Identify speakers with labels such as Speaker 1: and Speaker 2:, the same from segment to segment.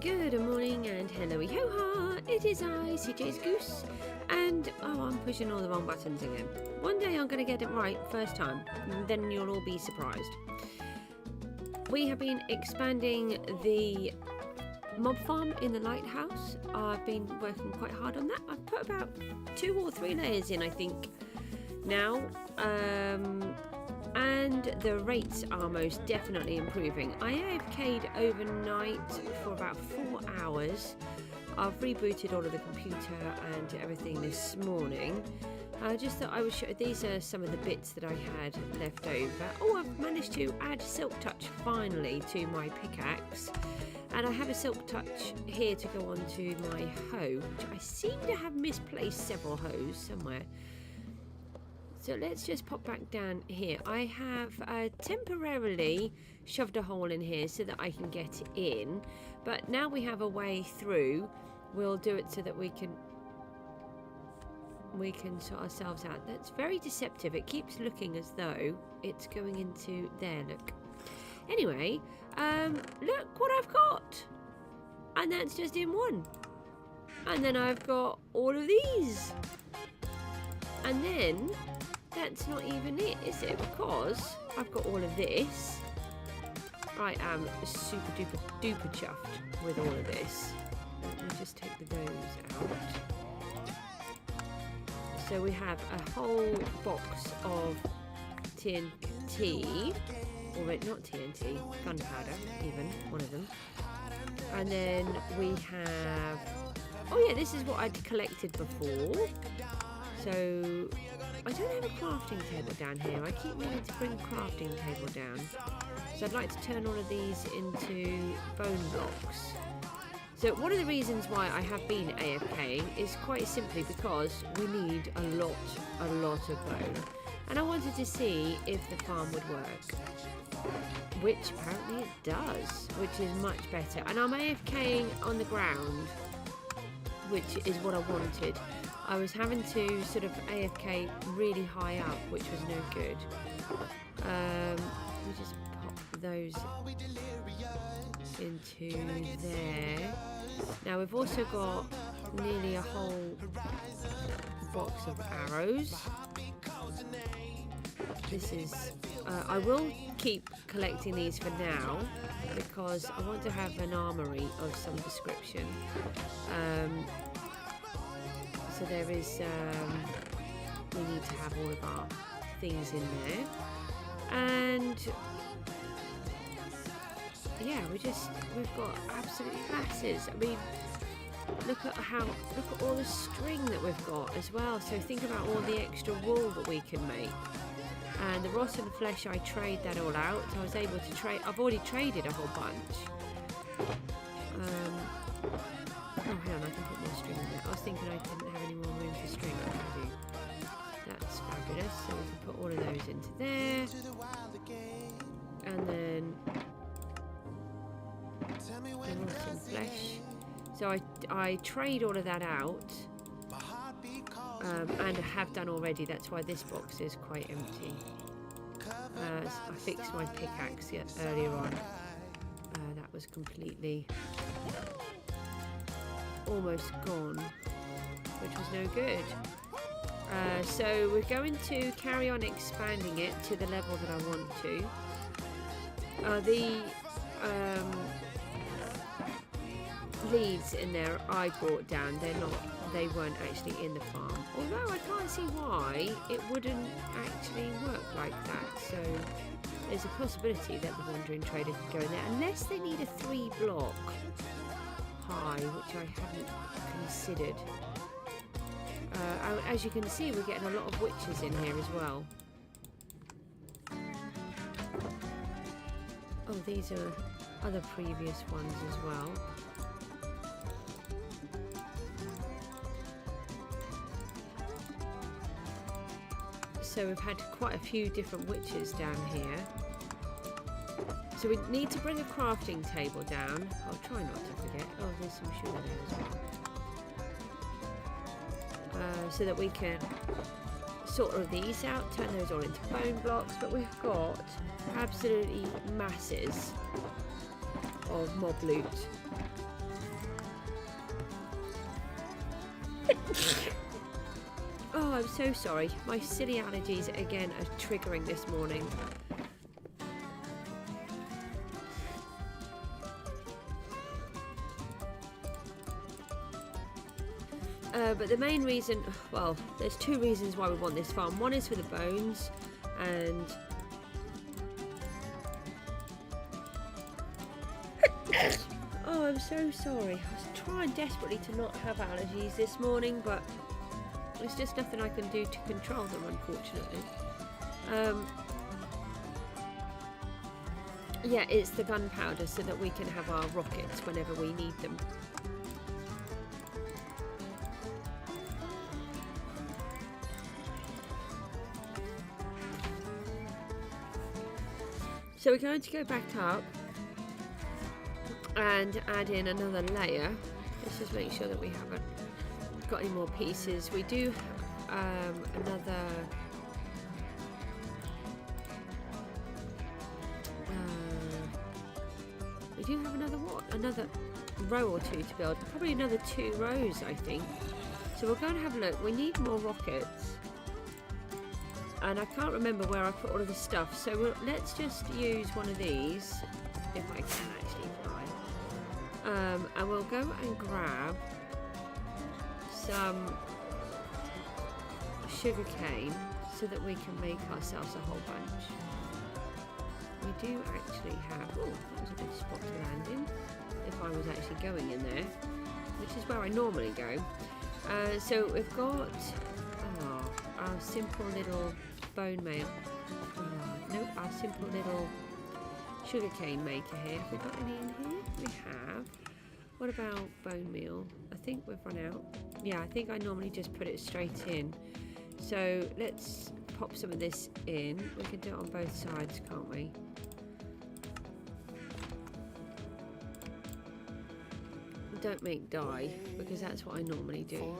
Speaker 1: Good morning and hello ho ha, it is I, Cjsgoose, and I'm pushing all the wrong buttons again. One day I'm going to get it right first time, and then you'll all be surprised. We have been expanding the mob farm in the Lighthouse. I've been working quite hard on that. I've put about 2 or 3 layers in, I think, now. And the rates are most definitely improving. I AFK'd overnight for about 4 hours. I've rebooted all of the computer and everything this morning. I just thought I would show, these are some of the bits that I had left over. Oh, I've managed to add Silk Touch finally to my pickaxe. And I have a Silk Touch here to go on to my hoe, which I seem to have misplaced several hoes somewhere. So let's just pop back down here. I have temporarily shoved a hole in here so that I can get in. But now we have a way through. We'll do it so that we can sort ourselves out. That's very deceptive. It keeps looking as though it's going into there. Look. Anyway, look what I've got. And that's just in one. And then I've got all of these. And then that's not even it, is it? Because I've got all of this. I am super duper duper chuffed with all of this. Let me just take those out. So we have a whole box of TNT. Or not TNT, gunpowder, even, one of them. And then we have... Oh yeah, this is what I'd collected before. So... I don't have a crafting table down here. I keep meaning to bring a crafting table down. So I'd like to turn all of these into bone blocks. So one of the reasons why I have been AFKing is quite simply because we need a lot of bone. And I wanted to see if the farm would work. Which apparently it does, which is much better. And I'm AFKing on the ground, which is what I wanted. I was having to sort of AFK really high up, which was no good. Let me just pop those into there. Now we've also got nearly a whole box of arrows. This is... I will keep collecting these for now because I want to have an armory of some description. So there is, we need to have all of our things in there. And yeah, we've got absolutely masses. I mean, look at all the string that we've got as well. So think about all the extra wool that we can make. And the rotten flesh, I trade that all out. So I was able to trade, I've already traded a whole bunch. Oh, hang on, I can put more string in there. I was thinking I didn't have any more room for string. I do. That's fabulous. So we can put all of those into there. And then the rotten flesh. So I trade all of that out. And I have done already. That's why this box is quite empty. I fixed my pickaxe earlier on. That was completely... almost gone, which was no good. So we're going to carry on expanding it to the level that I want to. The leaves in there I brought down, they weren't actually in the farm. Although I can't see why it wouldn't actually work like that. So there's a possibility that the Wandering Trader could go in there, unless they need a 3-block high, which I haven't considered. As you can see, we're getting a lot of witches in here as well. Oh, these are other previous ones as well. So we've had quite a few different witches down here. So we need to bring a crafting table down. I'll try not to forget. Oh, there's some sugar there as well. So that we can sort all of these out, turn those all into bone blocks. But we've got absolutely masses of mob loot. Oh, I'm so sorry. My silly allergies again are triggering this morning. But the main reason, well, there's two reasons why we want this farm. One is for the bones, and oh, I'm so sorry. I was trying desperately to not have allergies this morning, but there's just nothing I can do to control them, unfortunately. Yeah, it's the gunpowder so that we can have our rockets whenever we need them. So we're going to go back up and add in another layer. Let's just make sure that we haven't got any more pieces. We do another we do have another row or two to build. Probably another 2 rows, I think. So we're going to have a look. We need more rockets. And I can't remember where I put all of the stuff, so let's just use one of these, if I can actually fly. And we'll go and grab some sugar cane so that we can make ourselves a whole bunch. We do actually have, oh, that was a good spot to land in, if I was actually going in there, which is where I normally go. So we've got our simple little bone meal. Nope, our simple little sugarcane maker here. Have we got any in here? We have. What about bone meal? I think we've run out. Yeah, I think I normally just put it straight in. So let's pop some of this in. We can do it on both sides, can't we? Don't make dye, because that's what I normally do.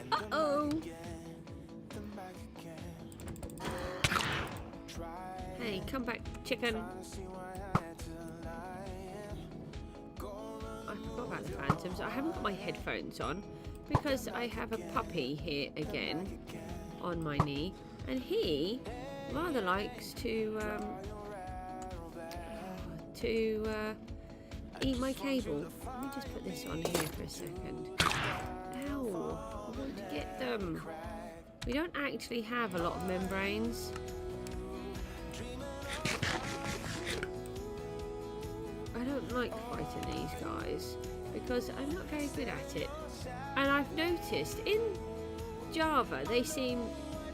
Speaker 1: Uh-oh! Hey, come back, chicken! I forgot about the phantoms. I haven't got my headphones on because I have a puppy here again on my knee, and he rather likes to eat my cable. Let me just put this on here for a second. Ow! I want to get them. We don't actually have a lot of membranes. I don't like fighting these guys because I'm not very good at it. And I've noticed in Java they seem,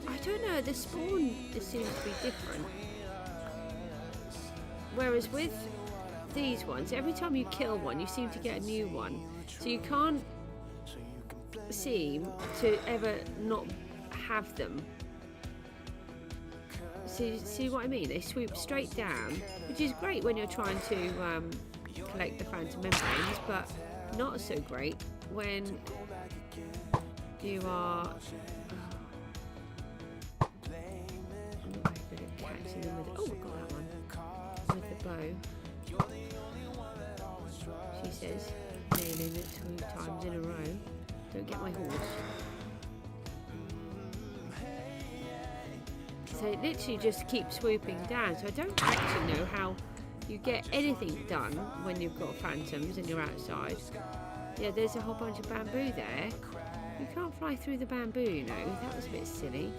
Speaker 1: I don't know, the spawn just seems to be different. Whereas with these ones, every time you kill one you seem to get a new one. So you can't seem to ever not have them. See what I mean? They swoop straight down, which is great when you're trying to collect the phantom membranes, but not so great when you are I'm not very good at catching them with, oh, we got that one with the bow. She says, nailing it 2 times in a row. Don't get my horse. So it literally just keeps swooping down. So I don't actually know how you get anything done when you've got phantoms and you're outside. Yeah, there's a whole bunch of bamboo there. You can't fly through the bamboo, you know. That was a bit silly.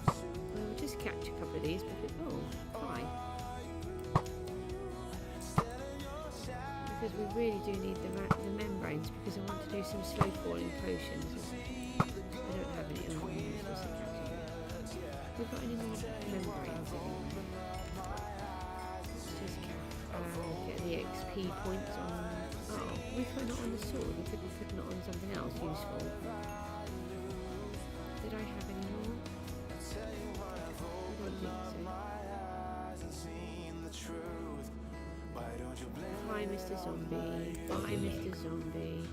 Speaker 1: We'll just catch a couple of these because, oh, fly. Because we really do need the membranes because I want to do some slow falling potions. I don't have any other ones. We've got any more membranes in? Let's just get the XP points on. Oh, we put it on the sword. We could be putting it on something else useful. Did I have any more? I don't think so. Hi, Mr. Zombie. Bye, Mr. Zombie.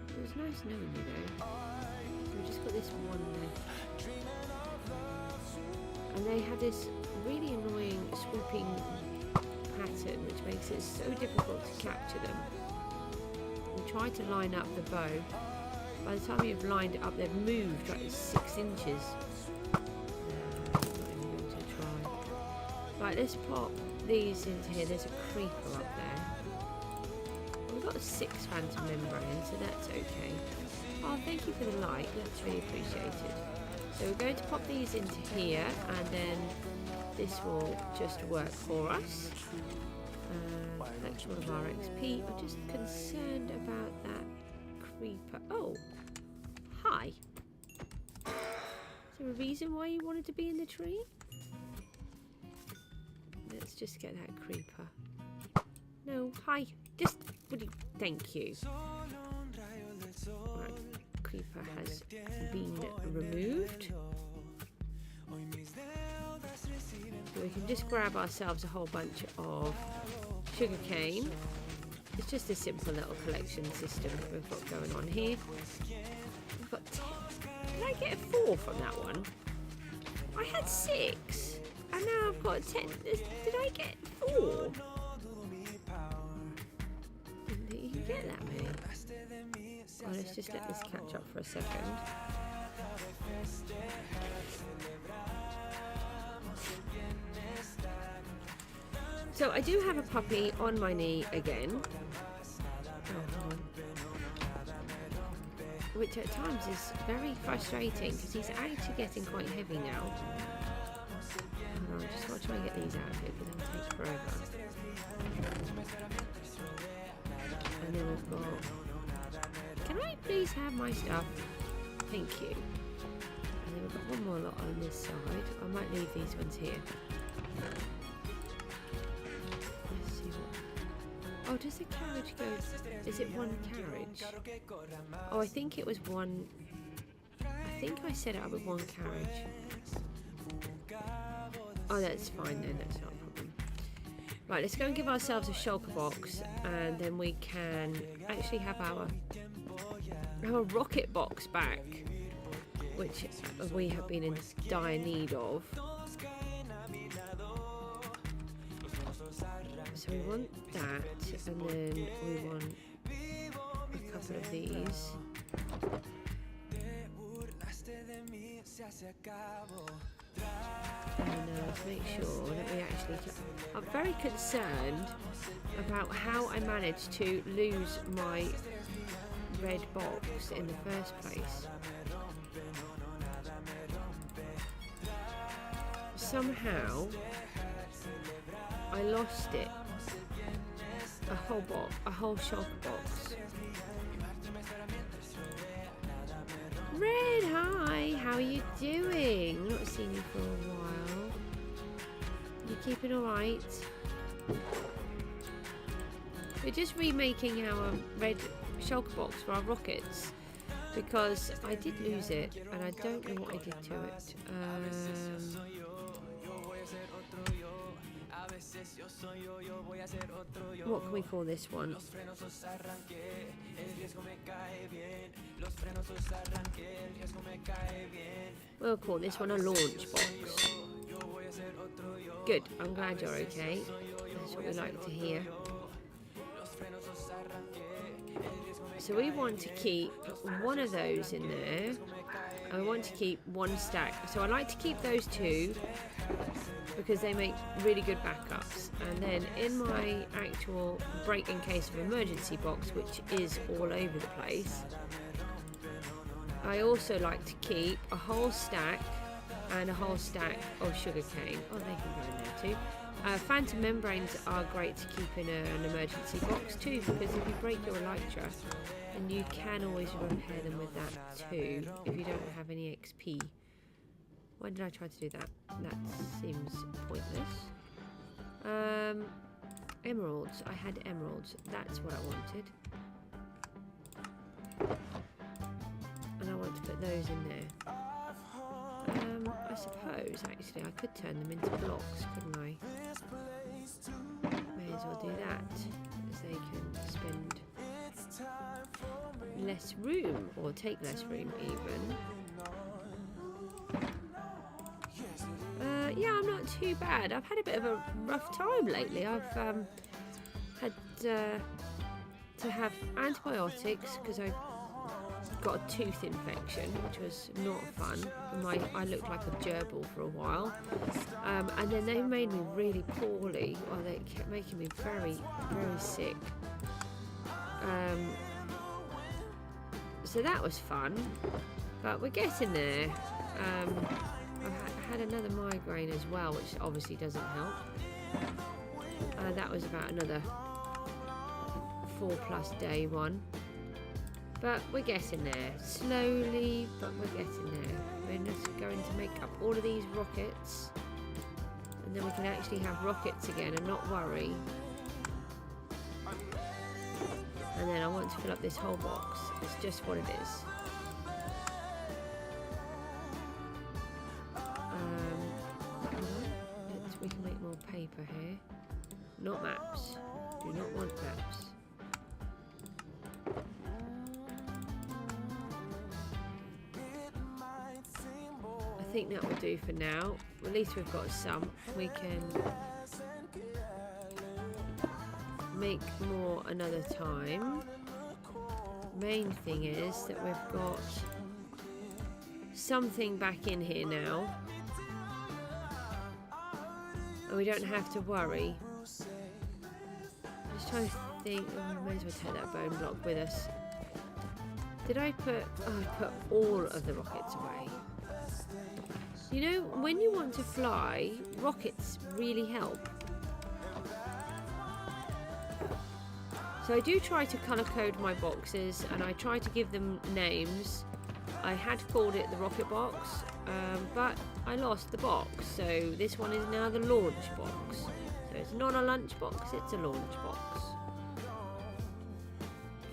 Speaker 1: It was nice knowing you though. So we just got this one left. and they have this really annoying swooping pattern which makes it so difficult to capture them. We try to line up the bow. By the time you've lined it up, they've moved like 6 inches. Not even going to try. Right, let's pop these into here. There's a creeper up there. We've got 6 phantom membranes, so that's okay. Oh, thank you for the like. That's really appreciated. So we're going to pop these into here, and then this will just work for us. Collect all of our XP. I'm just concerned about that creeper. Oh, hi. Is there a reason why you wanted to be in the tree? Let's just get that creeper. No, hi. Just, thank you. Right, creeper has been removed. So we can just grab ourselves a whole bunch of sugarcane. It's just a simple little collection system that we've got going on here. We've got 10. Did I get a 4 from that one? I had 6, and now I've got 10. Did I get 4? Didn't you get that many? Well, let's just let this catch up for a second. So I do have a puppy on my knee again, which at times is very frustrating because he's actually getting quite heavy now. I just got to try and get these out of here because they'll take forever. And then we've got... Can I please have my stuff? Thank you. And then we've got one more lot on this side. I might leave these ones here. Oh, does the carriage go... Is it one carriage? Oh, I think it was one... I think I set it up with one carriage. Oh, that's fine then. That's not a problem. Right, let's go and give ourselves a shulker box, and then we can actually have our rocket box back, which we have been in dire need of. So we want that, and then we want a couple of these. And to make sure that we actually... I'm very concerned about how I managed to lose my red box in the first place. Somehow I lost it. A whole shulker box. Red, hi, how are you doing? Not seen you for a while. You keeping alright? We're just remaking our red shulker box for our rockets because I did lose it and I don't know what I did to it. What can we call this one? We'll call this one a launch box. Good, I'm glad you're okay. That's what we like to hear. So we want to keep one of those in there. I want to keep one stack. So I like to keep those 2 because they make really good backups. And then in my actual break in case of emergency box, which is all over the place, I also like to keep a whole stack and a whole stack of sugarcane. Oh, they can go in there too. Phantom membranes are great to keep in an emergency box too, because if you break your elytra, then you can always repair them with that too, if you don't have any XP. Why did I try to do that? That seems pointless. Emeralds. I had emeralds. That's what I wanted. And I want to put those in there. I suppose, actually, I could turn them into blocks, couldn't I? May as well do that, as they can spend less room, or take less room even. not too bad. I've had a bit of a rough time lately. I've had to have antibiotics because I got a tooth infection, which was not fun. I looked like a gerbil for a while, and then they made me really poorly. Well, they kept making me very, very sick. So that was fun, but we're getting there. I had another migraine as well, which obviously doesn't help. That was about another 4+ day one. But we're getting there. Slowly, but we're getting there. We're just going to make up all of these rockets. And then we can actually have rockets again and not worry. And then I want to fill up this whole box. It's just what it is. We can make more paper here. Not maps. Do not want maps. I think that will do for now. At least we've got some. We can make more another time. Main thing is that we've got something back in here now. And we don't have to worry. I'm just trying to think. Oh, we may as well take that bone block with us. Did I put... Oh, I put all of the rockets away. You know, when you want to fly, rockets really help. So I do try to colour code my boxes, and I try to give them names. I had called it the rocket box, but I lost the box, so this one is now the launch box. So it's not a lunch box, it's a launch box.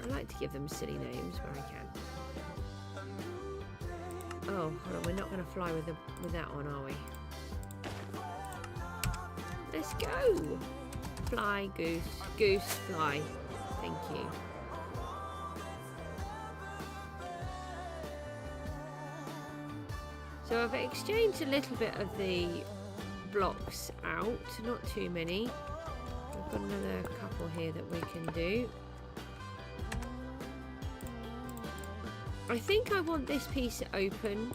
Speaker 1: I like to give them silly names where I can. Oh, hold on, we're not going to fly with that on, are we? Let's go! Fly, goose. Goose, fly. Thank you. So I've exchanged a little bit of the blocks out, not too many. I've got another couple here that we can do. I think I want this piece open.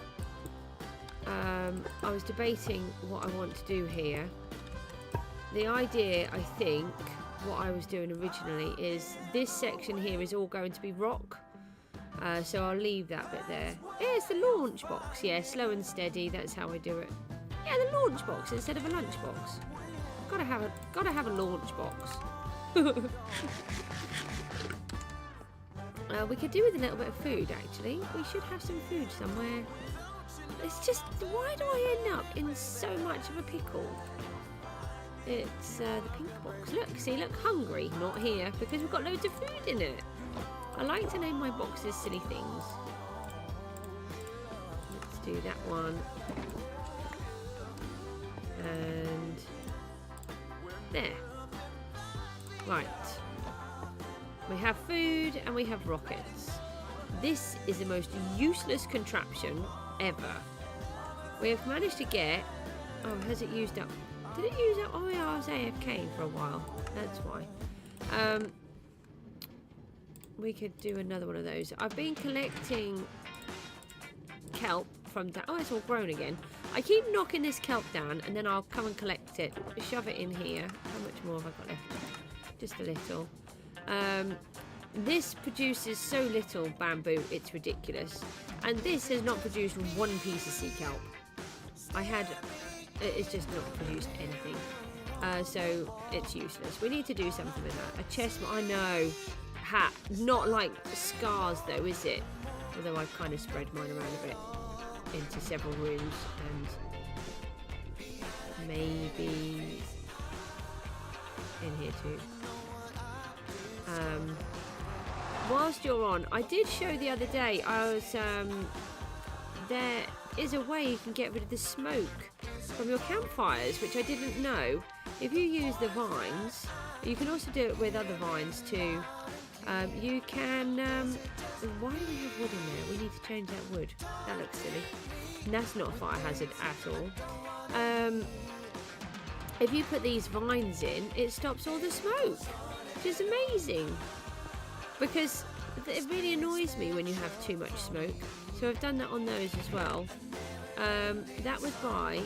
Speaker 1: I was debating what I want to do here. The idea, I think, what I was doing originally is this section here is all going to be rock. So I'll leave that bit there. Yeah, it's the launch box. Yeah, slow and steady. That's how I do it. Yeah, the launch box instead of a lunch box. Gotta have a launch box. We could do with a little bit of food, actually. We should have some food somewhere. It's just, why do I end up in so much of a pickle? It's the pink box. Look, hungry. Not here, because we've got loads of food in it. I like to name my boxes silly things. Let's do that one. And there. Right. We have food and we have rockets. This is the most useless contraption ever. We have managed to get... Oh, has it used up? Did it use up? Oh yeah, I was AFK for a while. That's why. We could do another one of those. I've been collecting kelp from down. Oh, it's all grown again. I keep knocking this kelp down and then I'll come and collect it. Shove it in here. How much more have I got left? Just a little. This produces so little bamboo, it's ridiculous. And this has not produced one piece of sea kelp. It's just not produced anything. So it's useless. We need to do something with that. A chest, I know. Hat. Not like scars though, is it? Although I've kind of spread mine around a bit into several rooms and maybe in here too. Whilst you're on, I did show the other day, there is a way you can get rid of the smoke from your campfires, which I didn't know. If you use the vines, you can also do it with other vines too. You can, why do we have wood in there? We need to change that wood. That looks silly. And that's not a fire hazard at all. if you put these vines in, it stops all the smoke, which is amazing. Because it really annoys me when you have too much smoke. So I've done that on those as well. That was by...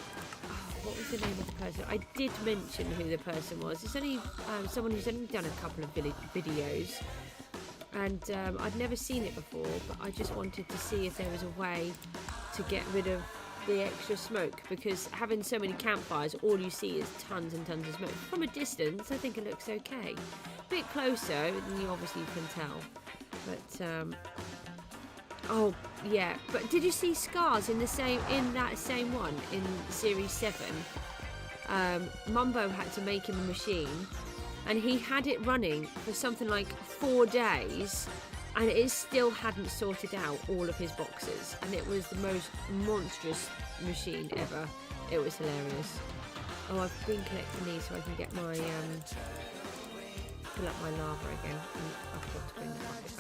Speaker 1: what was the name of the person? I did mention who the person was. It's only someone who's only done a couple of videos. And I'd never seen it before, but I just wanted to see if there was a way to get rid of the extra smoke, because having so many campfires, all you see is tons and tons of smoke. From a distance, I think it looks okay. A bit closer, then you obviously can tell. But oh yeah, but did you see scars in that same one in series 7? Mumbo had to make him a machine, and he had it running for something like 4 days, and it still hadn't sorted out all of his boxes, and it was the most monstrous machine ever. It was hilarious. Oh, I've been collecting these so I can get my fill up my lava again. I've got to bring the bucket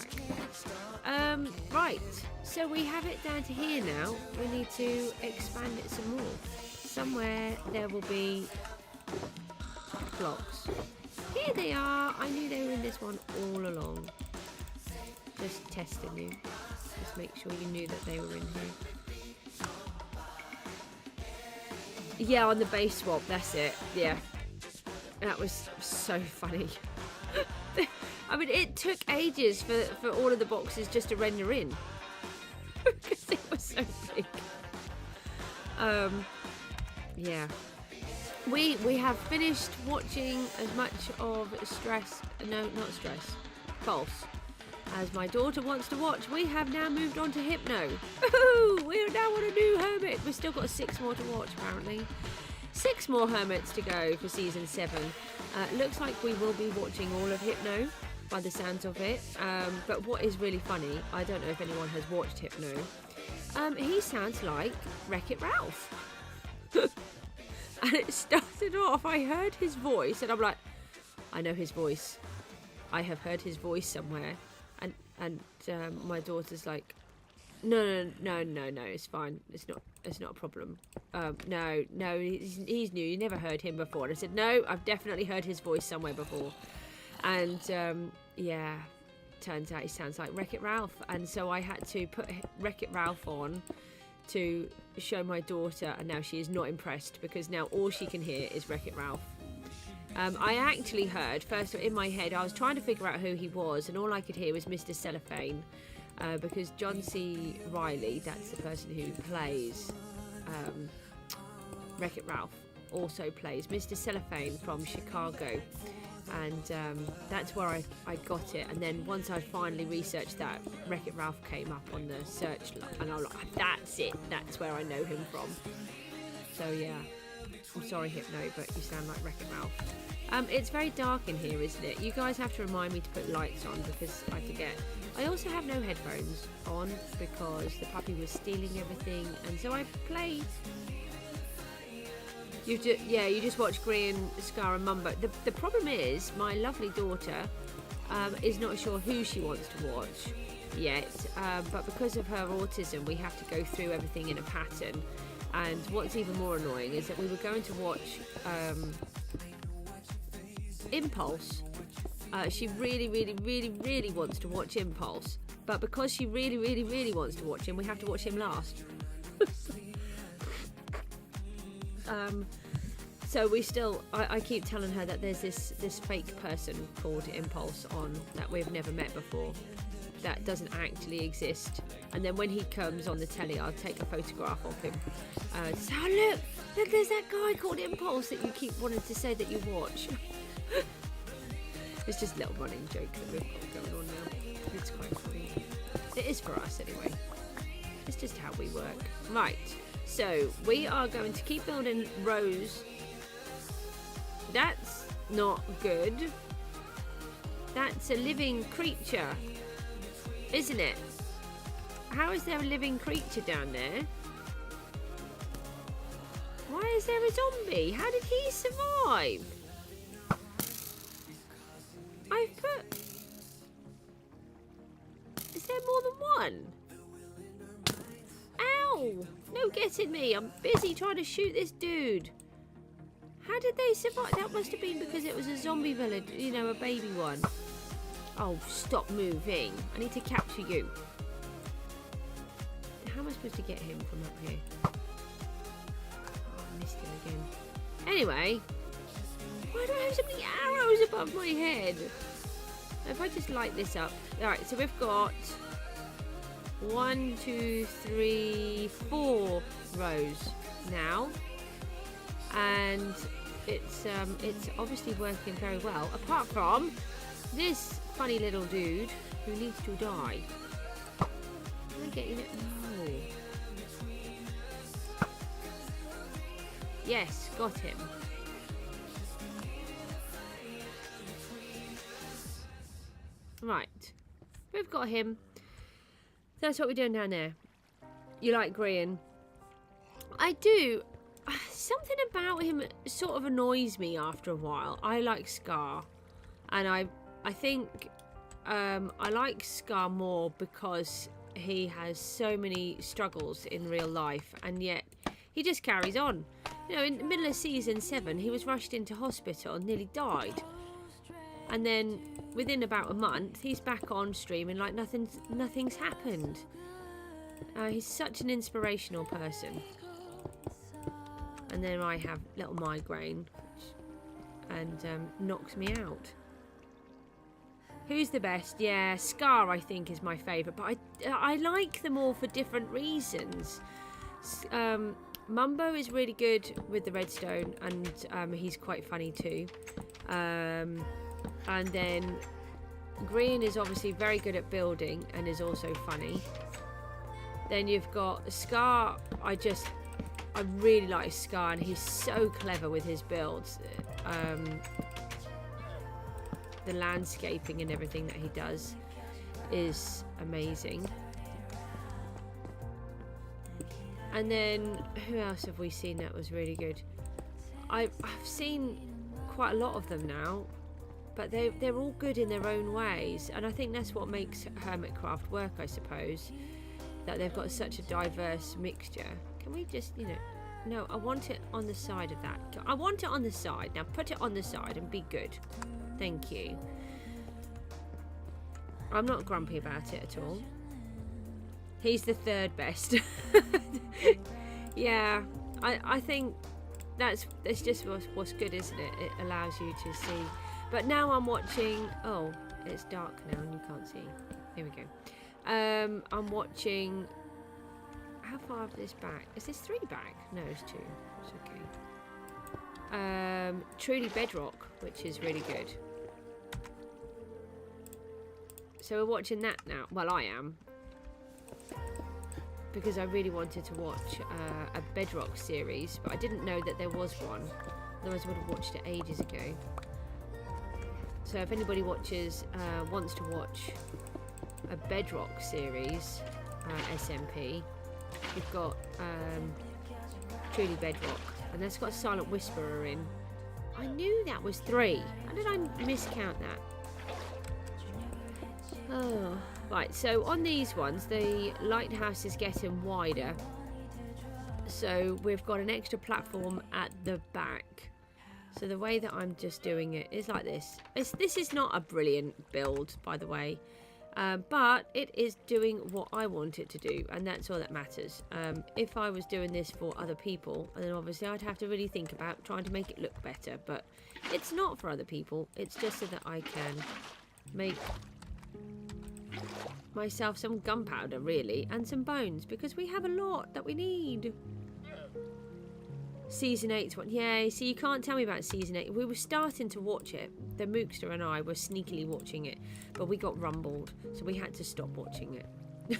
Speaker 1: back. Right, so we have it down to here now. We need to expand it some more. Somewhere there will be blocks. Here they are. I knew they were in this one all along. Just testing you. Just make sure you knew that they were in here. Yeah, on the base swap, that's it. Yeah. That was so funny. I mean, it took ages for all of the boxes just to render in. Because it was so big. Yeah. We have finished watching as much of Pulse as my daughter wants to watch. We have now moved on to Hypno. We are now on a new hermit. We've still got 6 more to watch, apparently. 6 more hermits to go for season 7. Looks like we will be watching all of Hypno by the sounds of it. But what is really funny, I don't know if anyone has watched Hypno. He sounds like Wreck-It Ralph. And it started off, I heard his voice, and I'm like, I know his voice. I have heard his voice somewhere. And my daughter's like, no, it's fine. It's not a problem. No, he's new. You never heard him before. And I said, no, I've definitely heard his voice somewhere before. And yeah, turns out he sounds like Wreck-It Ralph. And so I had to put Wreck-It Ralph on to show my daughter, and now she is not impressed, because now all she can hear is Wreck-It Ralph. I actually heard, first in my head, I was trying to figure out who he was, and all I could hear was Mr. Cellophane, because John C. Reilly, that's the person who plays Wreck-It Ralph, also plays Mr. Cellophane from Chicago. And that's where I got it. And then once I finally researched that, Wreck-It Ralph came up on the search, and I was like, that's it, that's where I know him from. So yeah, I'm sorry Hypno, but you sound like Wreck-It Ralph. It's very dark in here, isn't it? You guys have to remind me to put lights on, because I forget. I also have no headphones on because the puppy was stealing everything, and so I play. You just watch Green, Scar and Mumbo. The problem is, my lovely daughter is not sure who she wants to watch yet, but because of her autism, we have to go through everything in a pattern. And what's even more annoying is that we were going to watch Impulse. She really wants to watch Impulse, but because she really wants to watch him, we have to watch him last. So we still, I keep telling her that there's this fake person called Impulse on that we've never met before, that doesn't actually exist. And then when he comes on the telly, I'll take a photograph of him. So look, there's that guy called Impulse that you keep wanting to say that you watch. It's just a little running joke that we've got going on now. It's quite funny. It is for us anyway. It's just how we work. Right. So we are going to keep building rows. That's not good. That's a living creature, isn't it? How is there a living creature down there? Why is there a zombie? How did he survive? I've put... Is there more than one? Ow! No getting me. I'm busy trying to shoot this dude. How did they survive? That must have been because it was a zombie village, you know, a baby one. Oh, stop moving. I need to capture you. How am I supposed to get him from up here? Oh, I missed him again. Anyway, why do I have so many arrows above my head? If I just light this up. Alright, so we've got 1, 2, 3, 4 rows now. And it's obviously working very well. Apart from this funny little dude who needs to die. Am I getting it? No. Yes, got him. Right. We've got him. That's what we're doing down there. You like Grian? I do. Something about him sort of annoys me after a while. I like Scar. And I think I like Scar more because he has so many struggles in real life, and yet he just carries on. You know, in the middle of season 7, he was rushed into hospital and nearly died. And then within about a month, he's back on streaming like nothing's happened. He's such an inspirational person. And then I have little migraine, and knocks me out. Who's the best? Yeah, Scar I think is my favourite, but I like them all for different reasons. Mumbo is really good with the redstone, and he's quite funny too. And then Grian is obviously very good at building and is also funny. Then you've got Scar. I really like Scar, and he's so clever with his builds. The landscaping and everything that he does is amazing. And then who else have we seen that was really good? I've seen quite a lot of them now, but they're all good in their own ways, and I think that's what makes Hermitcraft work, I suppose, that they've got such a diverse mixture. Can we just, you know, no, I want it on the side of that. I want it on the side. Now put it on the side and be good. Thank you. I'm not grumpy about it at all. He's the third best. Yeah, I think that's just what's good, isn't it? It allows you to see. But now I'm watching. Oh, it's dark now and you can't see. Here we go. I'm watching. How far is this back? Is this 3 back? No, it's 2. It's okay. Truly Bedrock, which is really good. So we're watching that now. Well, I am. Because I really wanted to watch a Bedrock series, but I didn't know that there was one. Otherwise I would have watched it ages ago. So if anybody wants to watch a Bedrock series, SMP, we've got Truly Bedrock, and that's got Silent Whisperer in. I knew that was 3. How did I miscount that? Oh, right. So on these ones, the lighthouse is getting wider. So we've got an extra platform at the back. So the way that I'm just doing it is like this. This is not a brilliant build, by the way. But it is doing what I want it to do, and that's all that matters. If I was doing this for other people, then obviously I'd have to really think about trying to make it look better, but it's not for other people. It's just so that I can make myself some gunpowder, really, and some bones, because we have a lot that we need. Season 8's one. Yay, so you can't tell me about Season 8. We were starting to watch it. The Mookster and I were sneakily watching it, but we got rumbled, so we had to stop watching it.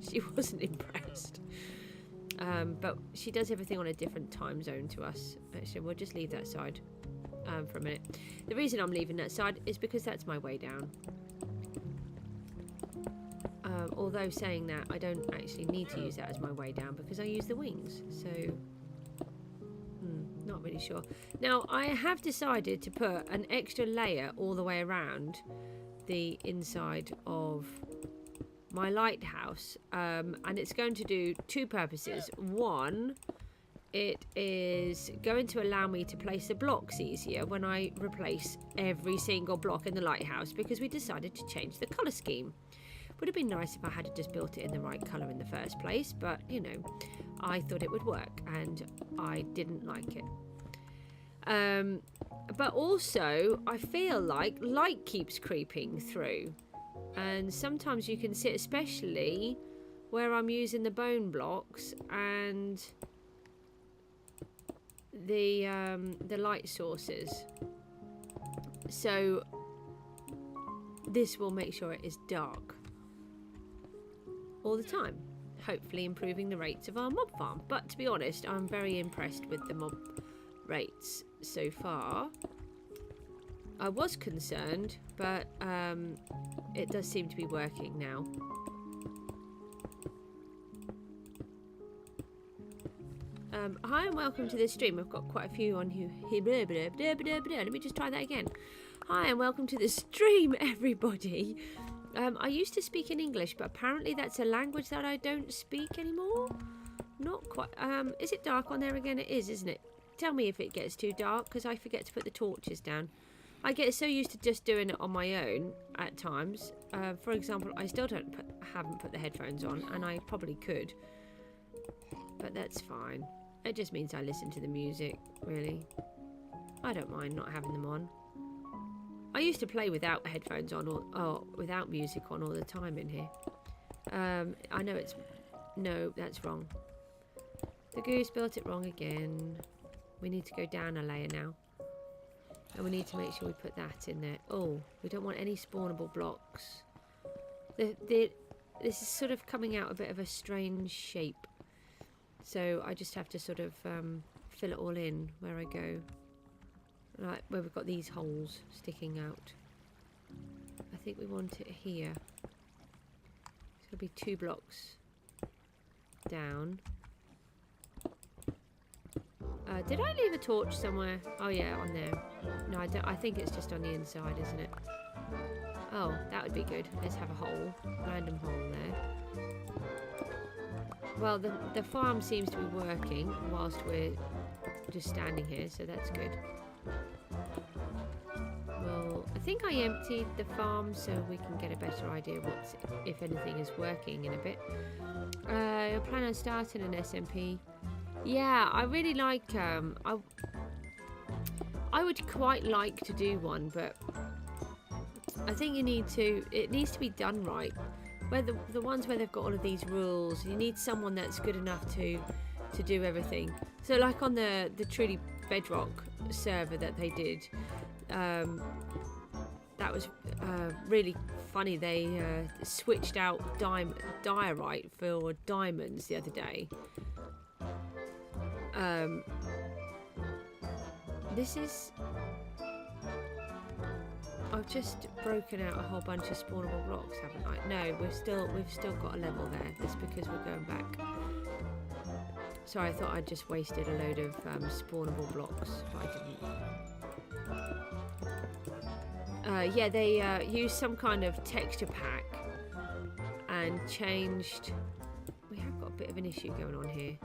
Speaker 1: She wasn't impressed. But she does everything on a different time zone to us. Actually, we'll just leave that side for a minute. The reason I'm leaving that side is because that's my way down. Although saying that, I don't actually need to use that as my way down because I use the wings, so not really sure. Now I have decided to put an extra layer all the way around the inside of my lighthouse, and it's going to do 2 purposes. One it is going to allow me to place the blocks easier when I replace every single block in the lighthouse, because we decided to change the colour scheme. Would have been nice if I had just built it in the right colour in the first place, but you know, I thought it would work and I didn't like it. But also I feel like light keeps creeping through, and sometimes you can see it, especially where I'm using the bone blocks and the light sources. So this will make sure it is dark all the time, hopefully improving the rates of our mob farm. But to be honest, I'm very impressed with the mob rates so far. I was concerned, but it does seem to be working now. Hi and welcome to this stream. I've got quite a few on here. Let me just try that again. Hi and welcome to the stream, everybody. I used to speak in English, but apparently that's a language that I don't speak anymore. Not quite. Is it dark on there again? It is, isn't it? Tell me if it gets too dark, because I forget to put the torches down. I get so used to just doing it on my own at times. For example, I still haven't put the headphones on, and I probably could. But that's fine. It just means I listen to the music, really. I don't mind not having them on. I used to play without headphones on or without music on all the time in here. I know it's... No, that's wrong. The goose built it wrong again. We need to go down a layer now. And we need to make sure we put that in there. Oh, we don't want any spawnable blocks. This is sort of coming out a bit of a strange shape. So I just have to sort of fill it all in where I go. Like where we've got these holes sticking out. I think we want it here. It's going to be 2 blocks down. Did I leave a torch somewhere? Oh yeah, on there. No, I don't. I think it's just on the inside, isn't it? Oh, that would be good. Let's have a hole. Random hole there. Well, the farm seems to be working whilst we're just standing here, so that's good. Well, I think I emptied the farm so we can get a better idea of what's, if anything is working in a bit. I plan on starting an SMP. Yeah, I really like, I would quite like to do one, but I think it needs to be done right. Where the ones where they've got all of these rules, you need someone that's good enough to do everything. So like on the truly Bedrock server that they did, that was really funny. They switched out diorite for diamonds the other day. This is... I've just broken out a whole bunch of spawnable blocks, haven't I? No, we've still got a level there. That's because we're going back. Sorry, I thought I'd just wasted a load of spawnable blocks, but I didn't. Yeah, they used some kind of texture pack and changed... We have got a bit of an issue going on here.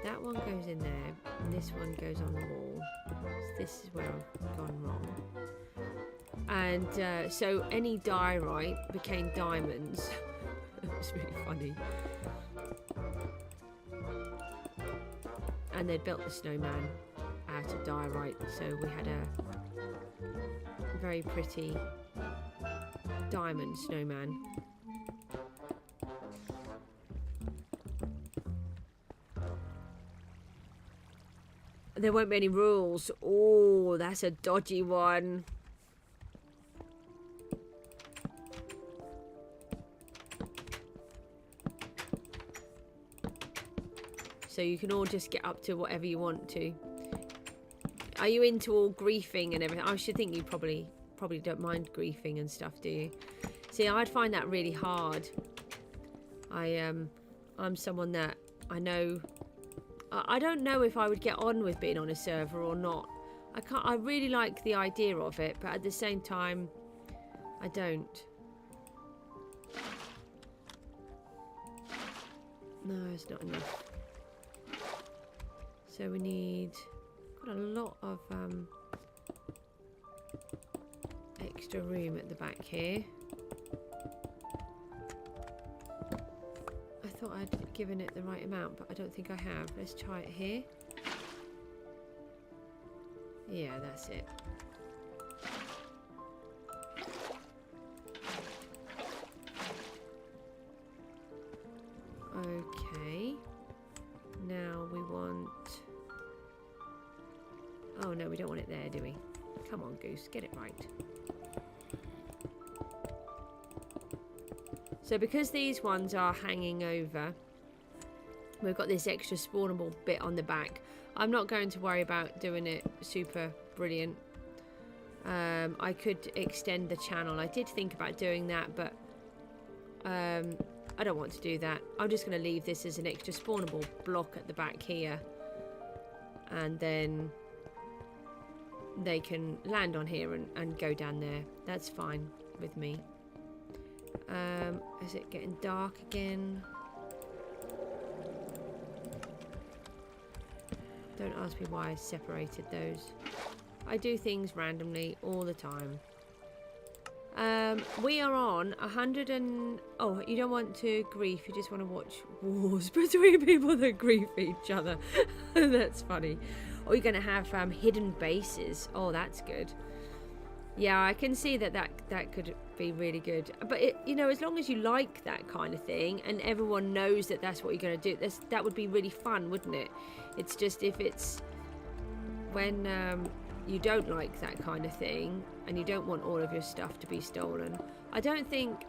Speaker 1: That one goes in there, and this one goes on the wall. So this is where I've gone wrong. And so any diorite became diamonds. It was really funny. And they'd built the snowman out of diorite, so we had a very pretty diamond snowman. There won't be any rules. Oh, that's a dodgy one. So you can all just get up to whatever you want to. Are you into all griefing and everything? I should think you probably don't mind griefing and stuff, do you? See, I'd find that really hard. I'm someone that I know... I don't know if I would get on with being on a server or not. I really like the idea of it, but at the same time, I don't. No, it's not enough. So we need got a lot of extra room at the back here. I thought I'd given it the right amount, but I don't think I have. Let's try it here. Yeah, that's it. Okay. Now we want... Oh no, we don't want it there, do we? Come on, Goose, get it right. So because these ones are hanging over, we've got this extra spawnable bit on the back. I'm not going to worry about doing it super brilliant. I could extend the channel. I did think about doing that, but I don't want to do that. I'm just going to leave this as an extra spawnable block at the back here. And then they can land on here and go down there. That's fine with me. Is it getting dark again? Don't ask me why I separated those. I do things randomly all the time. We are on 100 and... Oh, you don't want to grief. You just want to watch wars between people that grief each other. That's funny. Or you're going to have hidden bases. Oh, that's good. Yeah, I can see that could be really good. But, you know, as long as you like that kind of thing and everyone knows that that's what you're going to do, that would be really fun, wouldn't it? It's just if it's when you don't like that kind of thing and you don't want all of your stuff to be stolen. I don't think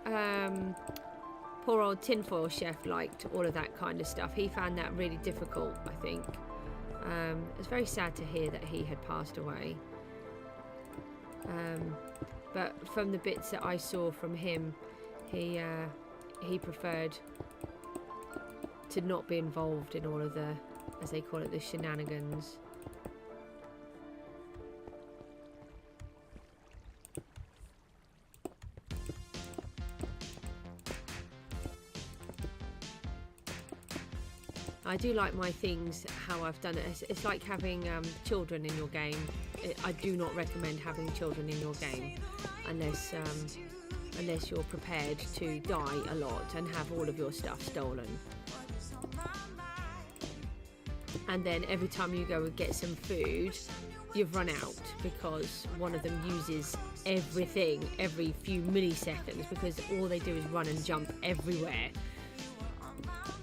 Speaker 1: poor old Tinfoil Chef liked all of that kind of stuff. He found that really difficult, I think. It's very sad to hear that he had passed away. But from the bits that I saw from him, he preferred to not be involved in all of the, as they call it, the shenanigans. I do like my things, how I've done it. It's like having children in your game. I do not recommend having children in your game unless you're prepared to die a lot and have all of your stuff stolen. And then every time you go and get some food, you've run out because one of them uses everything every few milliseconds because all they do is run and jump everywhere.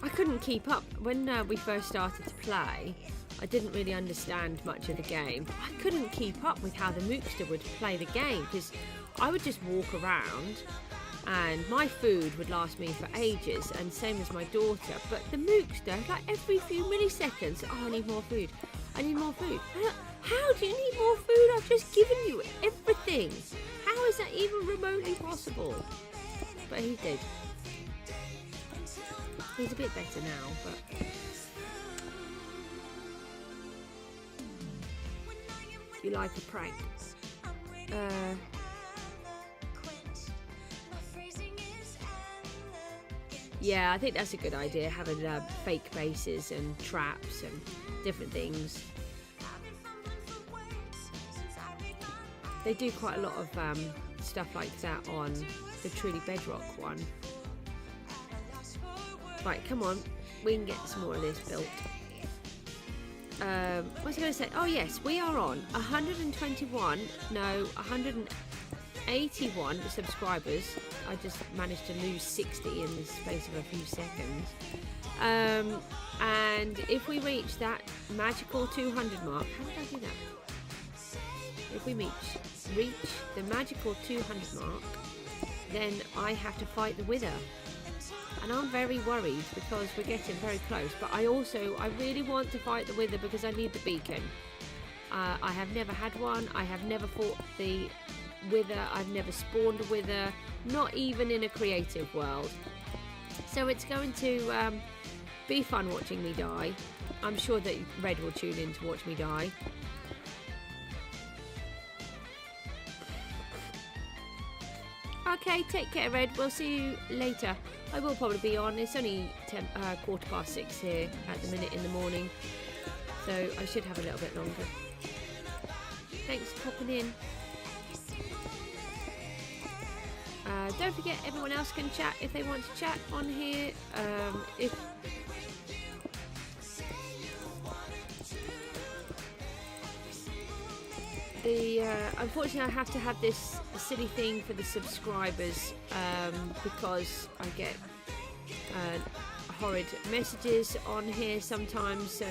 Speaker 1: I couldn't keep up. When we first started to play, I didn't really understand much of the game. I couldn't keep up with how the Mookster would play the game because I would just walk around and my food would last me for ages, and same as my daughter. But the Mookster, like every few milliseconds, oh, I need more food. I need more food. How do you need more food? I've just given you everything. How is that even remotely possible? But he did. He's a bit better now, but... You like a prank? Yeah, I think that's a good idea, having fake bases and traps and different things. They do quite a lot of stuff like that on the truly Bedrock one. Right, come on, we can get some more of this built. What was I going to say? Oh yes, we are on 181 subscribers. I just managed to lose 60 in the space of a few seconds. And if we reach that magical 200 mark, how did I do that? If we reach the magical 200 mark, then I have to fight the Wither. And I'm very worried because we're getting very close. But I really want to fight the Wither because I need the beacon. I have never had one. I have never fought the Wither. I've never spawned a Wither. Not even in a creative world. So it's going to be fun watching me die. I'm sure that Red will tune in to watch me die. Okay, take care, Red. We'll see you later. I will probably be on. It's only 6:15 here at the minute in the morning. So I should have a little bit longer. Thanks for popping in. Don't forget, everyone else can chat if they want to chat on here. Unfortunately, I have to have this silly thing for the subscribers because I get horrid messages on here sometimes. So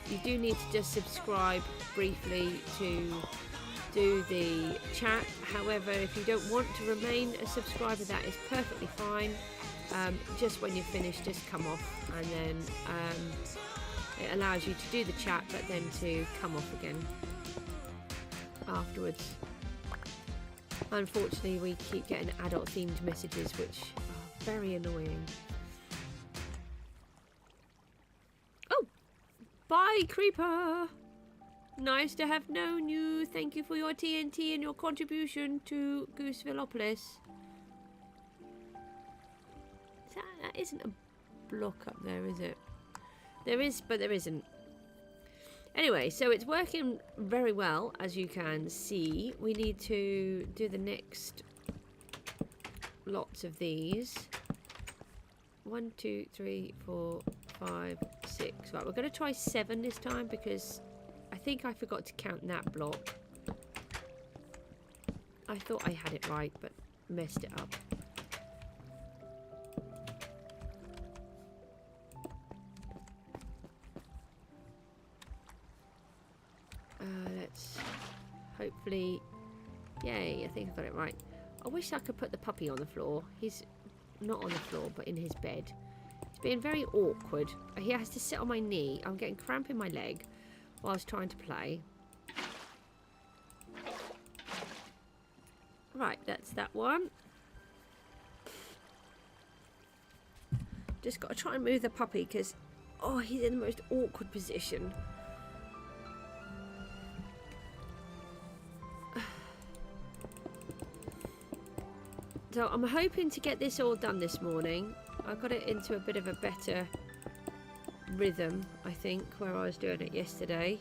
Speaker 1: you do need to just subscribe briefly to do the chat. However, if you don't want to remain a subscriber, that is perfectly fine. Just when you're finished, just come off, and then it allows you to do the chat, but then to come off again afterwards. Unfortunately, we keep getting adult themed messages, which are very annoying. Oh, bye Creeper, nice to have known you. Thank you for your TNT and your contribution to Goosevillopolis. That isn't a block up there, is it? There is, but there isn't. Anyway, so it's working very well, as you can see. We need to do the next lots of these. 1, 2, 3, 4, 5, 6. Right, we're going to try 7 this time because I think I forgot to count that block. I thought I had it right, but messed it up. Let's hopefully, yay, I think I got it right. I wish I could put the puppy on the floor. He's not on the floor, but in his bed. It's being very awkward. He has to sit on my knee. I'm getting cramp in my leg whilst trying to play. Right, that's that one. Just got to try and move the puppy because, oh, he's in the most awkward position. So I'm hoping to get this all done this morning. I got it into a bit of a better rhythm, I think, where I was doing it yesterday.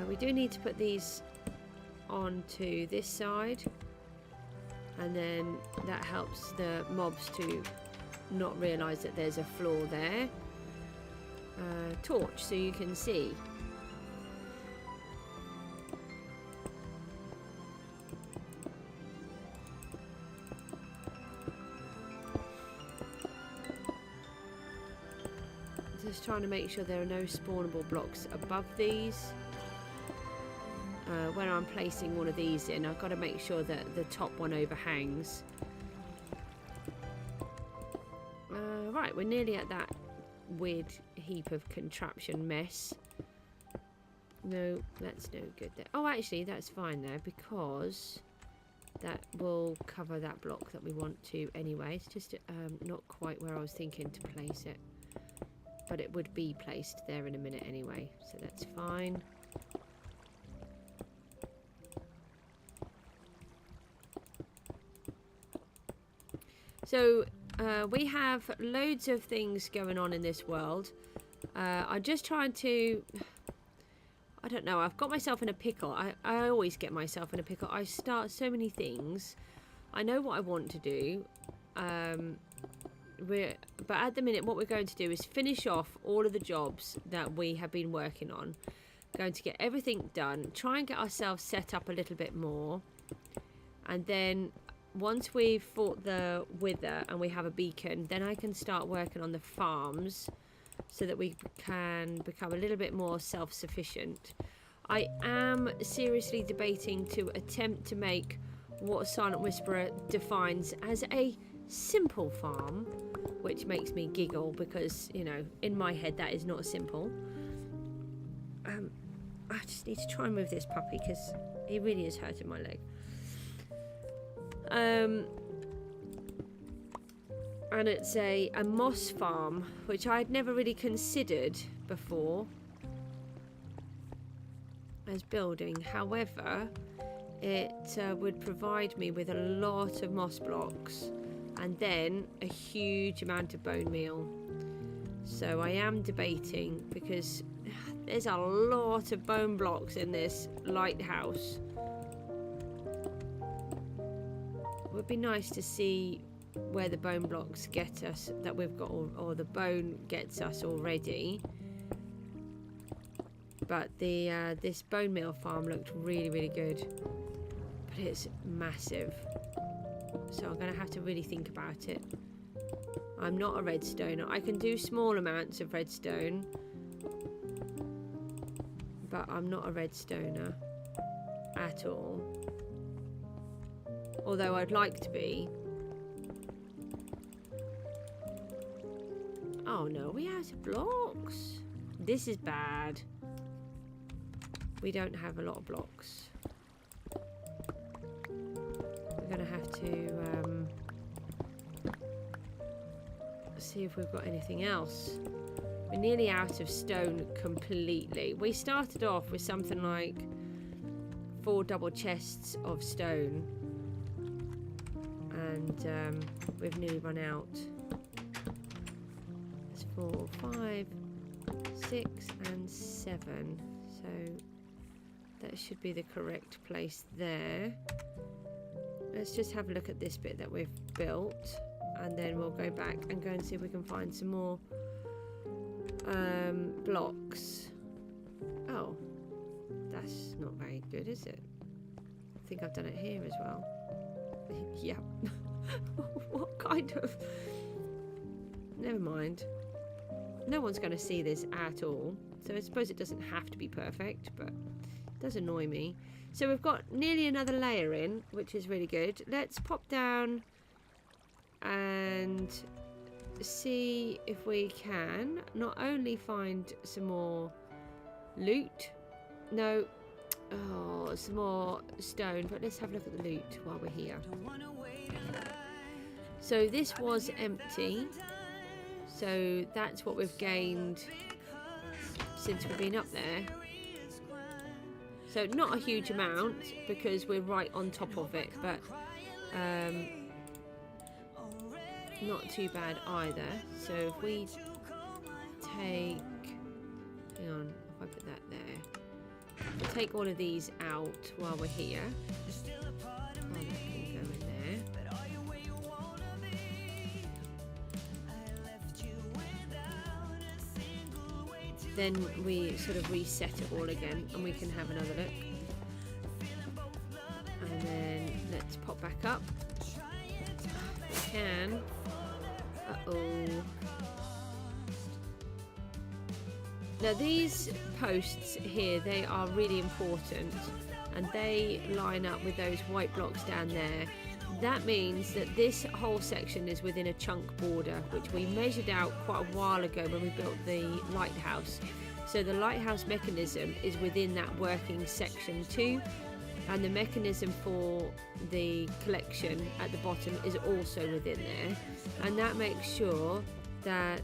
Speaker 1: We do need to put these onto this side, and then that helps the mobs to not realise that there's a floor there. Torch so you can see. Just trying to make sure there are no spawnable blocks above these. When I'm placing one of these in, I've got to make sure that the top one overhangs. Right, we're nearly at that weird heap of contraption mess. No, that's no good there. Oh, actually, that's fine there because that will cover that block that we want to anyway. It's just not quite where I was thinking to place it. But it would be placed there in a minute anyway, so that's fine. So we have loads of things going on in this world. I'm just trying to, I don't know, I've got myself in a pickle. I always get myself in a pickle. I start so many things. I know what I want to do. But at the minute what we're going to do is finish off all of the jobs that we have been working on. Going to get everything done, try and get ourselves set up a little bit more, and then once we've fought the wither and we have a beacon, then I can start working on the farms so that we can become a little bit more self-sufficient. I am seriously debating to attempt to make what Silent Whisperer defines as a simple farm, which makes me giggle because, you know, in my head that is not simple. I just need to try and move this puppy because he really is hurting my leg. And it's a moss farm, which I'd never really considered before as building. However, it would provide me with a lot of moss blocks and then a huge amount of bone meal. So I am debating, because there's a lot of bone blocks in this lighthouse. It would be nice to see where the bone blocks get us, that we've got, or the bone gets us already. But the this bone meal farm looked really, really good, but it's massive, so I'm gonna have to really think about it. I'm not a redstoner. I can do small amounts of redstone, but I'm not a redstoner at all, although I'd like to be. Oh no, we out of blocks. This is bad. We don't have a lot of blocks. We're gonna have to see if we've got anything else. We're nearly out of stone completely. We started off with something like 4 double chests of stone, and we've nearly run out. It's 4, 5, 6 and 7, so that should be the correct place there. Let's just have a look at this bit that we've built, and then we'll go back and go and see if we can find some more blocks. Oh, that's not very good, is it? I think I've done it here as well. Yeah. What kind of... Never mind. No one's going to see this at all, so I suppose it doesn't have to be perfect, but it does annoy me. So we've got nearly another layer in, which is really good. Let's pop down and see if we can not only find some more loot, some more stone, but let's have a look at the loot while we're here. So this was empty, so that's what we've gained since we've been up there. So not a huge amount because we're right on top of it, but not too bad either. So if we take, hang on, if I put that there, we'll take all of these out while we're here. Oh, that can go in there. Then we sort of reset it all again and we can have another look. And then let's pop back up. If we can. Uh-oh. Now these posts here, they are really important, and they line up with those white blocks down there. That means that this whole section is within a chunk border, which we measured out quite a while ago when we built the lighthouse. So the lighthouse mechanism is within that working section too, and the mechanism for the collection at the bottom is also within there, and that makes sure that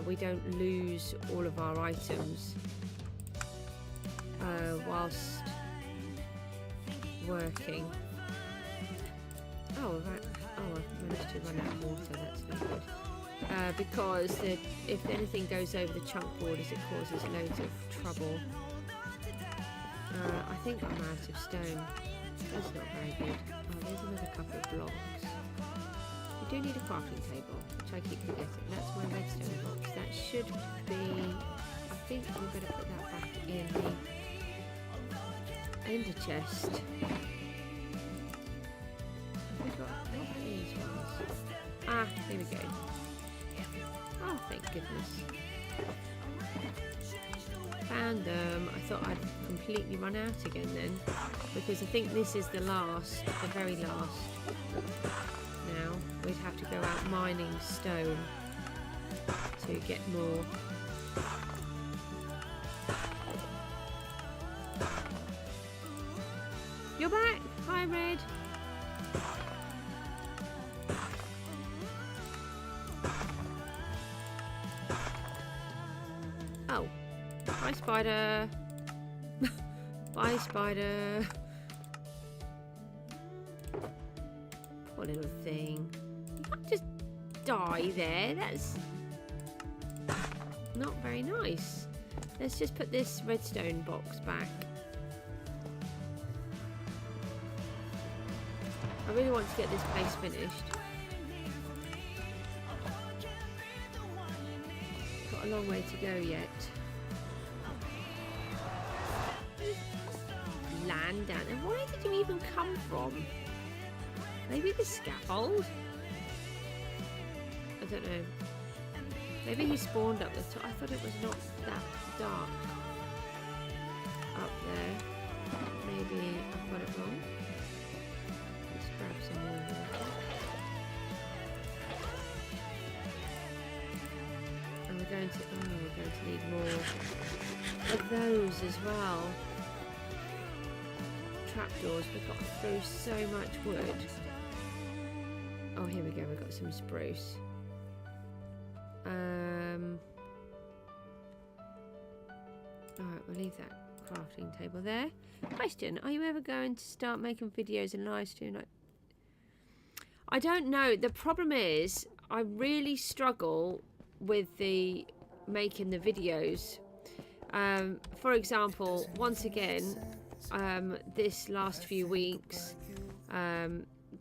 Speaker 1: we don't lose all of our items whilst working. Oh, right. Oh, I've managed to run out of water. That's not good. Because if anything goes over the chunk borders, it causes loads of trouble. I think I'm out of stone. That's not very good. Oh, there's another couple of blocks. We do need a crafting table, which I keep forgetting. That's my redstone box. That should be... I think we better put that back in the ender chest. Have we got... What about these ones? Ah, here we go. Oh, thank goodness. Found them. I thought I'd completely run out again then, because I think this is the last, the very last. Now we'd have to go out mining stone to get more. You're back! Hi, Red! Oh. Bye, spider! Bye, spider! Poor little thing. You can't just die there. That's... not very nice. Let's just put this redstone box back. I really want to get this place finished. Got a long way to go yet. Land down. And where did you even come from? Maybe the scaffold? I don't know. Maybe he spawned up the top. I thought it was not that dark up there. Maybe I've got it wrong. Let's grab some more water. And we're going to need more of those as well. Trapdoors. We've got through so much wood. Oh, here we go. We've got some spruce. Alright, we'll leave that crafting table there. Question, are you ever going to start making videos and live stream? I don't know. The problem is I really struggle with the making the videos. For example, once again, this last few weeks,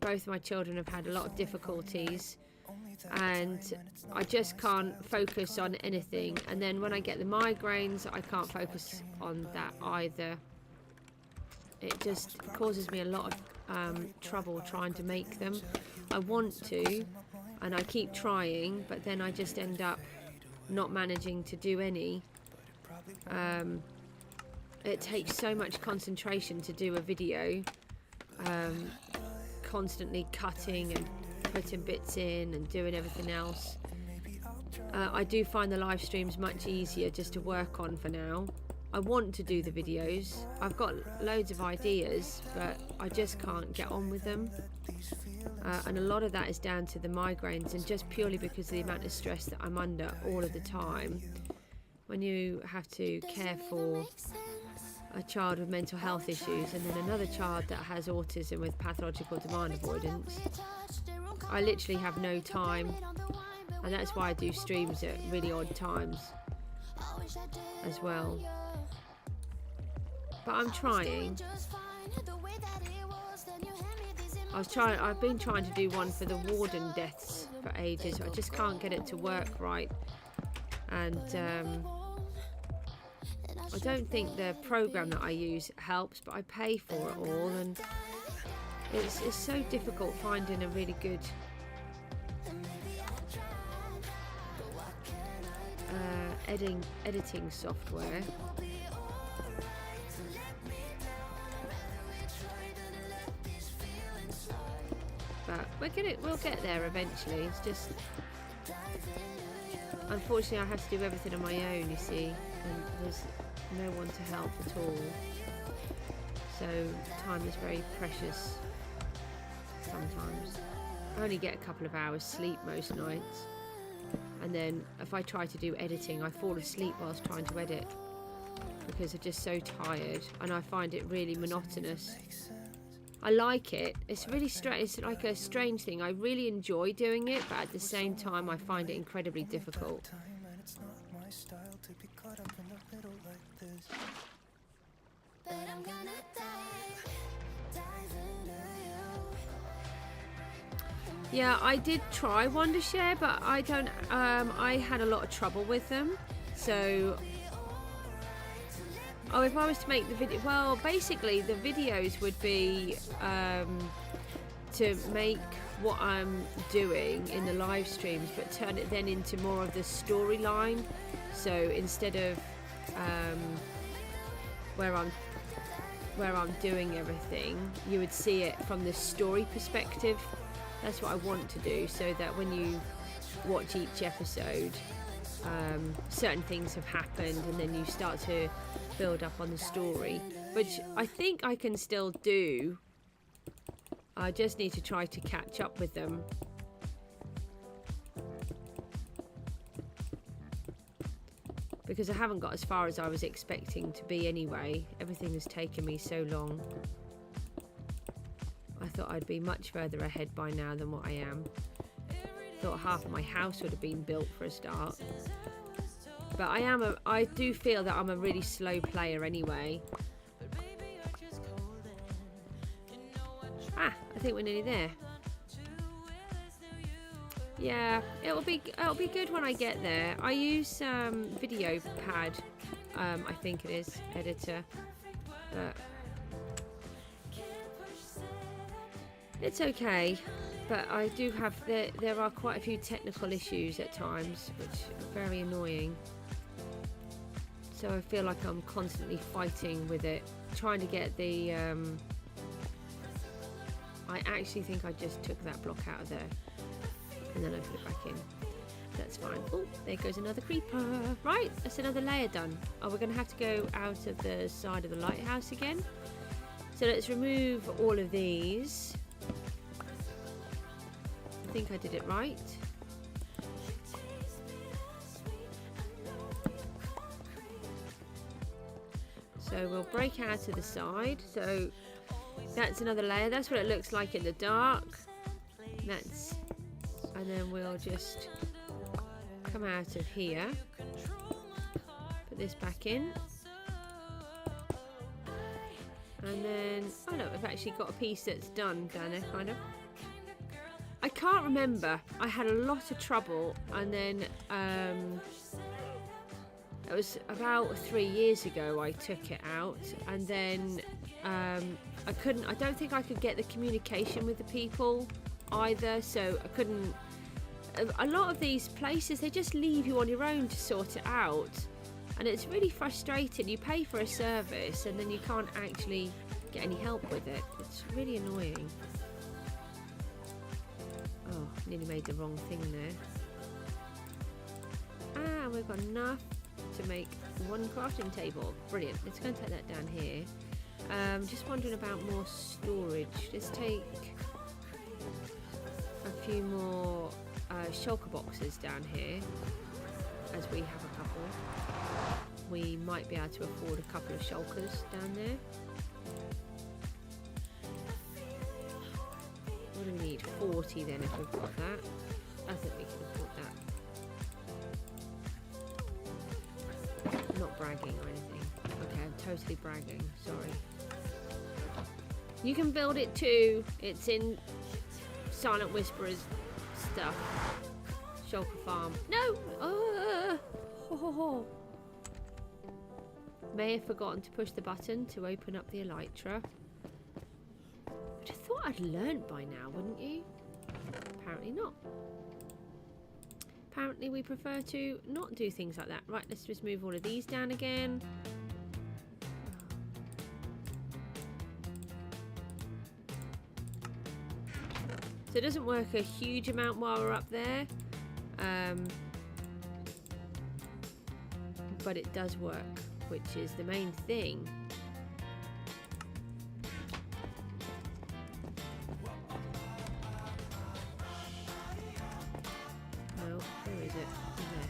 Speaker 1: both my children have had a lot of difficulties, and I just can't focus on anything. And then when I get the migraines, I can't focus on that either. It just causes me a lot of trouble trying to make them. I want to, and I keep trying, but then I just end up not managing to do any. It takes so much concentration to do a video, constantly cutting and putting bits in and doing everything else. I do find the live streams much easier just to work on for now. I want to do the videos. I've got loads of ideas, but I just can't get on with them. And a lot of that is down to the migraines, and just purely because of the amount of stress that I'm under all of the time. When you have to care for a child with mental health issues and then another child that has autism with pathological demand avoidance, I literally have no time, and that's why I do streams at really odd times as well. But I'm trying. I've been trying to do one for the warden deaths for ages. I just can't get it to work right, and I don't think the program that I use helps, but I pay for it all, and it's so difficult finding a really good editing software. But we'll get there eventually. It's just, unfortunately, I have to do everything on my own, you see, and there's no one to help at all. So time is very precious sometimes. I only get a couple of hours sleep most nights, and then if I try to do editing, I fall asleep whilst trying to edit because I'm just so tired, and I find it really monotonous. I like it. It's really strange. It's like a strange thing. I really enjoy doing it, but at the same time, I find it incredibly difficult. Yeah, I did try Wondershare, but I don't. I had a lot of trouble with them. So, if I was to make the video, well, basically the videos would be to make what I'm doing in the live streams, but turn it then into more of the storyline. So instead of where I'm doing everything, you would see it from the story perspective. That's what I want to do, so that when you watch each episode, certain things have happened, and then you start to build up on the story, which I think I can still do. I just need to try to catch up with them. Because I haven't got as far as I was expecting to be anyway. Everything has taken me so long. I thought I'd be much further ahead by now than what I am. Thought half of my house would have been built for a start. But I do feel that I'm a really slow player anyway. Ah, I think we're nearly there. Yeah, it'll be good when I get there. I use Video Pad, I think it is, editor, but it's okay. But I do have there are quite a few technical issues at times, which are very annoying. So I feel like I'm constantly fighting with it, trying to get the. I actually think I just took that block out of there. And then I put it back in. That's fine. Oh, there goes another creeper. Right, that's another layer done. Oh, we're going to have to go out of the side of the lighthouse again. So let's remove all of these. I think I did it right. So we'll break out of the side. So that's another layer. That's what it looks like in the dark. And then we'll just come out of here, put this back in, and then, oh no, I've actually got a piece that's done down there, kind of. I can't remember. I had a lot of trouble, and then it was about 3 years ago I took it out, and then I don't think I could get the communication with the people either, so I couldn't. A lot of these places, they just leave you on your own to sort it out, and it's really frustrating. You pay for a service and then you can't actually get any help with it. It's really annoying. Oh, nearly made the wrong thing there. Ah, we've got enough to make one crafting table. Brilliant. Let's go and take that down here. Just wondering about more storage. Let's take a few more shulker boxes down here, as we have a couple. We might be able to afford a couple of shulkers down there. What do we need? 40 then, if we've got that. I think we can afford that. I'm not bragging or anything. Okay, I'm totally bragging. Sorry. You can build it too. It's in Silent Whisperers stuff. Shulker farm. No! May have forgotten to push the button to open up the elytra. I'd have thought I'd learnt by now, wouldn't you? Apparently not. Apparently we prefer to not do things like that. Right, let's just move all of these down again. So it doesn't work a huge amount while we're up there, but it does work, which is the main thing. No, where is it? There.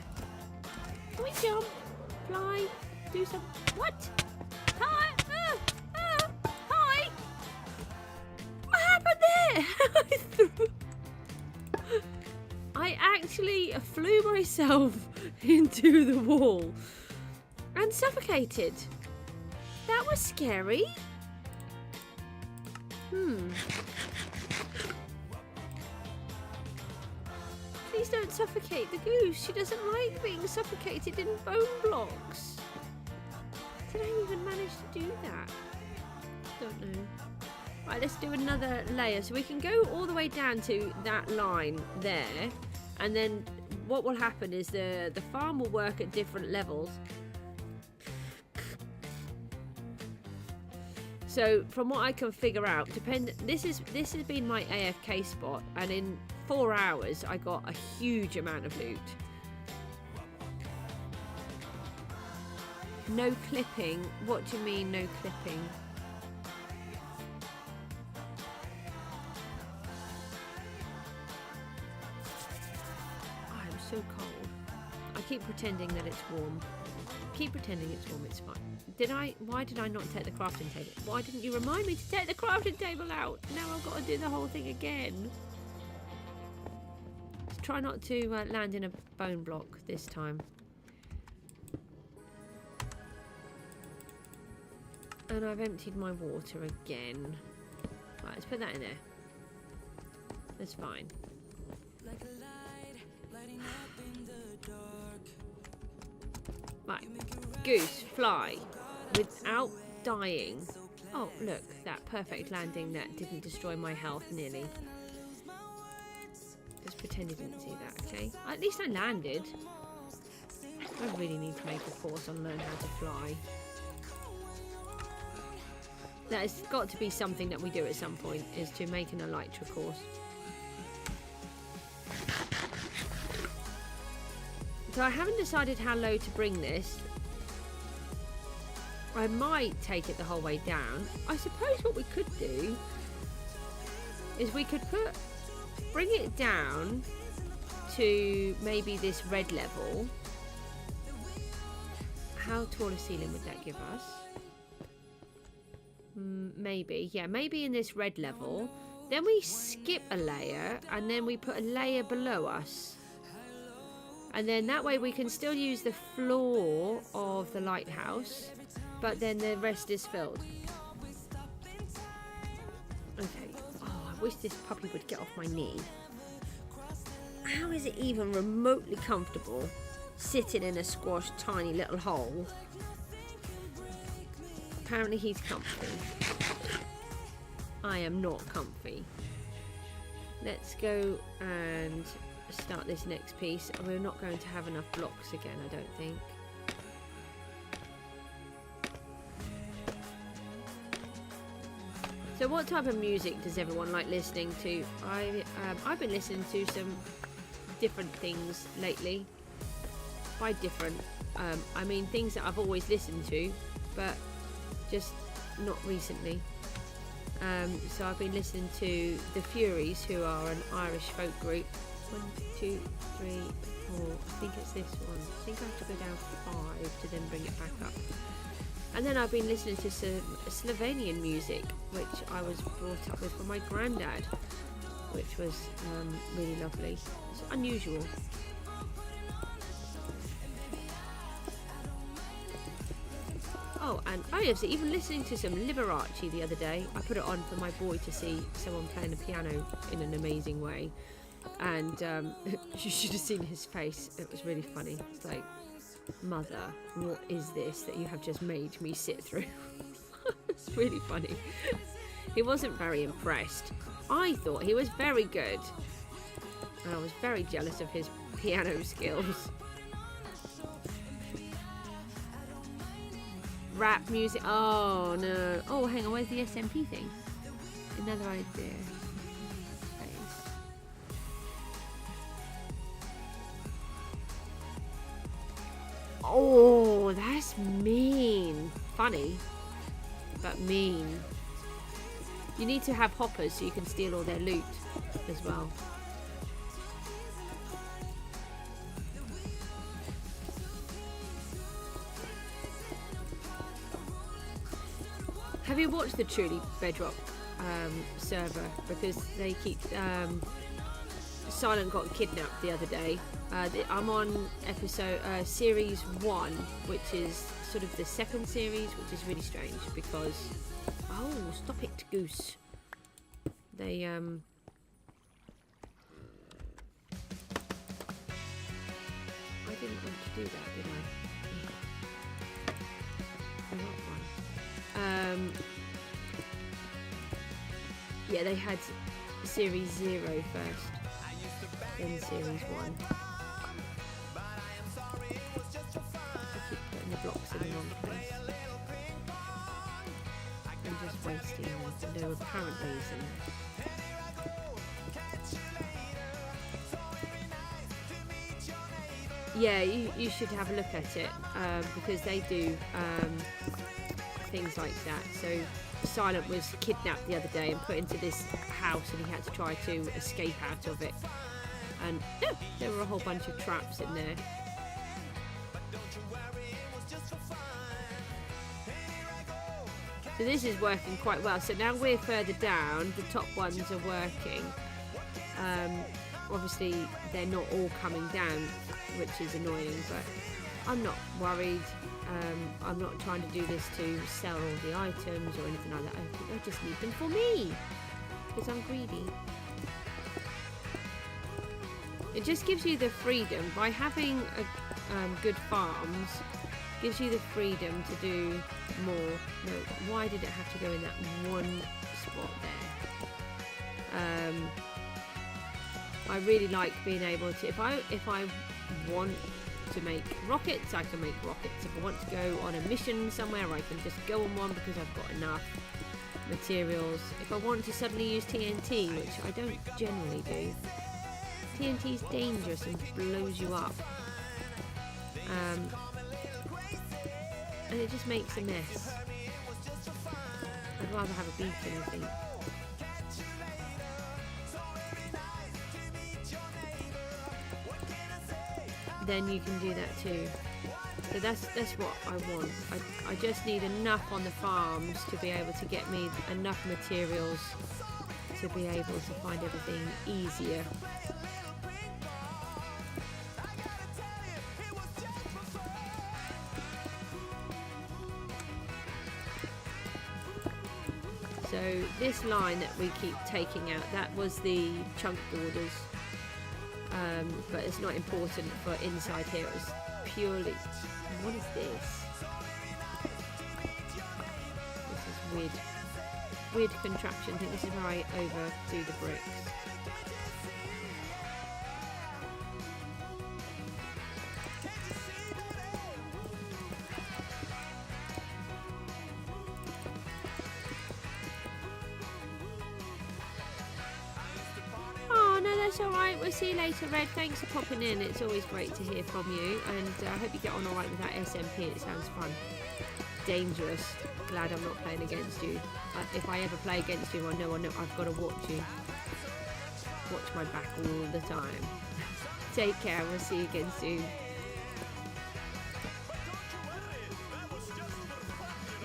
Speaker 1: Can we jump? Fly? Do some... What? Hi! Hi! What happened there? I actually flew myself into the wall and suffocated. That was scary. Please don't suffocate the goose. She doesn't like being suffocated in bone blocks. Did I even manage to do that? Don't know. Right, let's do another layer. So we can go all the way down to that line there, and then what will happen is the farm will work at different levels. So from what I can figure out, this has been my AFK spot, and in 4 hours I got a huge amount of loot. No clipping? What do you mean no clipping? So cold. I keep pretending that it's warm. Keep pretending it's warm, it's fine. Why did I not take the crafting table? Why didn't you remind me to take the crafting table out? Now I've got to do the whole thing again. Let's try not to land in a bone block this time. And I've emptied my water again. Right, let's put that in there. That's fine. Right, goose, fly, without dying. Oh, look, that perfect landing that didn't destroy my health nearly. Just pretend you didn't see that, okay? At least I landed. I really need to make a course on learn how to fly. That has got to be something that we do at some point, is to make an elytra course. So I haven't decided how low to bring this. I might take it the whole way down. I suppose what we could do is we could bring it down to maybe this red level. How tall a ceiling would that give us? Maybe, yeah, maybe in this red level. Then we skip a layer and then we put a layer below us. And then that way we can still use the floor of the lighthouse, but then the rest is filled. Okay. Oh, I wish this puppy would get off my knee. How is it even remotely comfortable sitting in a squashed tiny little hole? Apparently he's comfy. I am not comfy. Let's go and start this next piece. We're not going to have enough blocks again, I don't think. So what type of music does everyone like listening to? I've been listening to some different things lately. By different, I mean things that I've always listened to, but just not recently. So I've been listening to The Furies, who are an Irish folk group. 1, 2, 3, 4. I think it's this one. I think I have to go down 5 to then bring it back up. And then I've been listening to some Slovenian music, which I was brought up with from my granddad, which was really lovely. It's unusual. Oh, and I was even listening to some Liberace the other day. I put it on for my boy to see someone playing the piano in an amazing way. And you should have seen his face. It was really funny. It's like, mother, what is this that you have just made me sit through? It's really funny. He wasn't very impressed. I thought he was very good. And I was very jealous of his piano skills. Rap music. Oh no. Oh, hang on. Where's the SMP thing? Another idea. Oh, that's mean. Funny, but mean. You need to have hoppers so you can steal all their loot as well. Have you watched the Truly Bedrock server? Because they keep... Silent got kidnapped the other day. I'm on series 1, which is sort of the second series, which is really strange because... Oh, stop it, Goose. They, I didn't want to do that, did I? The wrong one. Yeah, they had series 0 first. Then series 1. I keep putting the blocks in the wrong place. I'm just wasting them for no apparent reason. Yeah, you should have a look at it because they do things like that. So Silent was kidnapped the other day and put into this house and he had to try to escape out of it. And there were a whole bunch of traps in there. So this is working quite well. So now we're further down, the top ones are working. Obviously they're not all coming down, which is annoying, but I'm not worried. I'm not trying to do this to sell all the items or anything like that. I just need them for me because I'm greedy. It just gives you the freedom by having good farms. Gives you the freedom to do more. No, why did it have to go in that one spot there? I really like being able to, if I want to make rockets, I can make rockets. If I want to go on a mission somewhere, I can just go on one because I've got enough materials. If I want to suddenly use TNT, which I don't generally do, TNT is dangerous and blows you up. And it just makes a mess. I'd rather have a beacon, I think. Then you can do that too. So that's what I want. I just need enough on the farms to be able to get me enough materials to be able to find everything easier. So this line that we keep taking out, that was the chunk borders. But it's not important for inside here. It was purely... What is this? This is weird. Weird contraption. I think this is where I overdo the bricks. That's alright, we'll see you later, Red. Thanks for popping in. It's always great to hear from you, and I hope you get on alright with that SMP. It sounds fun. Dangerous. Glad I'm not playing against you. If I ever play against you, I know I've got to watch you. Watch my back all the time. Take care, we'll see you again soon.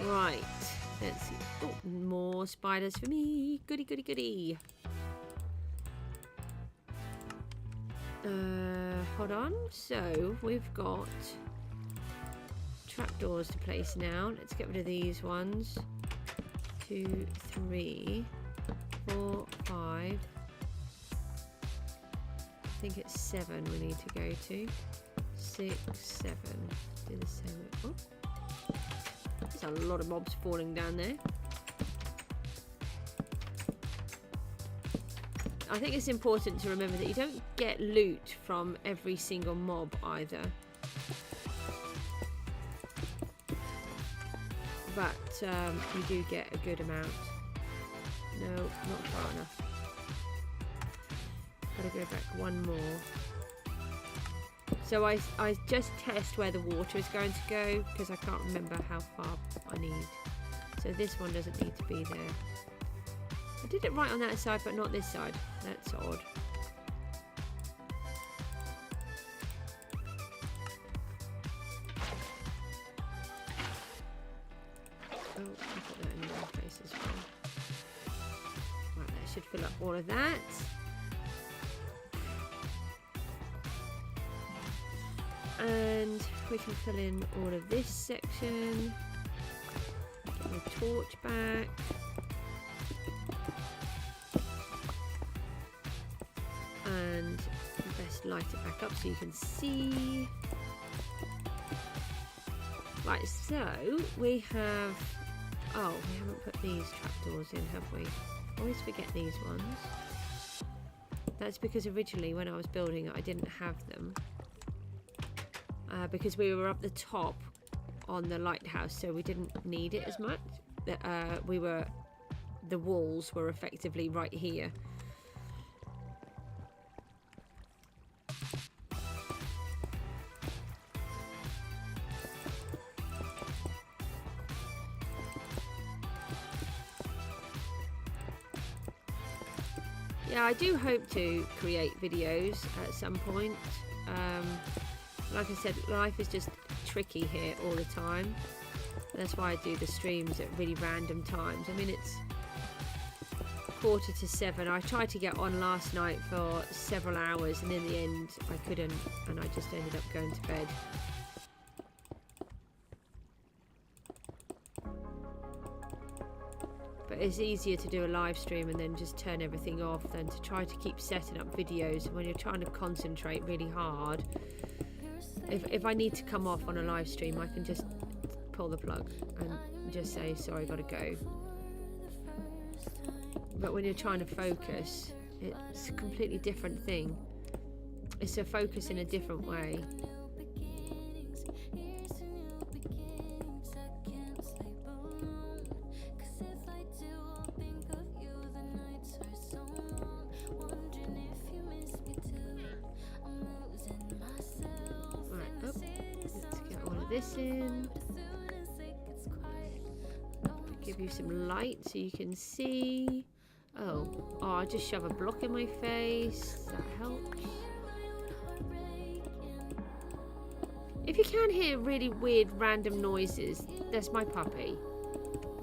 Speaker 1: Right, let's see. Oh, more spiders for me. Goody, goody, goody. Hold on. So we've got trapdoors to place now. Let's get rid of these ones. 2, 3, 4, 5. I think it's 7 we need to go to. 6, 7. Do the same. Oh, there's a lot of mobs falling down there. I think it's important to remember that you don't get loot from every single mob either. But you do get a good amount. No, not far enough. Gotta go back one more. So I just test where the water is going to go because I can't remember how far I need. So this one doesn't need to be there. I did it right on that side, but not this side. That's odd. Oh, I put that in the wrong place as well. Right, that should fill up all of that. And we can fill in all of this section. Get my torch back. And best light it back up so you can see. Right, so we have... Oh, we haven't put these trapdoors in, have we? Always forget these ones. That's because originally when I was building it, I didn't have them. Because we were up the top on the lighthouse, so we didn't need it as much. The walls were effectively right here. Yeah, I do hope to create videos at some point. Like I said, life is just tricky here all the time. That's why I do the streams at really random times. I mean, it's 6:45. I tried to get on last night for several hours, and in the end I couldn't, and I just ended up going to bed. it's easier to do a live stream and then just turn everything off than to try to keep setting up videos. And when you're trying to concentrate really hard, if I need to come off on a live stream, I can just pull the plug and just say, sorry, gotta go. But when you're trying to focus, it's a completely different thing. It's a focus in a different way. This in, give you some light so you can see. Oh, I just shove a block in my face. That helps. If you can hear really weird random noises, that's my puppy.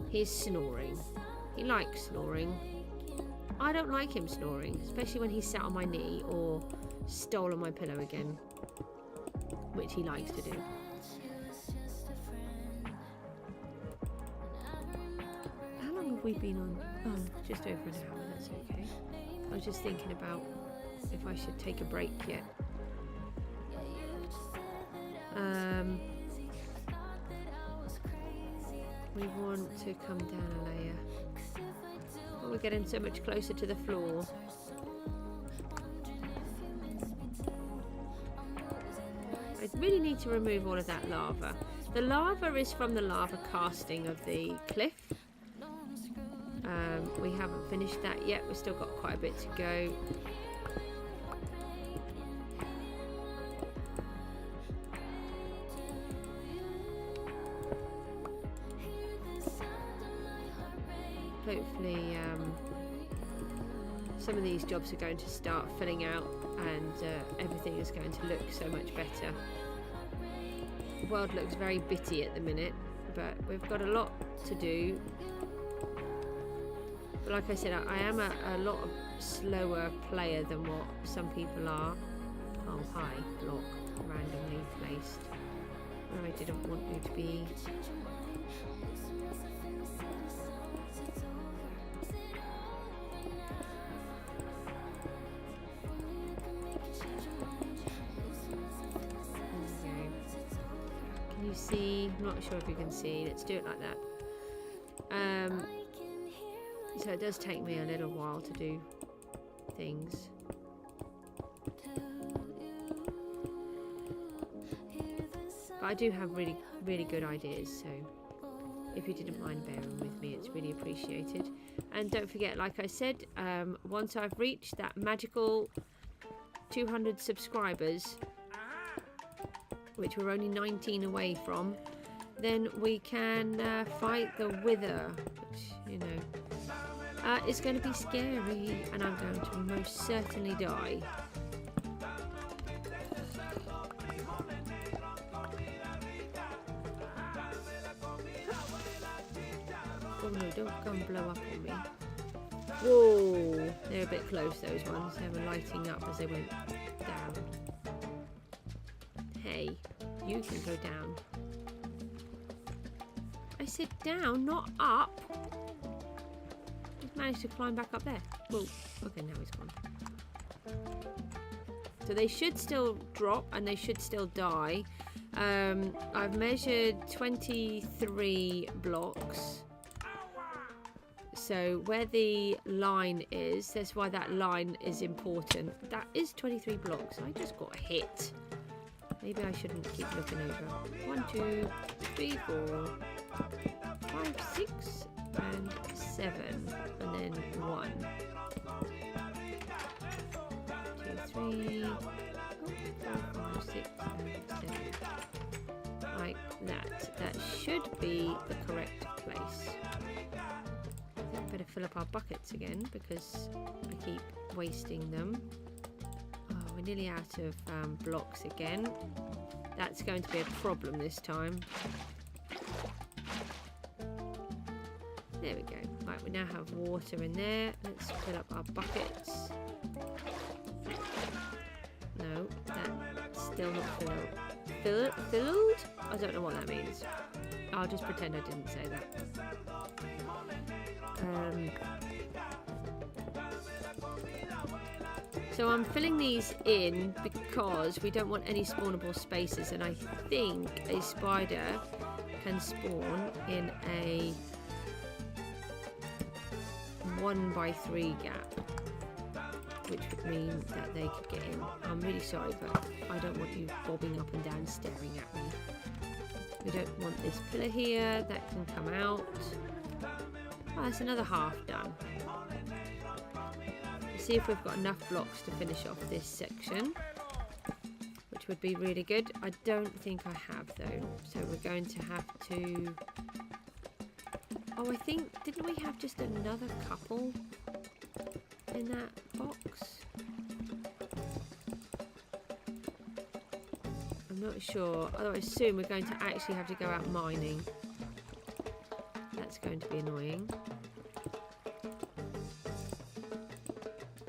Speaker 1: He's snoring. He likes snoring. I don't like him snoring, especially when he's sat on my knee or stolen my pillow again, which he likes to do. We've been on just over an hour. That's okay. I was just thinking about if I should take a break yet. We want to come down a layer. Oh, we're getting so much closer to the floor. I really need to remove all of that lava. The lava is from the lava casting of the cliff. We haven't finished that yet. We've still got quite a bit to go. Hopefully some of these jobs are going to start filling out and everything is going to look so much better. The world looks very bitty at the minute, but we've got a lot to do. But like I said, I am a lot slower player than what some people are. Oh, hi, block, randomly placed where I didn't want you to be. Can you see? I'm not sure if you can see. Let's do it like that. So it does take me a little while to do things. But I do have really, really good ideas, so if you didn't mind bearing with me, it's really appreciated. And don't forget, like I said, once I've reached that magical 200 subscribers, which we're only 19 away from, then we can fight the Wither, which, you know, it's going to be scary, and I'm going to most certainly die. Oh no, don't come blow up on me. Whoa, they're a bit close, those ones. They were lighting up as they went down. Hey, you can go down. I said down, not up. He's managed to climb back up there. Whoa, okay, now he's gone. So they should still drop and they should still die. I've measured 23 blocks. So where the line is, that's why that line is important. That is 23 blocks. I just got hit. Maybe I shouldn't keep looking over. 1, 2, 3, 4, 5, 6, and 7, and then 1, 2, 3, 4, 5, 6, and 7. Like that. That should be the correct place. I think I better fill up our buckets again because I keep wasting them. Oh, we're nearly out of blocks again. That's going to be a problem this time. There we go. Right, we now have water in there. Let's fill up our buckets. No, that's still not filled. Filled? I don't know what that means. I'll just pretend I didn't say that. So I'm filling these in because we don't want any spawnable spaces, and I think a spider can spawn in a 1x3 gap, which would mean that they could get in. I'm really sorry, but I don't want you bobbing up and down staring at me. We don't want this pillar here, that can come out. Oh, that's another half done. Let's see if we've got enough blocks to finish off this section, which would be really good. I don't think I have though, so we're going to have to... Oh, I think, didn't we have just another couple in that box? I'm not sure. Otherwise, soon we're going to actually have to go out mining. That's going to be annoying.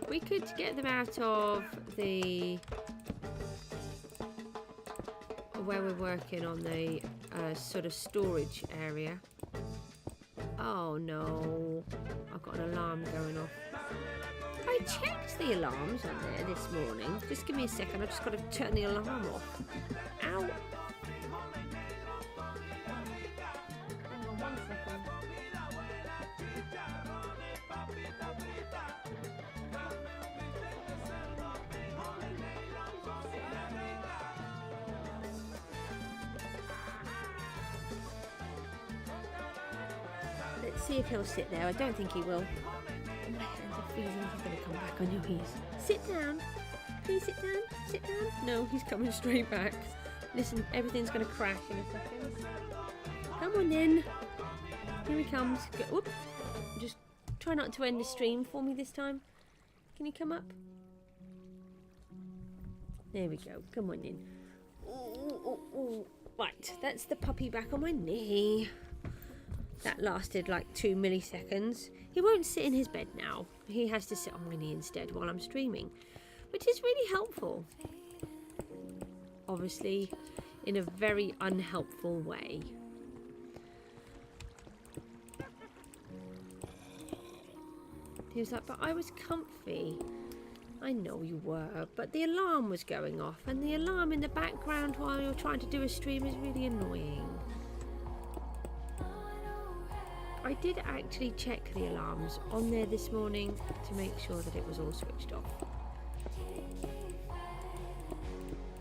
Speaker 1: We could get them out of the... where we're working on the sort of storage area. Oh no, I've got an alarm going off. I checked the alarms on there this morning. Just give me a second, I've just got to turn the alarm off. Ow! Hang on 1 second. Let's see if he'll sit there. I don't think he will. My hands are freezing. He's going to come back on your ears. Sit down. Please sit down. Sit down. No, he's coming straight back. Listen, everything's going to crash in a second. Come on then. Here he comes. Go. Whoop. Just try not to end the stream for me this time. Can you come up? There we go. Come on in. Ooh. Right, that's the puppy back on my knee. That lasted like 2 milliseconds. He won't sit in his bed now. He has to sit on my knee instead while I'm streaming, which is really helpful. Obviously, in a very unhelpful way. He was like, but I was comfy. I know you were, but the alarm was going off, and the alarm in the background while you're trying to do a stream is really annoying. I did actually check the alarms on there this morning to make sure that it was all switched off.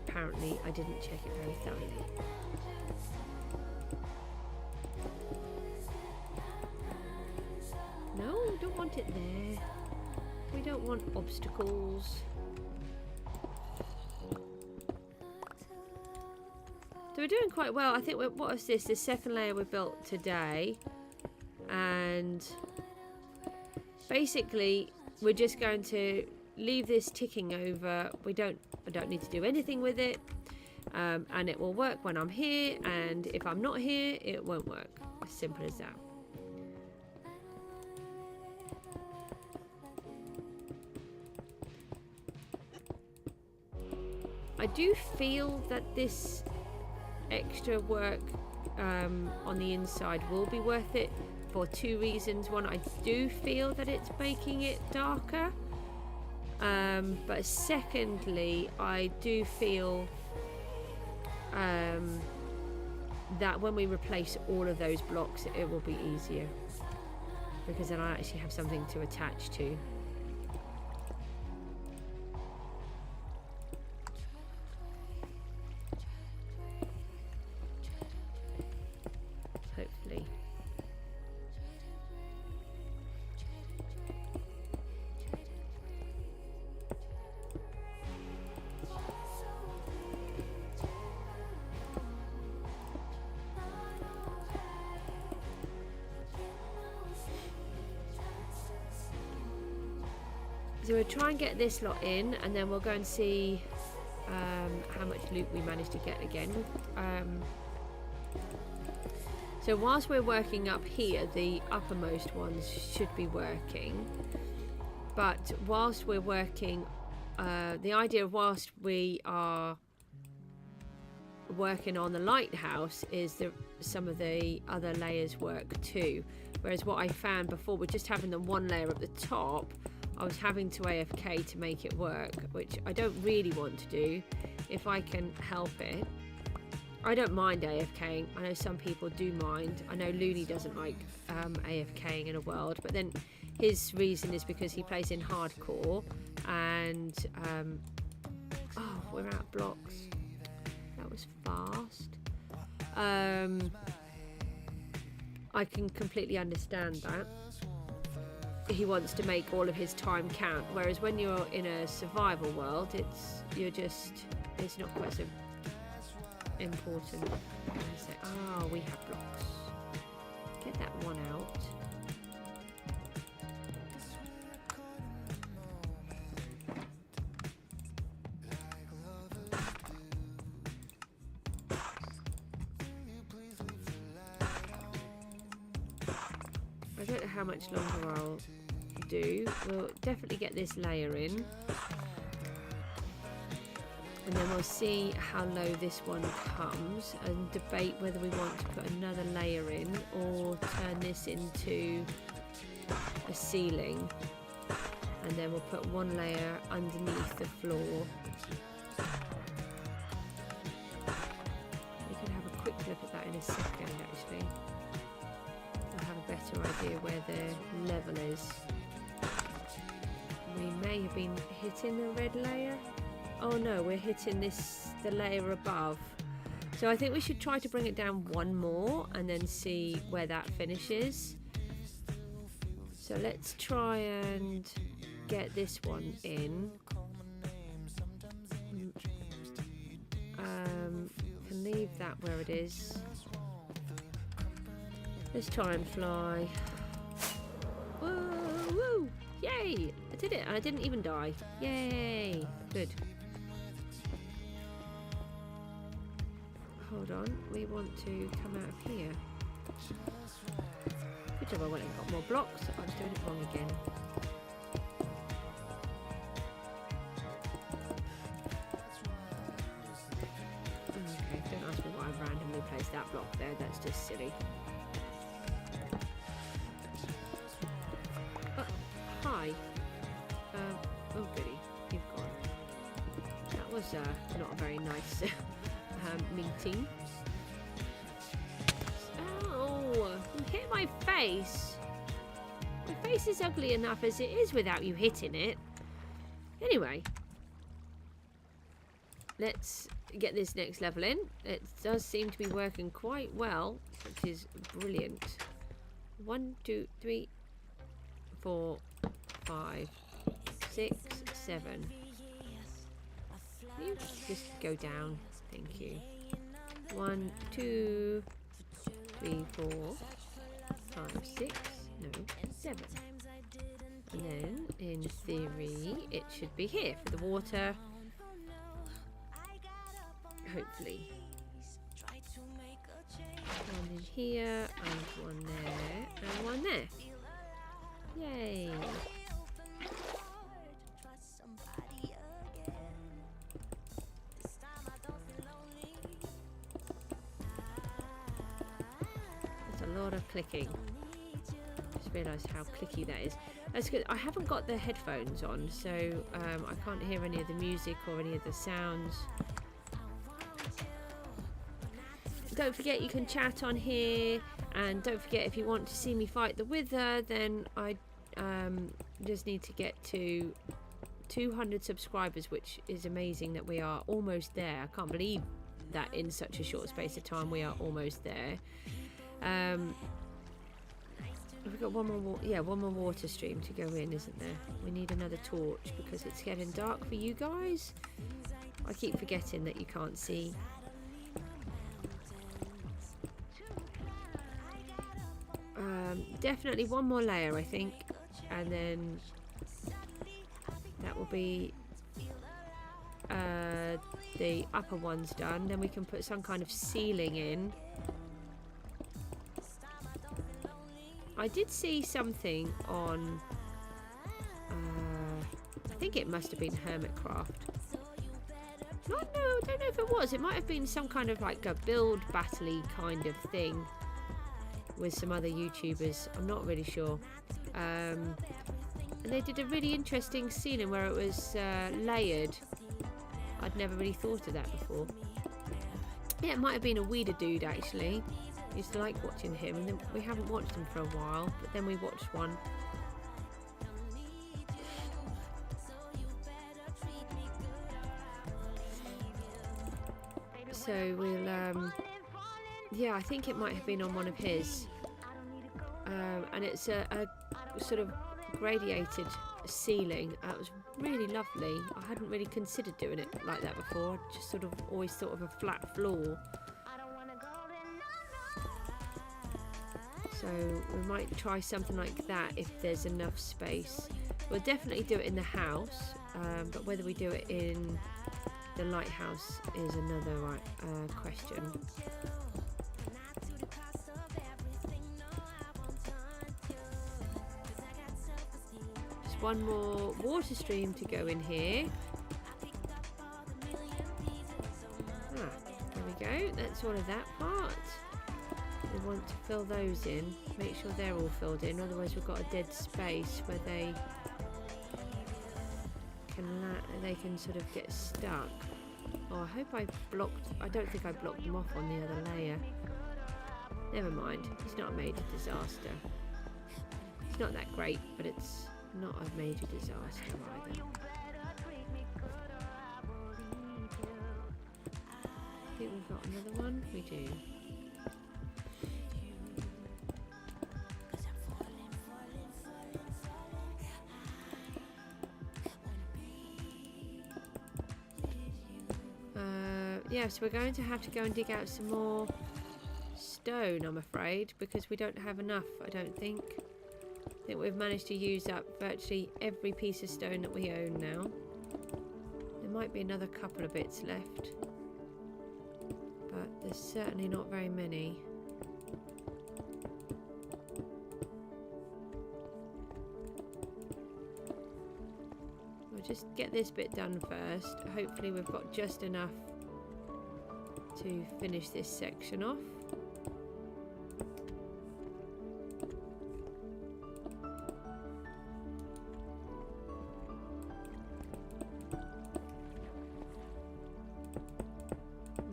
Speaker 1: Apparently, I didn't check it very thoroughly. No, we don't want it there. We don't want obstacles. So we're doing quite well. I think what was this? The second layer we built today. And basically we're just going to leave this ticking over. I don't need to do anything with it, and it will work when I'm here, and if I'm not here it won't work. As simple as that. I do feel that this extra work on the inside will be worth it for 2 reasons. One, I do feel that it's making it darker, but secondly, I do feel that when we replace all of those blocks, it will be easier, because then I actually have something to attach to. Hopefully. So we'll try and get this lot in, and then we'll go and see how much loot we managed to get again. So whilst we're working up here, the uppermost ones should be working. But whilst we're working, the idea of whilst we are working on the lighthouse is that some of the other layers work too. Whereas what I found before with just having the one layer at the top, I was having to AFK to make it work, which I don't really want to do if I can help it. I don't mind AFKing. I know some people do mind. I know Looney doesn't like AFKing in a world, but then his reason is because he plays in hardcore and oh, we're out of blocks. That was fast. I can completely understand that. He wants to make all of his time count, whereas when you're in a survival world, it's not quite so important. Say, oh, we have blocks. Get that one out. I don't know how much longer I'll do. We'll definitely get this layer in. And then we'll see how low this one comes and debate whether we want to put another layer in or turn this into a ceiling. And then we'll put one layer underneath the floor. We can have a quick look at that in a second, actually. We'll have a better idea where the level is. We may have been hitting the red layer. Oh no, we're hitting the layer above. So I think we should try to bring it down one more and then see where that finishes. So let's try and get this one in. Can leave that where it is. Let's try and fly. Whoa, woo! Yay! I did it and I didn't even die. Yay! Good. Hold on, we want to come out of here. Good job I went and got more blocks. I was doing it wrong again. Okay, don't ask me why I randomly placed that block there. That's just silly. Hi. Oh goody, you've gone. That was not a very nice meeting. Oh, you hit my face. My face is ugly enough as it is without you hitting it. Anyway, let's get this next level in. It does seem to be working quite well, which is brilliant. 1, 2, 3, 4, 5, 6, 7. You just go down. Thank you. 1, 2, 3, 4, 5, 6, no, 7. And then, in theory, it should be here for the water. Hopefully. One in here, and one there, and one there. Yay! That's a lot of clicking. Just realised how clicky that is. That's good. I haven't got the headphones on, so I can't hear any of the music or any of the sounds. Don't forget you can chat on here, and don't forget if you want to see me fight the Wither, then I just need to get to 200 subscribers, which is amazing that we are almost there. I can't believe that in such a short space of time we are almost there. We've got one more water stream to go in, isn't there? We need another torch because it's getting dark for you guys. I keep forgetting that you can't see. Definitely one more layer, I think, and then that will be the upper one's done. Then we can put some kind of ceiling in. I did see something on I think it must have been Hermitcraft. No, don't don't know if it was. It might have been some kind of like a build battle-y kind of thing with some other YouTubers. I'm not really sure. And they did a really interesting scene where it was layered. I'd never really thought of that before. Yeah, it might have been a Weeder dude actually. Used to like watching him, and then we haven't watched him for a while, but then we watched one. So we'll yeah, I think it might have been on one of his, and it's a sort of gradiated ceiling. It was really lovely. I hadn't really considered doing it like that before. I just sort of always thought of a flat floor. So we might try something like that if there's enough space. We'll definitely do it in the house, but whether we do it in the lighthouse is another question. Just one more water stream to go in here. There we go. That's all of that part. We want to fill those in, make sure they're all filled in, otherwise we've got a dead space where they can sort of get stuck. Oh, I hope I don't think I blocked them off on the other layer. Never mind, it's not a major disaster. It's not that great, but it's not a major disaster either. I think we've got another one, we do. Yeah, so we're going to have to go and dig out some more stone, I'm afraid, because we don't have enough, I don't think. I think we've managed to use up virtually every piece of stone that we own now. There might be another couple of bits left, but there's certainly not very many. We'll just get this bit done first. Hopefully we've got just enough to finish this section off.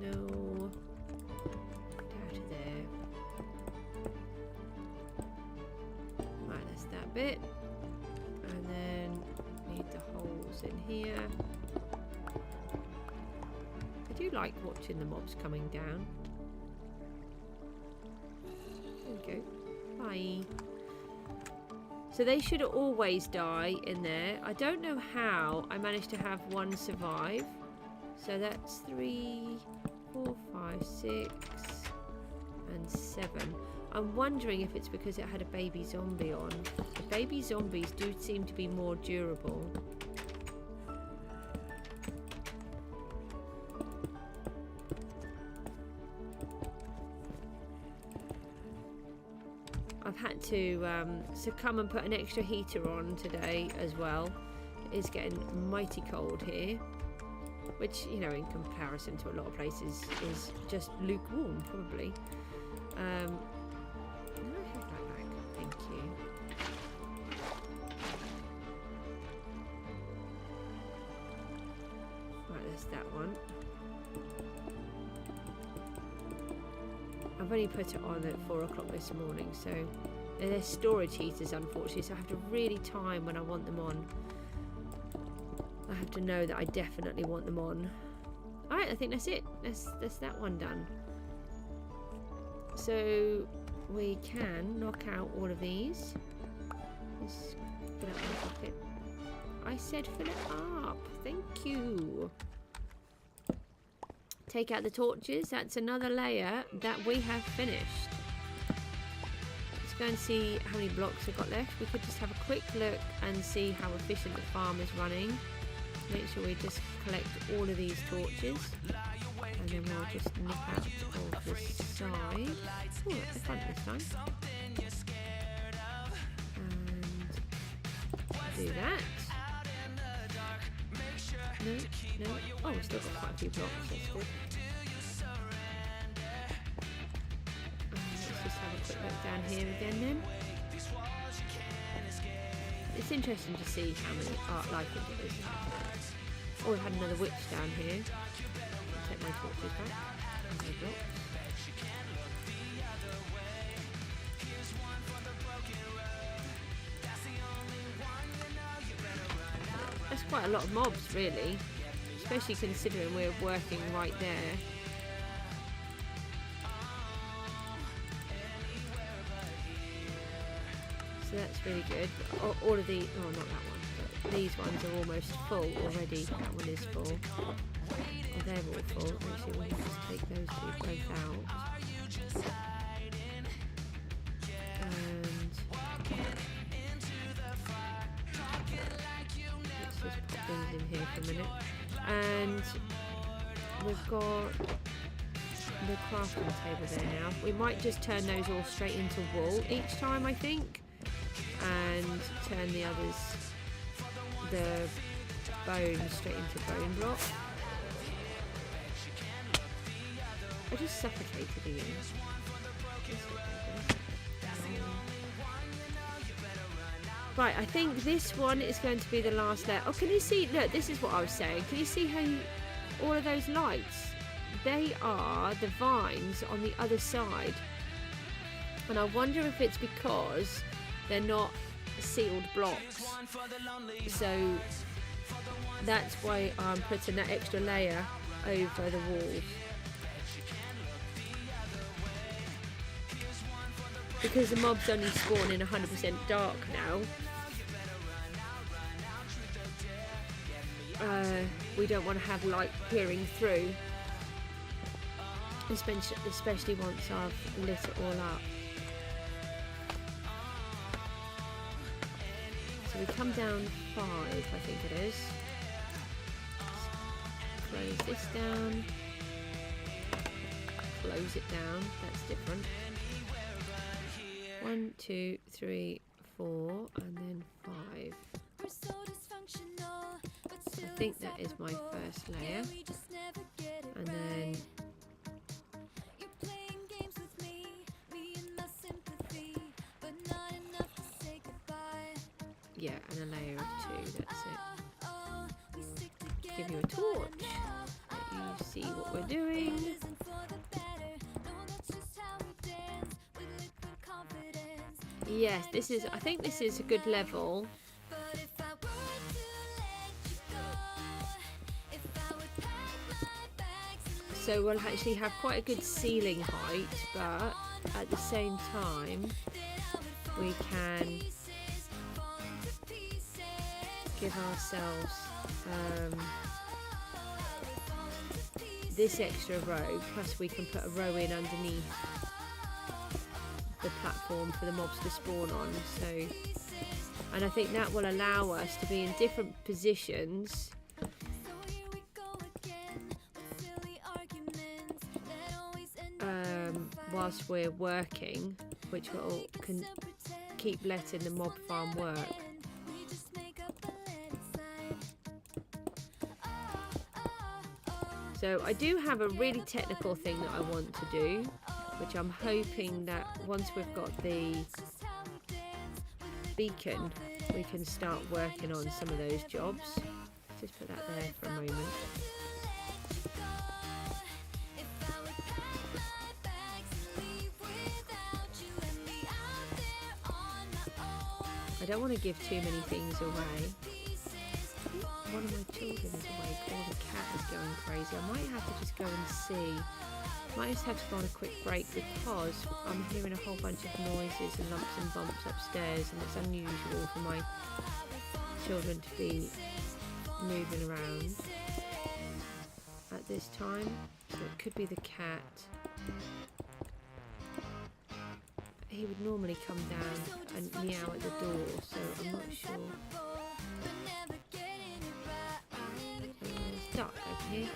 Speaker 1: No, get out of there. Right, that's that bit, and then need the holes in here. I do like watching the mobs coming down. There we go. Bye. So they should always die in there. I don't know how I managed to have one survive. So that's 3, 4, 5, 6, and 7. I'm wondering if it's because it had a baby zombie on. The baby zombies do seem to be more durable. I've had to succumb and put an extra heater on today as well. It is getting mighty cold here, which, you know, in comparison to a lot of places is just lukewarm, probably. Can I have that back? Thank you. Right, there's that one. I've only put it on at 4 o'clock this morning, so they're storage heaters, unfortunately, so I have to really time when I want them on. I have to know that I definitely want them on. Alright, I think that's it. That's that one done. So we can knock out all of these. Just fill up my bucket. I said fill it up. Thank you. Take out the torches. That's another layer that we have finished. Let's go and see how many blocks we've got left. We could just have a quick look and see how efficient the farm is running. Make sure we just collect all of these torches, and then we'll just nip out of this side. Oh, that's the front this time. And do that. No, no. Oh, we've still got quite a few blocks, that's good. Let's just have a quick look down here again then. It's interesting to see how many art life it is. Oh, we've had another witch down here. I'll take my torches back. That's quite a lot of mobs, really, especially considering we're working right there. So that's really good. All of these, oh, not that one, but these ones are almost full already. That one is full. Oh, they're all full. Actually, we'll just take those two both out. Let's just pop things in here for a minute. And we've got the crafting table there now. We might just turn those all straight into wool each time, I think, and turn the others, the bone, straight into bone block. I just suffocated again. Right, I think this one is going to be the last layer. Oh, can you see? Look, this is what I was saying. Can you see how all of those lights? They are the vines on the other side. And I wonder if it's because they're not sealed blocks. So that's why I'm putting that extra layer over the walls. Because the mobs only spawn in 100% dark now. We don't want to have light peering through, especially once I've lit it all up. So we come down 5, I think it is. Close this down. Close it down. That's different. 1, 2, 3, 4, and then 5. I think that is my first layer, and then yeah, and a layer of 2. That's it. Give you a torch. Let you see what we're doing. Yes, this is. I think this is a good level. So we'll actually have quite a good ceiling height, but at the same time we can give ourselves this extra row, plus we can put a row in underneath the platform for the mobs to spawn on. So, and I think that will allow us to be in different positions whilst we're working, which will keep letting the mob farm work. So I do have a really technical thing that I want to do, which I'm hoping that once we've got the beacon, we can start working on some of those jobs. Just put that there for a moment. I don't want to give too many things away. One of my children is awake, or the cat is going crazy. I might have to just go and see. Might just have to go on a quick break because I'm hearing a whole bunch of noises and lumps and bumps upstairs, and it's unusual for my children to be moving around at this time. So it could be the cat. He would normally come down and meow at the door, so I'm not sure. It's dark over here.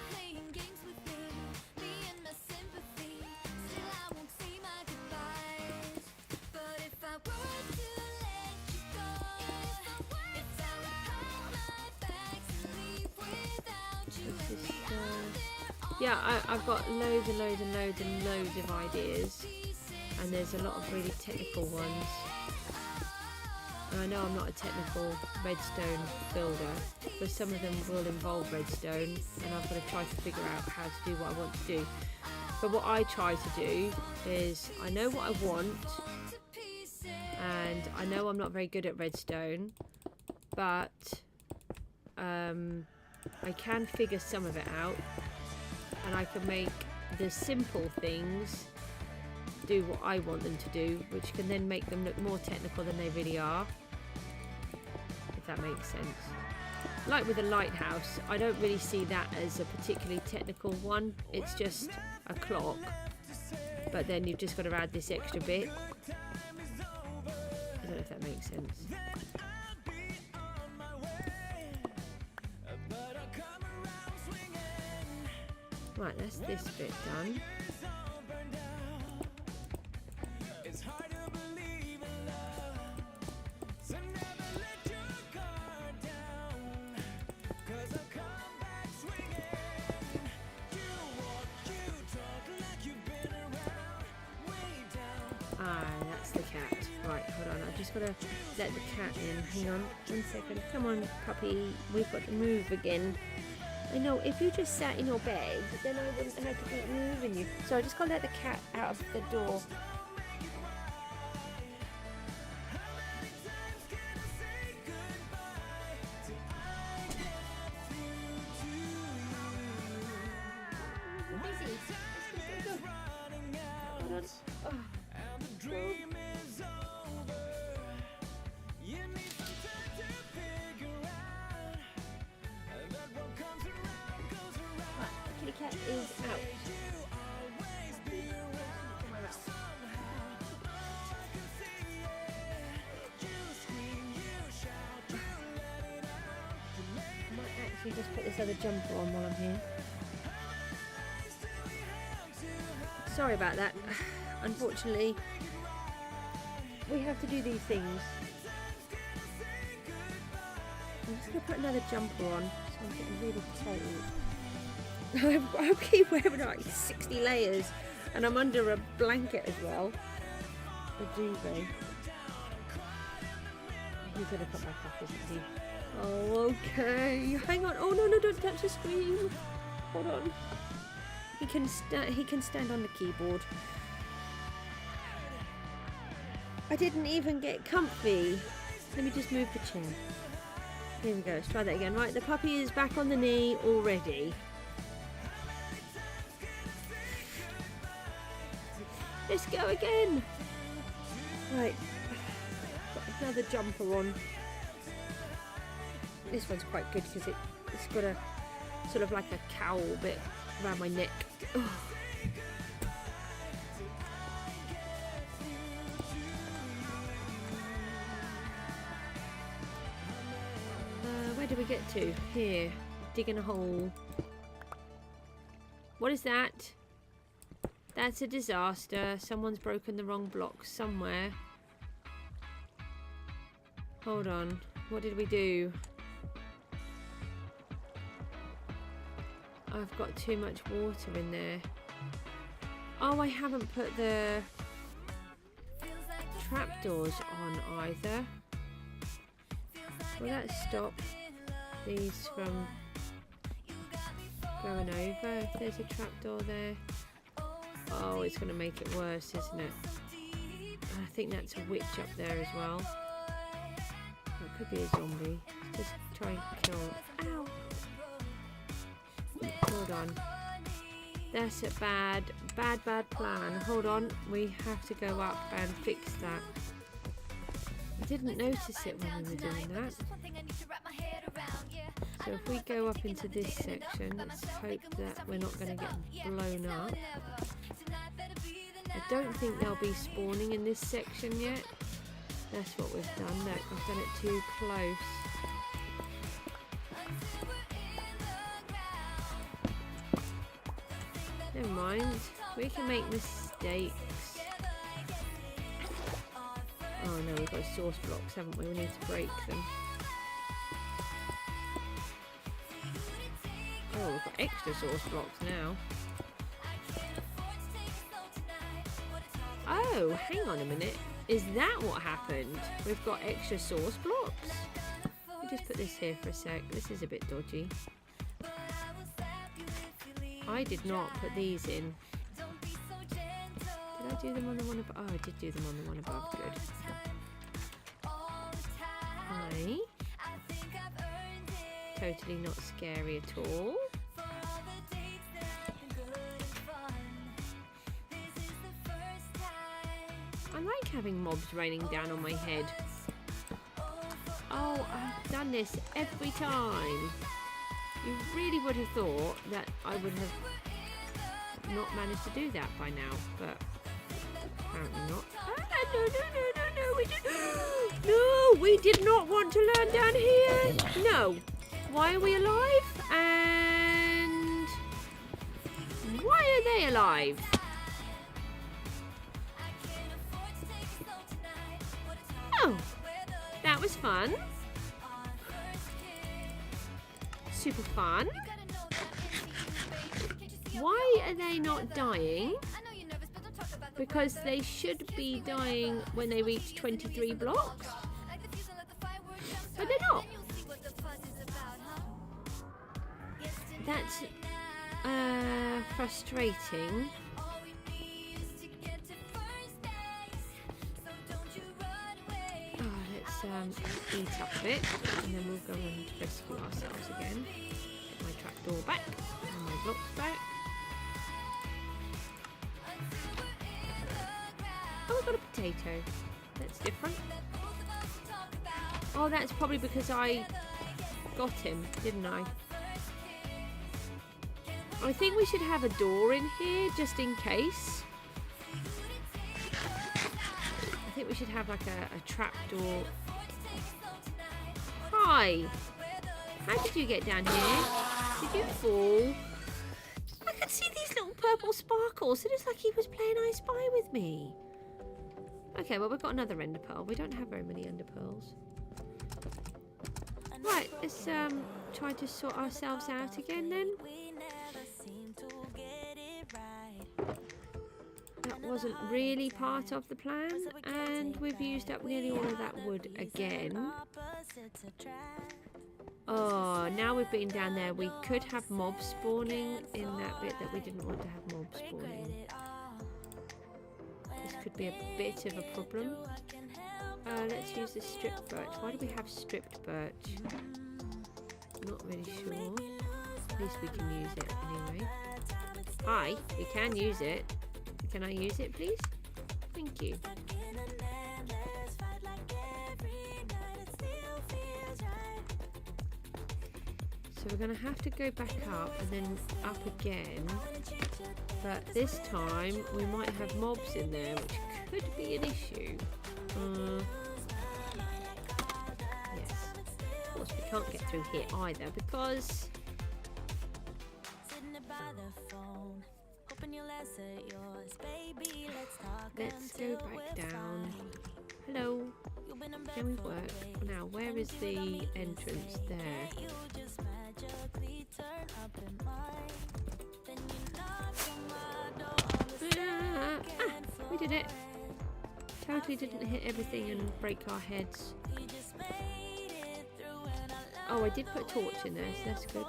Speaker 1: Yeah, I've got loads and loads and loads and loads of ideas, and there's a lot of really technical ones. And I know I'm not a technical redstone builder, but some of them will involve redstone, and I've got to try to figure out how to do what I want to do. But what I try to do is, I know what I want, and I know I'm not very good at redstone, but I can figure some of it out, and I can make the simple things do what I want them to do, which can then make them look more technical than they really are, if that makes sense. Like with the lighthouse, I don't really see that as a particularly technical one. It's just a clock, but then you've just got to add this extra bit. I don't know if that makes sense. Right, that's this bit done. Ah, that's the cat. Right, hold on. I've just got to let the cat in. Hang on. 1 second. Come on, puppy. We've got to move again. I know, if you just sat in your bed, then I wouldn't have to keep moving you. So I just got to let the cat out of the door. Cat is out. I might actually just put this other jumper on while I'm here. Sorry about that. Unfortunately, we have to do these things. I'm just going to put another jumper on, so I'm getting really cold. I keep wearing like 60 layers, and I'm under a blanket as well. A duvet. He's gonna come back up, isn't he? Oh, okay. Hang on. Oh no, don't touch the screen. Hold on. He can stand on the keyboard. I didn't even get comfy. Let me just move the chair. Here we go. Let's try that again. Right, the puppy is back on the knee already. Let's go again. Right, got another jumper on. This one's quite good because it's got a sort of like a cowl bit around my neck. Where do we get to? Here, digging a hole. What is that? That's a disaster. Someone's broken the wrong block somewhere. Hold on. What did we do? I've got too much water in there. Oh, I haven't put the trapdoors on either. Will that stop these from going over if there's a trapdoor there? Oh, it's going to make it worse, isn't it? I think that's a witch up there as well. It could be a zombie. Just try and kill it. Ow! Hold on. That's a bad plan. Hold on. We have to go up and fix that. I didn't notice it when we were doing that. So if we go up into this section, let's hope that we're not going to get blown up. I don't think they'll be spawning in this section yet. That's what we've done. Look, I've done it too close. Never mind. We can make mistakes. Oh no, we've got source blocks, haven't we? We need to break them. Oh, we've got extra source blocks now. Oh, hang on a minute. Is that what happened? We've got extra source blocks? Let me just put this here for a sec. This is a bit dodgy. I did not put these in. Did I do them on the one above? Oh, I did do them on the one above. Good. Hi. Totally not scary at all. I like having mobs raining down on my head. Oh, I've done this every time. You really would have thought that I would have not managed to do that by now, but apparently not. No, we did not want to land down here. No. Why are we alive? And why are they alive? Oh, that was fun. Super fun. Why are they not dying? Because they should be dying when they reach 23 blocks. But they're not. That's frustrating. Oh, let's eat up a bit, and then we'll go and rescue ourselves again. Get my trapdoor back, and my blocks back. Oh, I've got a potato. That's different. Oh, that's probably because I got him, didn't I? I think we should have a door in here, just in case. I think we should have like a trap door. Hi! How did you get down here? Did you fall? I could see these little purple sparkles. It looks like he was playing I Spy with me. Okay, well, we've got another ender pearl. We don't have very many ender pearls. Right, let's try to sort ourselves out again then. That wasn't really part of the plan, and we've used up nearly all of that wood again. Oh, now we've been down there. We could have mobs spawning in that bit that we didn't want to have mobs spawning. This could be a bit of a problem. Let's use the stripped birch. Why do we have stripped birch? Not really sure. At least we can use it anyway. Hi, we can use it. Can I use it, please? Thank you. So we're going to have to go back up and then up again. But this time we might have mobs in there, which could be an issue. Yes. Of course, we can't get through here either because... Let's go back down. Hello. Can we work? Now, where is the entrance? There. We did it. Totally didn't hit everything and break our heads. Oh, I did put a torch in there, so that's good.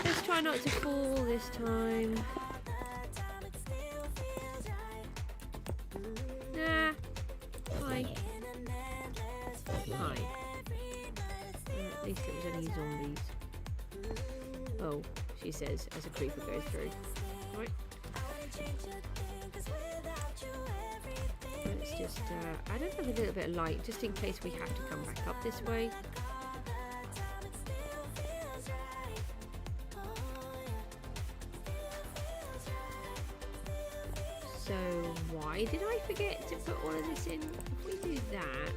Speaker 1: Let's try not to fall this time. Nah. Hi. Hi. At least it was only zombies. Oh, she says as a creeper goes through. Right. Let's just I don't have a little bit of light just in case we have to come back up this way. So why did I forget to put all of this in? If we do that,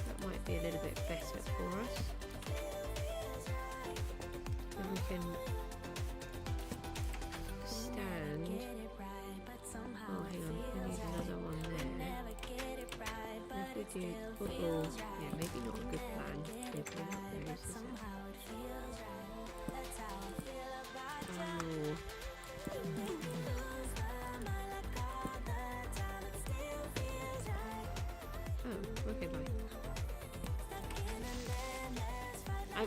Speaker 1: that might be a little bit better for us. Then we can stand. Oh, hang on, we need another one there. If we do, yeah, maybe not a good plan.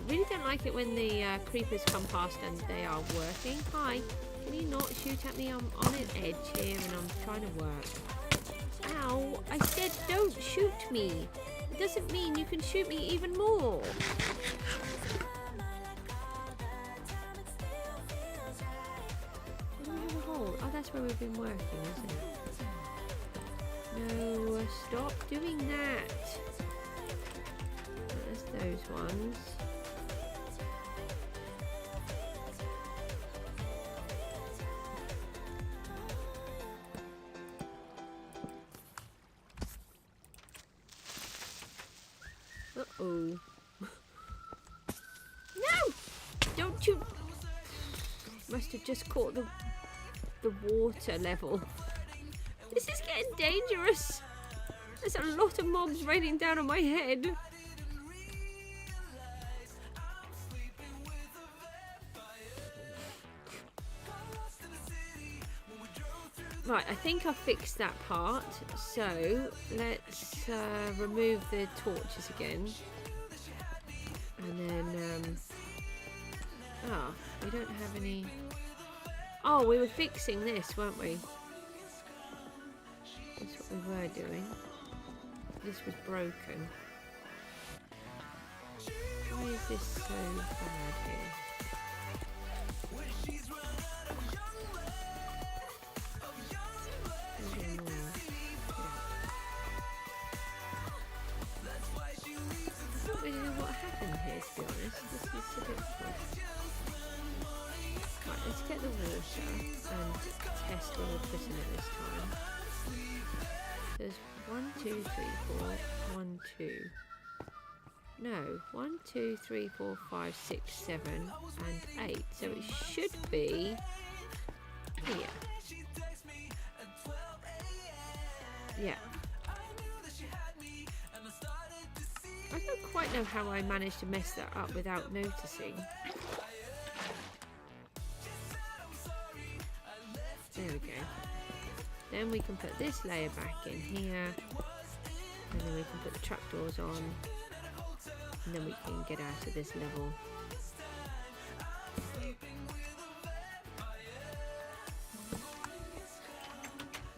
Speaker 1: really don't like it when the creepers come past and they are working. Hi, can you not shoot at me? I'm on an edge here and I'm trying to work. Ow, I said don't shoot me. It doesn't mean you can shoot me even more. Do we have a hole? Oh, that's where we've been working, isn't it? No, stop doing that. There's those ones. Uh-oh. No! Don't you... Must have just caught the water level. This is getting dangerous. There's a lot of mobs raining down on my head. Right, I think I've fixed that part. So let's remove the torches again. And then, we don't have any... Oh, we were fixing this, weren't we? That's what we were doing. This was broken. Why is this so bad here? I don't really know what happened here, to be honest. This is a bit rough. Right, let's get the water and test what we're putting it this time. There's 1, 2, 3, 4, 1, 2. No, 1, 2, 3, 4, 5, 6, 7, and 8. So it should be here. Yeah. I don't quite know how I managed to mess that up without noticing. There we go. Then we can put this layer back in here, and then we can put the trapdoors on, and then we can get out of this level.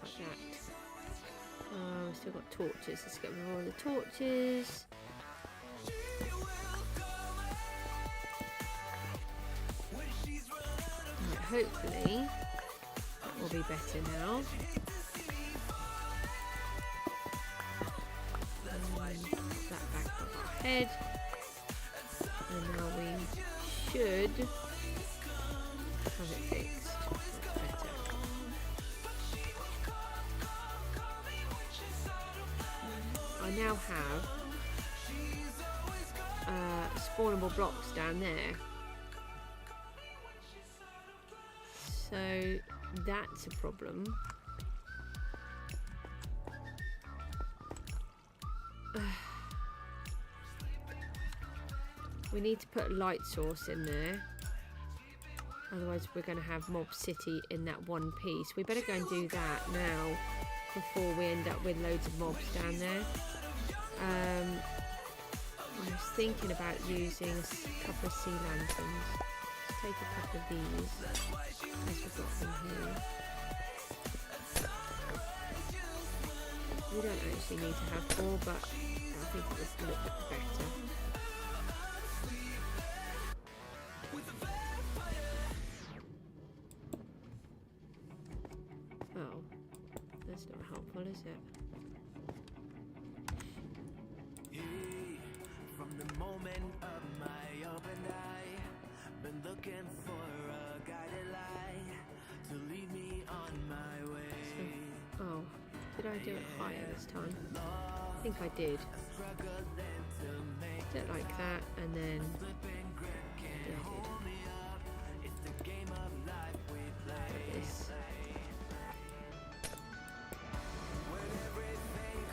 Speaker 1: Like that. Oh, we've still got torches. Let's get rid of all the torches. Right, hopefully that will be better now. That back of our head, and now we should have it fixed. That's better. I now have spawnable blocks down there, so that's a problem. We need to put a light source in there, otherwise we're going to have Mob City in that one piece. We better go and do that now before we end up with loads of mobs down there. I was thinking about using a couple of sea lanterns. Let's take a couple of these as we've got them here. We don't actually need to have 4, but I think it would look better. Oh, that's not helpful, is it?
Speaker 2: From the moment of my open eye, been looking for a guided light to lead me on my way.
Speaker 1: So, oh, did I do it higher this time? I think I did. Do it like that, and then yeah, I did. Like this.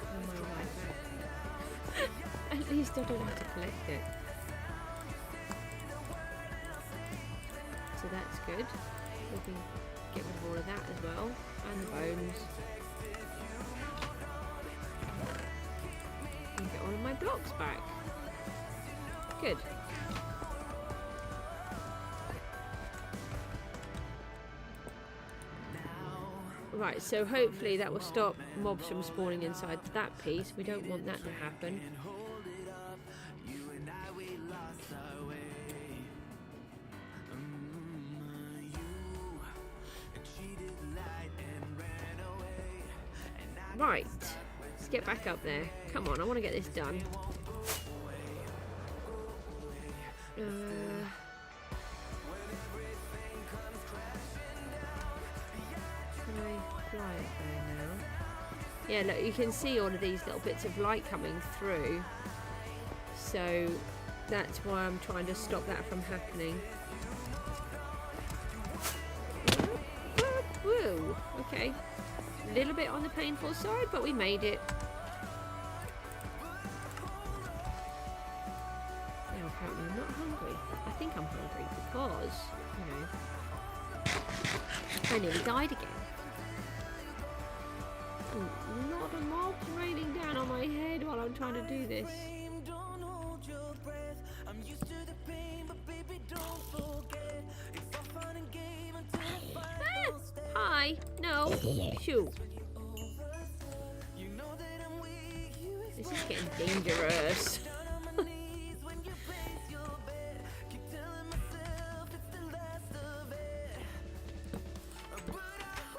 Speaker 1: Oh my life. At least I don't have to collect it. So that's good. We can get rid of all of that as well, and the bones. And get all of my blocks back. Good. Right, so hopefully that will stop mobs from spawning inside that piece. We don't want that to happen. Right, let's get back up there. Come on, I want to get this done. Fly up there now. Yeah, look, you can see all of these little bits of light coming through. So that's why I'm trying to stop that from happening. Woo! Okay. A little bit on the painful side, but we made it. Now apparently I'm not hungry. I think I'm hungry because, you know, I nearly died again. Not a mob raining down on my head while I'm trying to do this. Hi! No! Shoot! This is getting dangerous.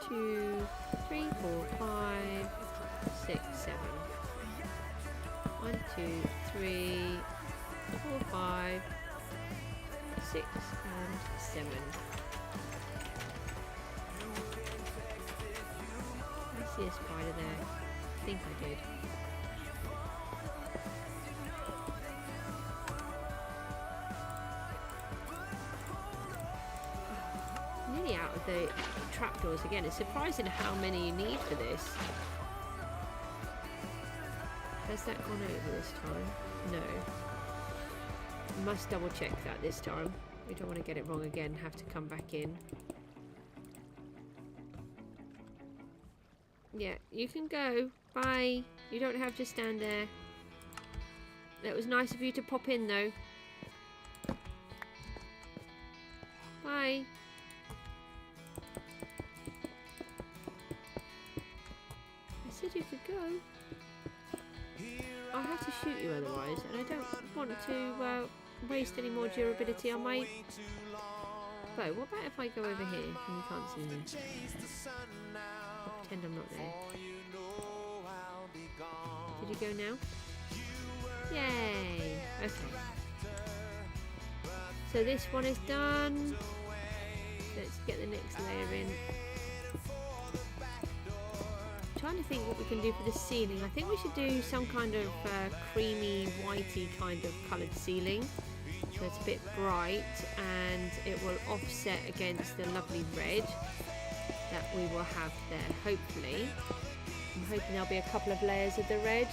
Speaker 1: 2, 3, 4, 5, 6, 7. 1, 2, 3, 4, 5, 6, and 7. I see a spider there. I think I did. Nearly out of the trapdoors again. It's surprising how many you need for this. Has that gone over this time? No. Must double check that this time. We don't want to get it wrong again, have to come back in. Yeah, you can go. Bye. You don't have to stand there. It was nice of you to pop in though. Bye. I said you could go. I'll have to shoot you otherwise, and I don't want to waste any more durability on my bow. What about if I go over here and you can't see me? I'll pretend I'm not there. Did you go now? Yay! Okay. So this one is done. Let's get the next layer in. Trying to think what we can do for the ceiling. I think we should do some kind of creamy whitey kind of coloured ceiling, so it's a bit bright and it will offset against the lovely red that we will have there. Hopefully, I'm hoping there'll be a couple of layers of the red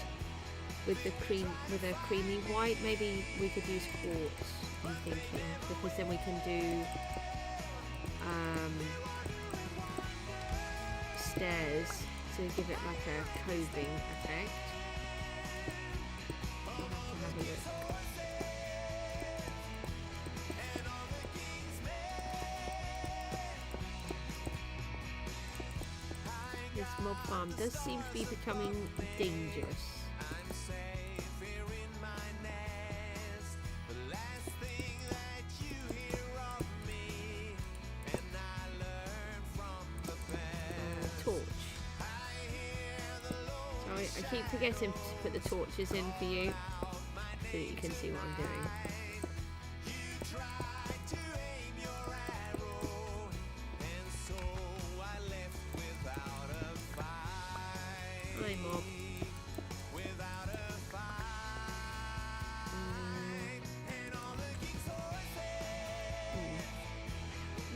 Speaker 1: with the creamy white. Maybe we could use quartz, I'm thinking, because then we can do stairs to give it like a coving effect. I'll have to have a look. This mob farm does seem to be becoming dangerous. I keep forgetting to put the torches in for you so that you can see what I'm doing. Hi, mob.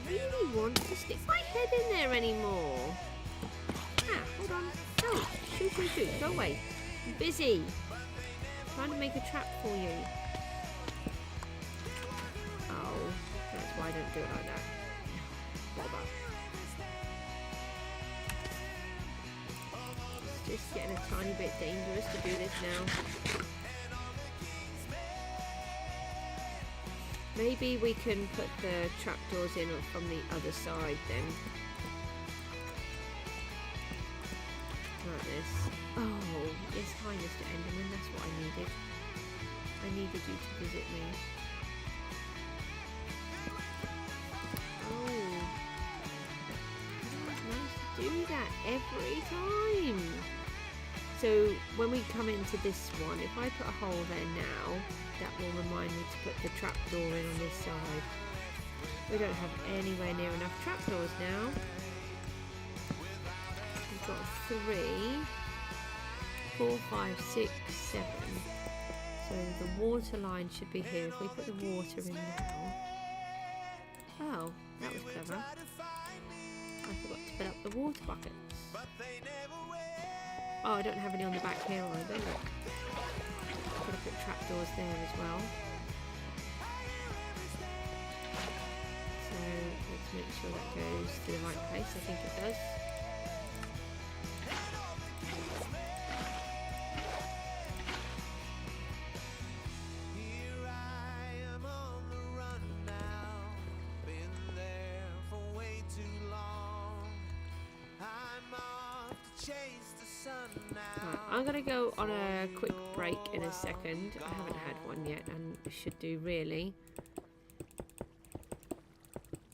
Speaker 1: Really want to stick my head in there anymore. Ah, hold on. No, shoot, shoot, shoot. Go away. I'm busy. I'm trying to make a trap for you. Oh, that's why I don't do it like that. Bother. It's just getting a tiny bit dangerous to do this now. Maybe we can put the trapdoors in from the other side then. hi, Mr. Enderman. That's what I needed. I needed you to visit me. Oh. I don't manage to do that every time. So when we come into this one, if I put a hole there now, that will remind me to put the trapdoor in on this side. We don't have anywhere near enough trapdoors now. We've got 3, 4, 5, 6, 7. So the water line should be here. If we put the water in now. Oh, that was clever. I forgot to fill up the water buckets. Oh, I don't have any on the back here either. Look. I've got to put trapdoors there as well. So let's make sure that goes to the right place. I think it does. I'm going to go on a quick break in a second. I haven't had one yet and should do really.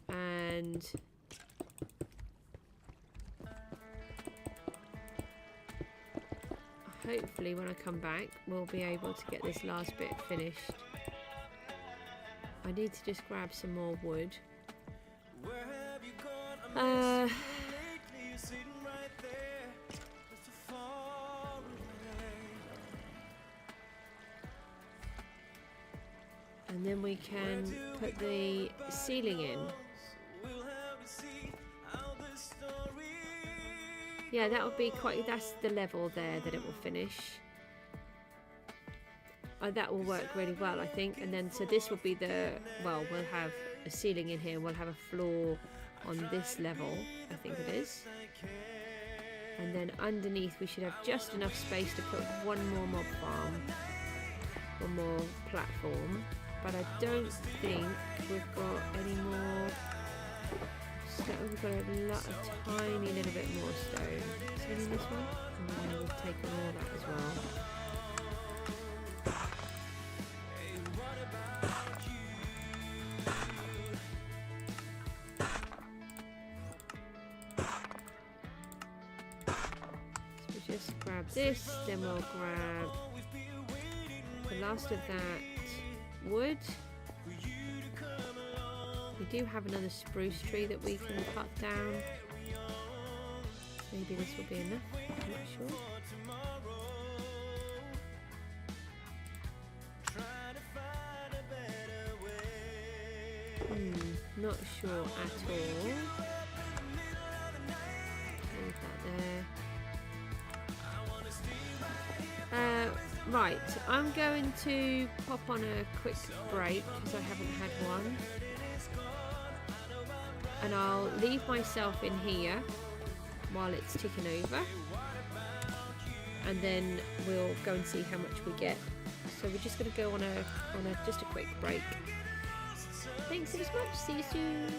Speaker 1: And hopefully when I come back we'll be able to get this last bit finished. I need to just grab some more wood. And then we can put the ceiling in. Yeah, that would be quite, that's the level there that it will finish. That will work really well, I think. And then, so this will be the, well, we'll have a ceiling in here. We'll have a floor on this level, I think it is. And then underneath we should have just enough space to put one more mob farm. One more platform. But I don't think we've got any more stone. We've got a tiny little bit more stone. Is there any in this one? And then we've taken all that as well. So we just grab this, then we'll grab the last of that wood. We do have another spruce tree that we can cut down. Maybe this will be enough, I'm not sure. Not sure at all. Leave that there. Right, I'm going to pop on a quick break because I haven't had one. And I'll leave myself in here while it's ticking over. And then we'll go and see how much we get. So we're just going to go on just a quick break. Thanks so much. See you soon.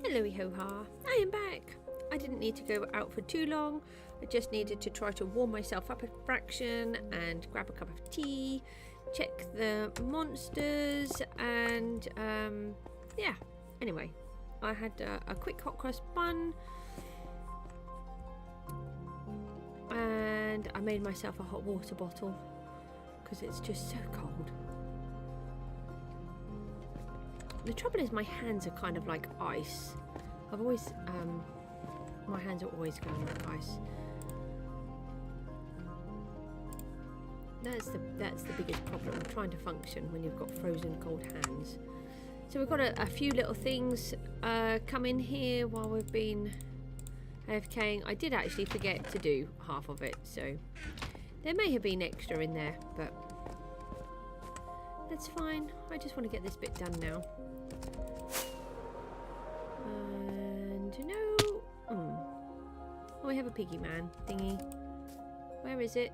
Speaker 1: Hello ho-ha, I am back. I didn't need to go out for too long. I just needed to try to warm myself up a fraction and grab a cup of tea, check the monsters, and yeah, anyway, I had a quick hot cross bun and I made myself a hot water bottle because it's just so cold. The trouble is my hands are kind of like ice. I've always, my hands are always going like ice. That's the biggest problem, trying to function when you've got frozen cold hands. So we've got a few little things come in here while we've been AFKing. I did actually forget to do half of it, so there may have been extra in there, but that's fine. I just want to get this bit done now. And no, oh, we have a piggy man thingy. Where is it?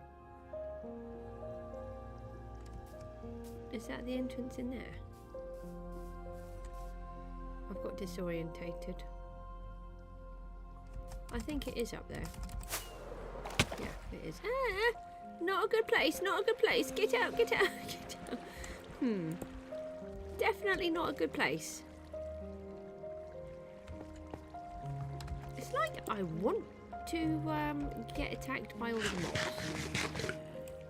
Speaker 1: Is that the entrance in there? I've got disorientated. I think it is up there. Yeah, it is. Ah! Not a good place, not a good place. Get out, get out, get out. definitely not a good place. It's like I want to get attacked by all of the mobs.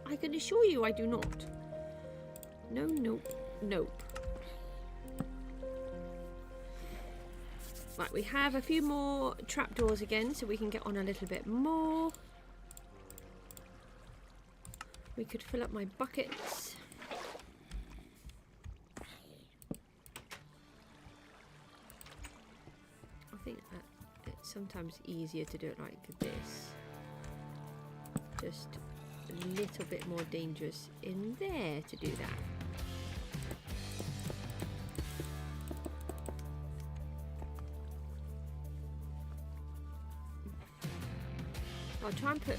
Speaker 1: I can assure you I do not. No, nope, nope. Right, we have a few more trapdoors again, so we can get on a little bit more. We could fill up my buckets. I think that it's sometimes easier to do it like this. Just a little bit more dangerous in there to do that. I'll try and put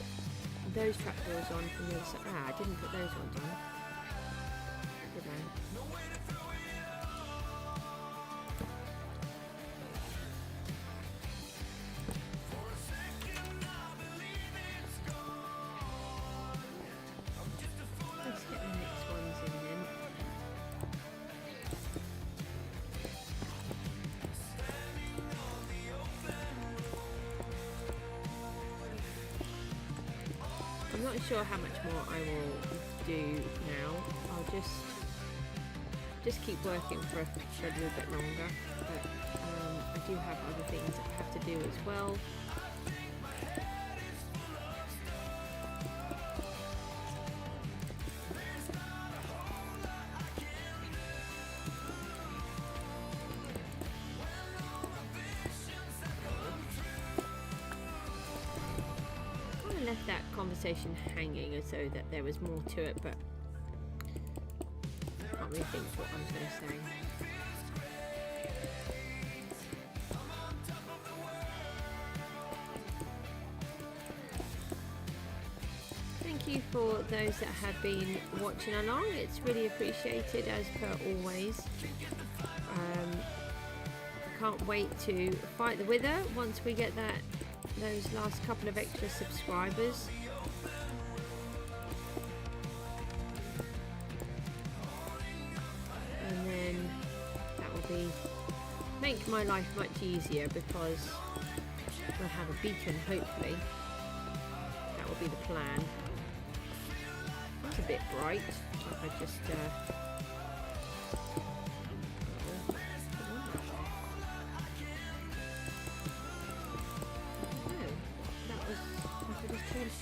Speaker 1: those trapdoors on from the other side. Ah, I didn't put those ones on. Did I? Let's get the next ones in then. I'm not sure how much more I will do now. I'll just keep working for a little bit longer. But I do have other things that I have to do as well. Left that conversation hanging as though that there was more to it, but I can't really think what I was going to say. Thank you for those that have been watching along. It's really appreciated as per always. I can't wait to fight the Wither once we get those last couple of extra subscribers. And then that will make my life much easier because we'll have a beacon, hopefully. That will be the plan. It's a bit bright. If I just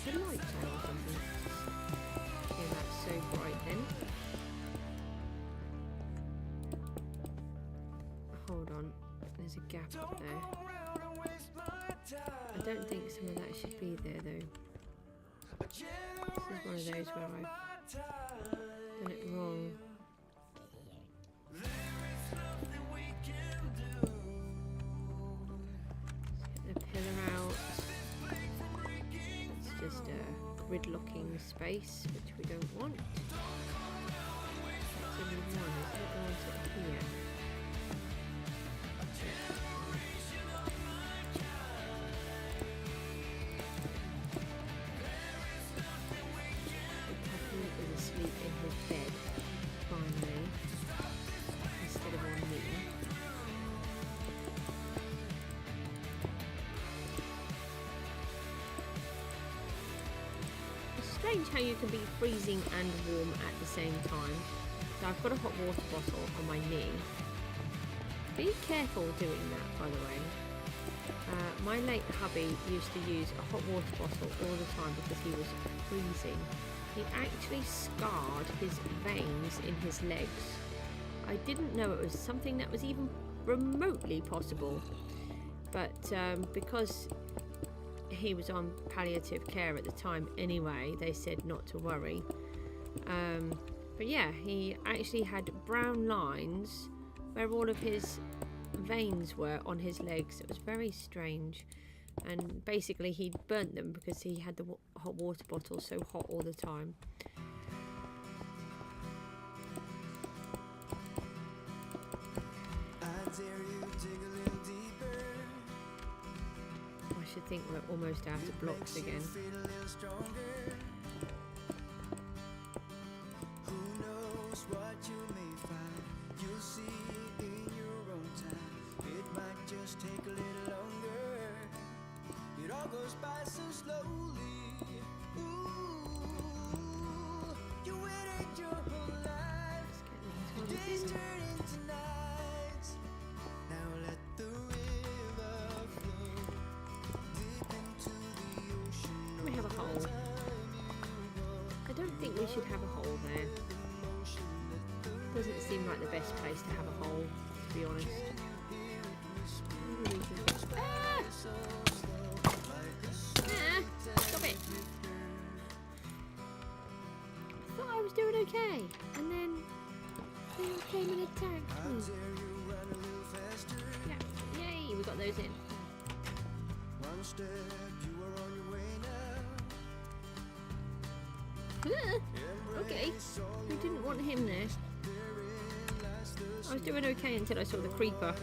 Speaker 1: the lights on or something. Okay, that's so bright then. Hold on, there's a gap up there. I don't think some of that should be there though. This is one of those where I've done it wrong. Let's get the pillar out. Just a grid-locking space, which we don't want. That's only one, isn't it? I want it here. The puppy is asleep in his bed, finally, instead of on me. Strange how you can be freezing and warm at the same time. So I've got a hot water bottle on my knee. Be careful doing that, by the way. My late hubby used to use a hot water bottle all the time because he was freezing. He actually scarred his veins in his legs. I didn't know it was something that was even remotely possible. But because he was on palliative care at the time anyway, they said not to worry. But yeah, he actually had brown lines where all of his veins were on his legs. It was very strange, and basically he'd burnt them because he had the hot water bottle so hot all the time. I think we're almost out of blocks again. Who knows what you may find? You'll see We have a hole. I don't think we should have a hole there. Doesn't seem like the best place to have a hole, to be honest. Ah! Ah! Stop it! I thought I was doing okay, and then they all came and attacked me. Yeah, yay! We got those in. Okay, we didn't want him there. I was doing okay until I saw the creeper. I'm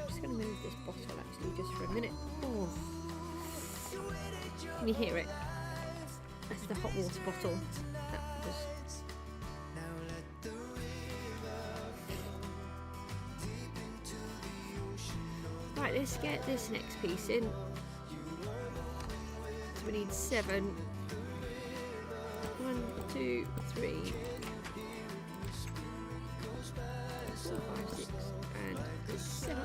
Speaker 1: just going to move this bottle actually just for a minute. Oh. Can you hear it? That's the hot water bottle. That was... Right, let's get this next piece in. We need 7. 1, 2, 3, 4, 5, 6, and 7.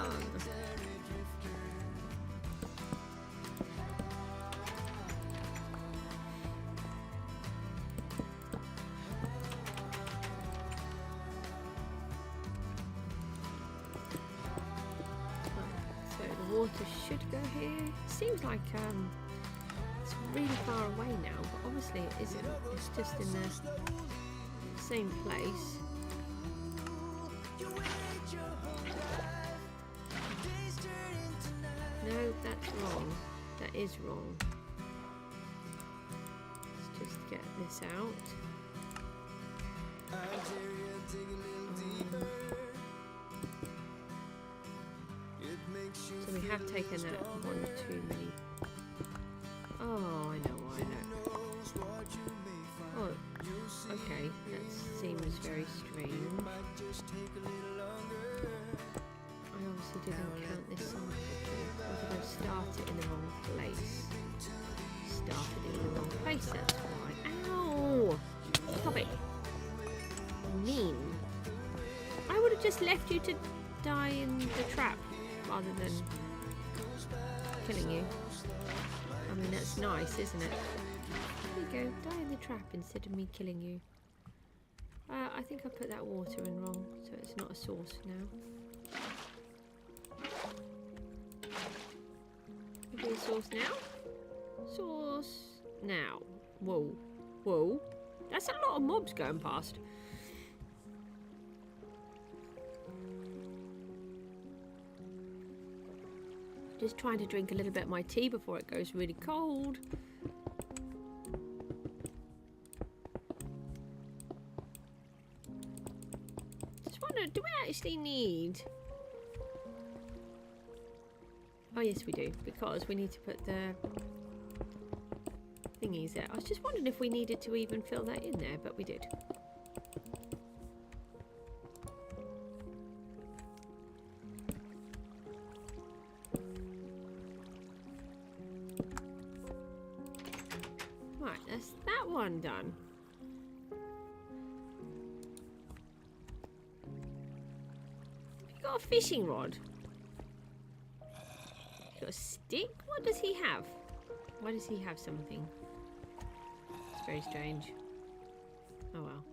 Speaker 1: So the water should go here. Seems like it's really far away now, but obviously it isn't. It's just in the same place. No, that's wrong. That is wrong. Let's just get this out. So we have taken that one too many. Oh, I know. Oh, okay. That seems very strange. I obviously didn't count this sample. Or did I start it in the wrong place? Started it in the wrong place, that's why. Ow! Stop it. Mean. I would have just left you to die in the trap rather than killing you. I mean, that's nice, isn't it? There you go, die in the trap instead of me killing you. I think I put that water in wrong, so it's not a sauce now. Maybe a sauce now? Sauce now. Whoa. Whoa. That's a lot of mobs going past. Just trying to drink a little bit of my tea before it goes really cold. Just wonder, do we actually need... Oh yes we do, because we need to put the thingies there. I was just wondering if we needed to even fill that in there, but we did. Right, that's that one done. You got a fishing rod? You got a stick? What does he have? Why does he have something? It's very strange. Oh well.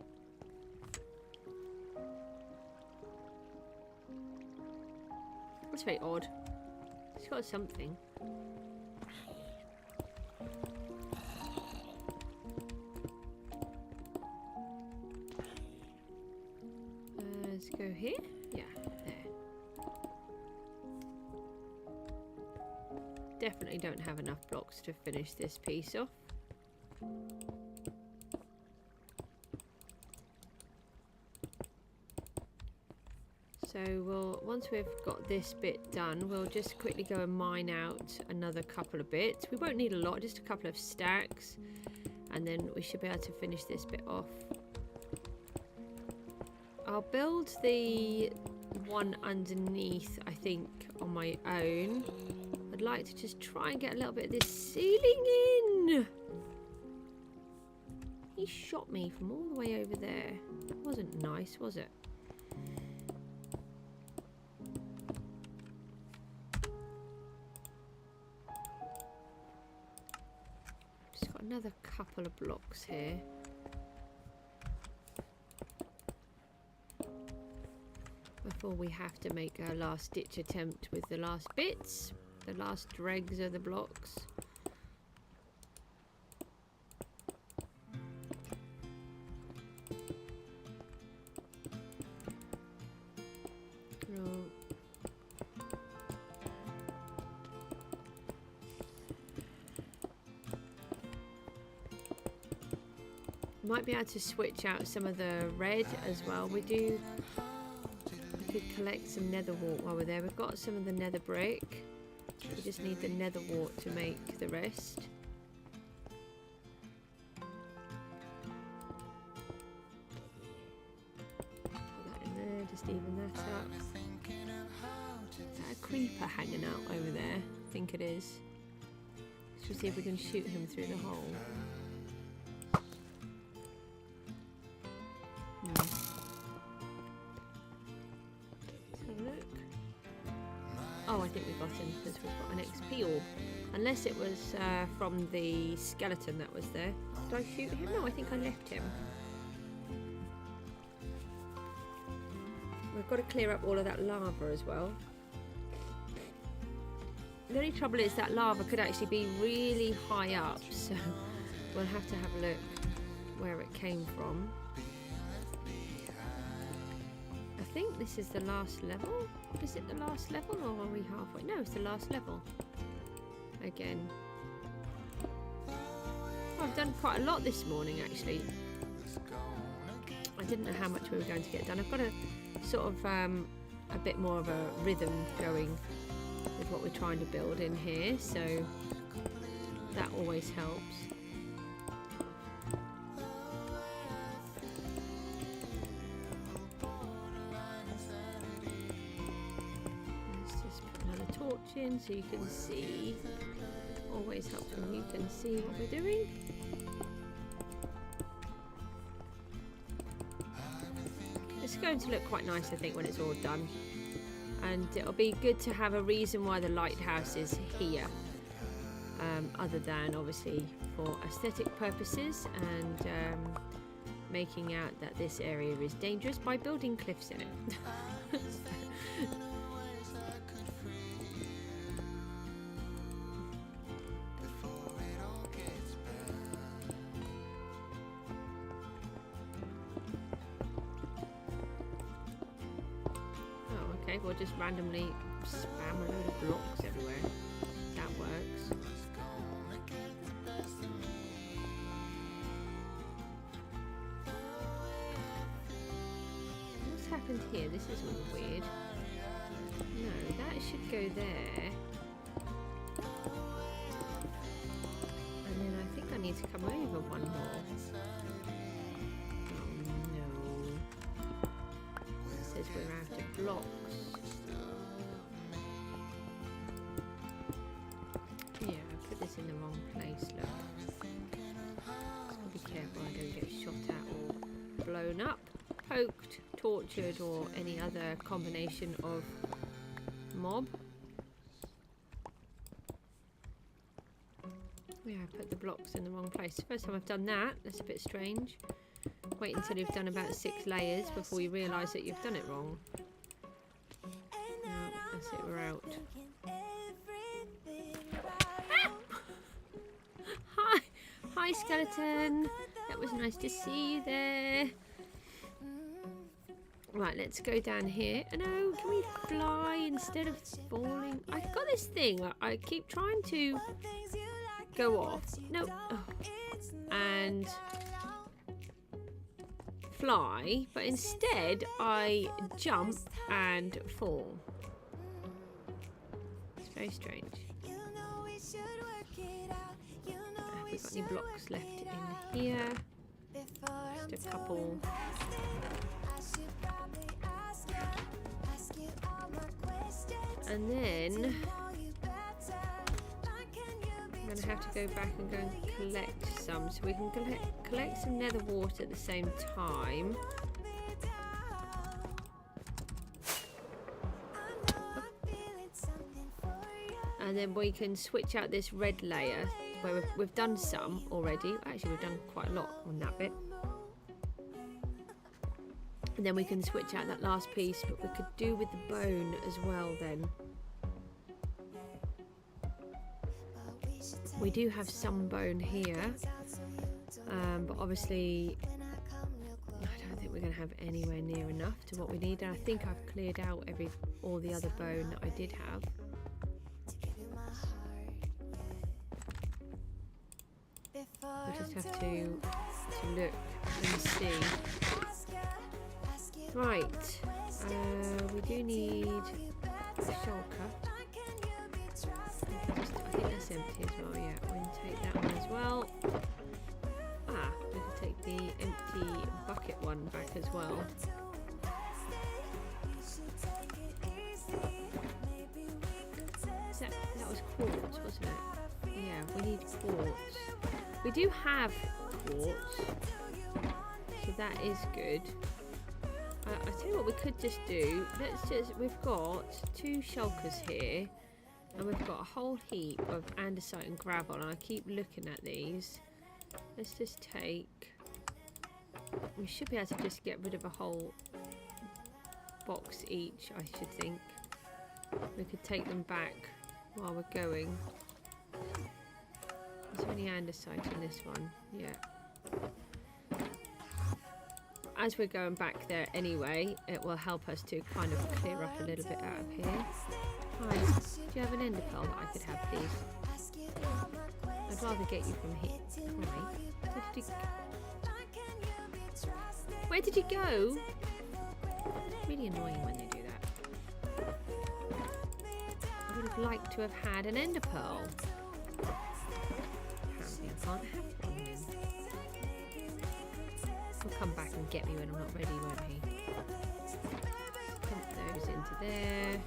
Speaker 1: That's very odd. He's got something. Let's go here. Yeah, there. Definitely don't have enough blocks to finish this piece off. So we'll, once we've got this bit done, we'll just quickly go and mine out another couple of bits. We won't need a lot, just a couple of stacks, and then we should be able to finish this bit off. I'll build the one underneath, I think, on my own. I'd like to just try and get a little bit of this ceiling in. He shot me from all the way over there. Wasn't nice, was it? Just got another couple of blocks here. Before we have to make our last ditch attempt with the last bits, the last dregs of the blocks. Might be able to switch out some of the red as well. We could collect some nether wart while we're there. We've got some of the nether brick. We just need the nether wart to make the rest. Put that in there, just even that up. Is that a creeper hanging out over there? I think it is. Let's see if we can shoot him through the hole. Oh, I think we got him because we've got an XP orb. Unless it was from the skeleton that was there. Did I shoot him? No, I think I left him. We've got to clear up all of that lava as well. The only trouble is that lava could actually be really high up, so we'll have to have a look where it came from. I think this is the last level. Is it the last level or are we halfway? No, it's the last level. Again. Oh, I've done quite a lot this morning actually. I didn't know how much we were going to get done. I've got a sort of a bit more of a rhythm going with what we're trying to build in here, so that always helps. In so you can see. Always helps when you can see what we're doing. It's going to look quite nice, I think, when it's all done, and it'll be good to have a reason why the lighthouse is here, other than obviously for aesthetic purposes and making out that this area is dangerous by building cliffs in it. We'll just randomly spam a load of blocks everywhere. That works. What's happened here? This is all weird. No, that should go there. And then I think I need to come over one more. Oh no. It says we're out of blocks. In the wrong place, look. Just be careful I don't get shot at or blown up, poked, tortured, or any other combination of mob. Yeah, I put the blocks in the wrong place. First time I've done that. That's a bit strange. Wait until you've done about 6 layers before you realise that you've done it wrong. No, that's it, we're out. Hi skeleton, that was nice to see you there. Right, let's go down here. Oh no, can we fly instead of falling? I've got this thing where I keep trying to go off. No. Oh. And fly, but instead I jump and fall. It's very strange. Have we got any blocks left in here? Just a couple. And then I'm going to have to go back and go and collect some, so we can collect some nether water at the same time. And then we can switch out this red layer where we've done some already. Actually, we've done quite a lot on that bit. And then we can switch out that last piece, but we could do with the bone as well then. We do have some bone here, but obviously I don't think we're going to have anywhere near enough to what we need. And I think I've cleared out all the other bone that I did have. We just have to look and see. Right, we do need a shulker. I think that's empty as well, yeah. We can take that one as well. Ah, we can take the empty bucket one back as well. That was quartz, wasn't it? Yeah, we need quartz. We do have quartz, so that is good. I tell you what we could just do. We've got 2 shulkers here, and we've got a whole heap of andesite and gravel, and I keep looking at these. Let's just take... We should be able to just get rid of a whole box each, I should think. We could take them back while we're going. Is there any andesite in this one? Yeah. As we're going back there anyway, it will help us to kind of clear up a little bit out of here. Hi, do you have an ender pearl that I could have, please? I'd rather get you from here. Right. Where did you go? It's really annoying when they do that. I would have liked to have had an ender pearl. Apparently I can't have one then. He'll come back and get me when I'm not ready, won't he? Pump those into there.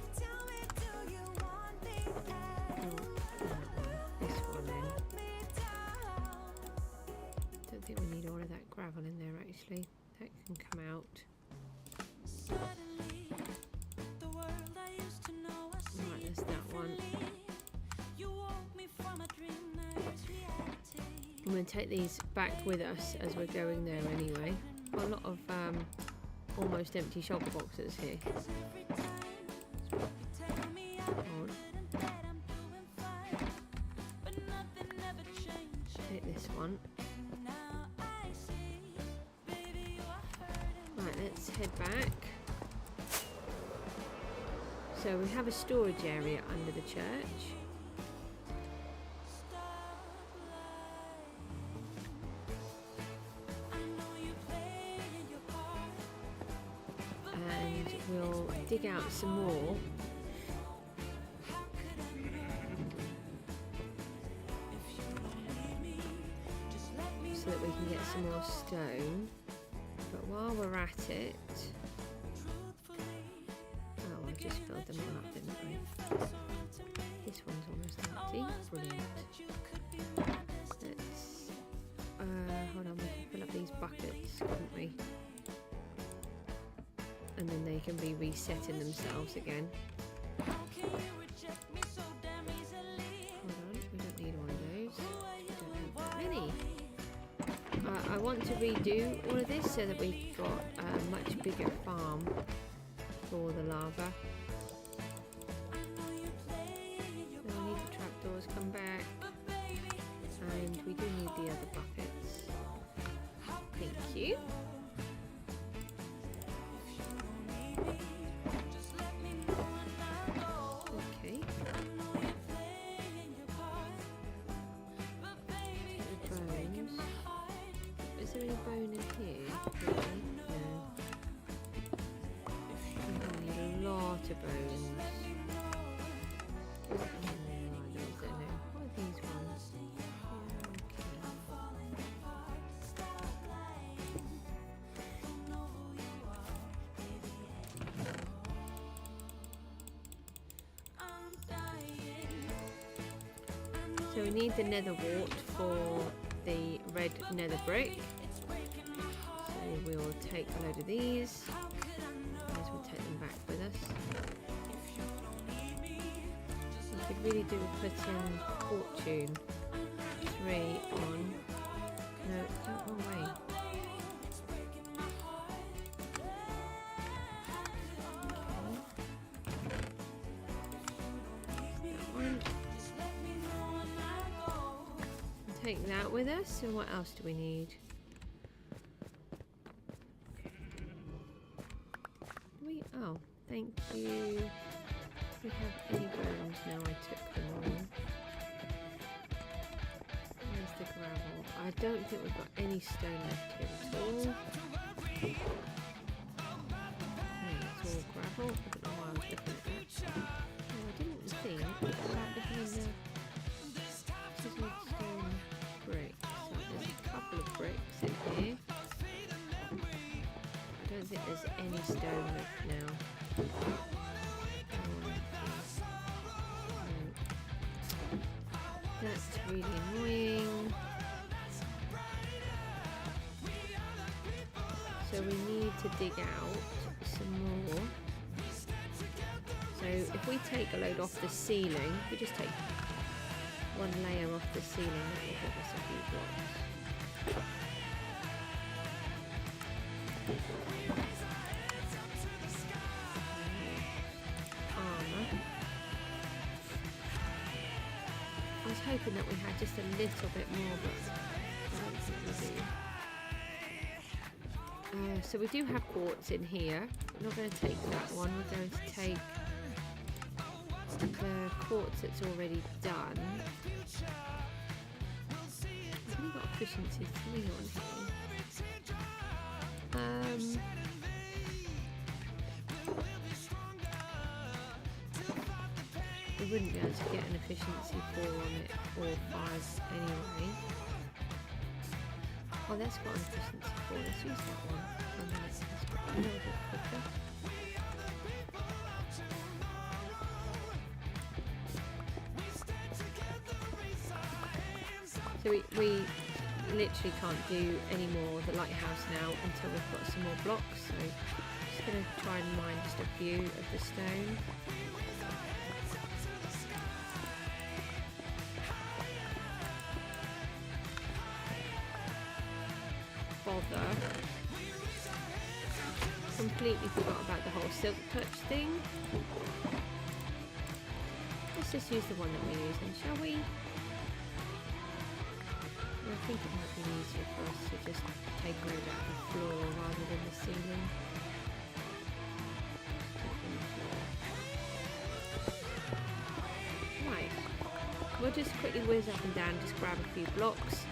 Speaker 1: This one then. Don't think we need all of that gravel in there actually. That can come out. Right, there's that one. I'm going to take these back with us as we're going there anyway. Got a lot of almost empty shulker boxes here. Take this one. Right, let's head back. So we have a storage area under the church. We'll dig out some more. So that we can get some more stone. But while we're at it... Oh, I just filled them all up, didn't I? This one's almost empty. Brilliant. Let's... hold on, we can fill up these buckets, couldn't we? And then they can be resetting themselves again. Hold on, we don't need one of those. We don't have that many. I want to redo all of this so that we've got a much bigger farm for the lava. Now we need the trapdoors come back. And we do need the other buckets. Thank you. Bone in here? Really? No. We need a lot of So we need the nether wart for the red nether brick. So we'll take a load of these. Might as well take them back with us. We could really do with putting fortune 3 on. No, that wrong way. Take that with us, and what else do we need? Oh, thank you. Do we have any bones? No, I took them all. Where's the gravel? I don't think we've got any stone left here at all. It's all gravel. I don't know why I was looking at that. No, I didn't think about looking in the stone bricks. So there's a couple of bricks in here. I don't think there's any stone left now. That's really annoying. So we need to dig out some more. So if we take a load off the ceiling, if we just take one layer off the ceiling, that will give us a few blocks. Armour. I was hoping that we had just a little bit more, but I don't think we do. So we do have quartz in here. We're not going to take that one. We're going to take the quartz that's already done. We've only got efficiency 3 on here. We wouldn't be able to get an efficiency 4 on it, or 5 anyway. Oh, that's got an efficiency 4. Let's use that one. Let's go a little bit quicker. So we literally can't do any more of the lighthouse now until we've got some more blocks. So I'm just going to try and mine just a few of the stone. Bother. Completely forgot about the whole silk touch thing. Let's just use the one that we're using, shall we? I think it might be easier for us to just take a load out of the floor rather than the ceiling. Right, we'll just quickly whiz up and down, just grab a few blocks.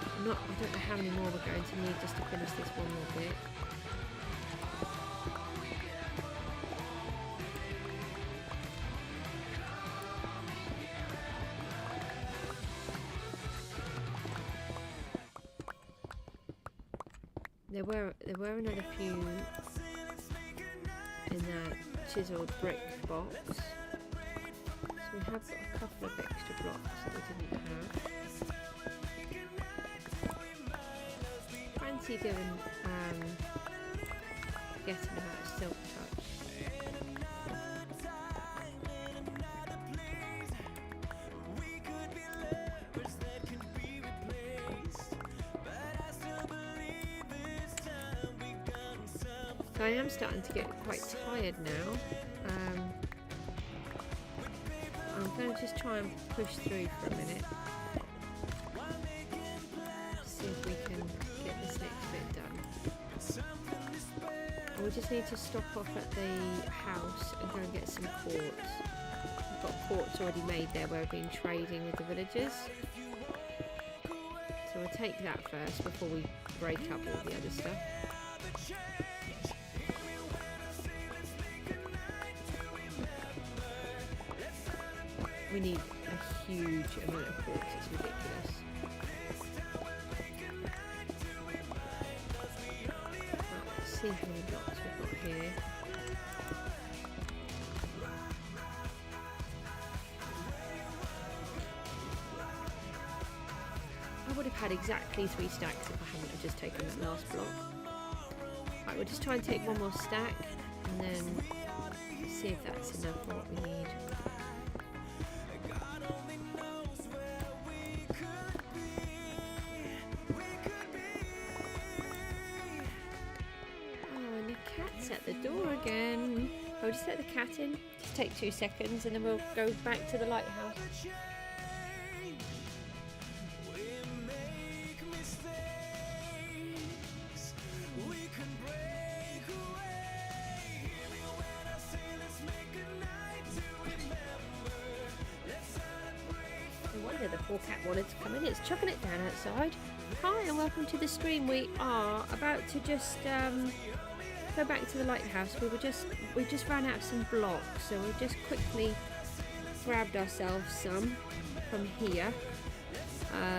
Speaker 1: I don't know how many more we're going to need just to finish this one more bit. There were another few in that chiseled brick box. So we have got a couple of extra blocks that we didn't have. Fancy doing getting about silk touch. So I am starting to get quite tired now. I'm going to just try and push through for a minute. See if we can get this next bit done. And we just need to stop off at the house and go and get some quartz. We've got quartz already made there where we've been trading with the villagers. So we'll take that first before we break up all the other stuff. We need a huge amount of quartz, it's ridiculous. Right, let's see how many blocks we've got here. have had exactly 3 stacks if I hadn't have just taken that last block. Right, we'll just try and take one more stack and then see if that's enough for what we need. Oh, and the cat's at the door again. I'll just let the cat in. Just take 2 seconds and then we'll go back to the lighthouse. The poor cat wanted to come in. It's chucking it down outside. Hi and welcome to the stream. We are about to just go back to the lighthouse. We just ran out of some blocks, so we just quickly grabbed ourselves some from here.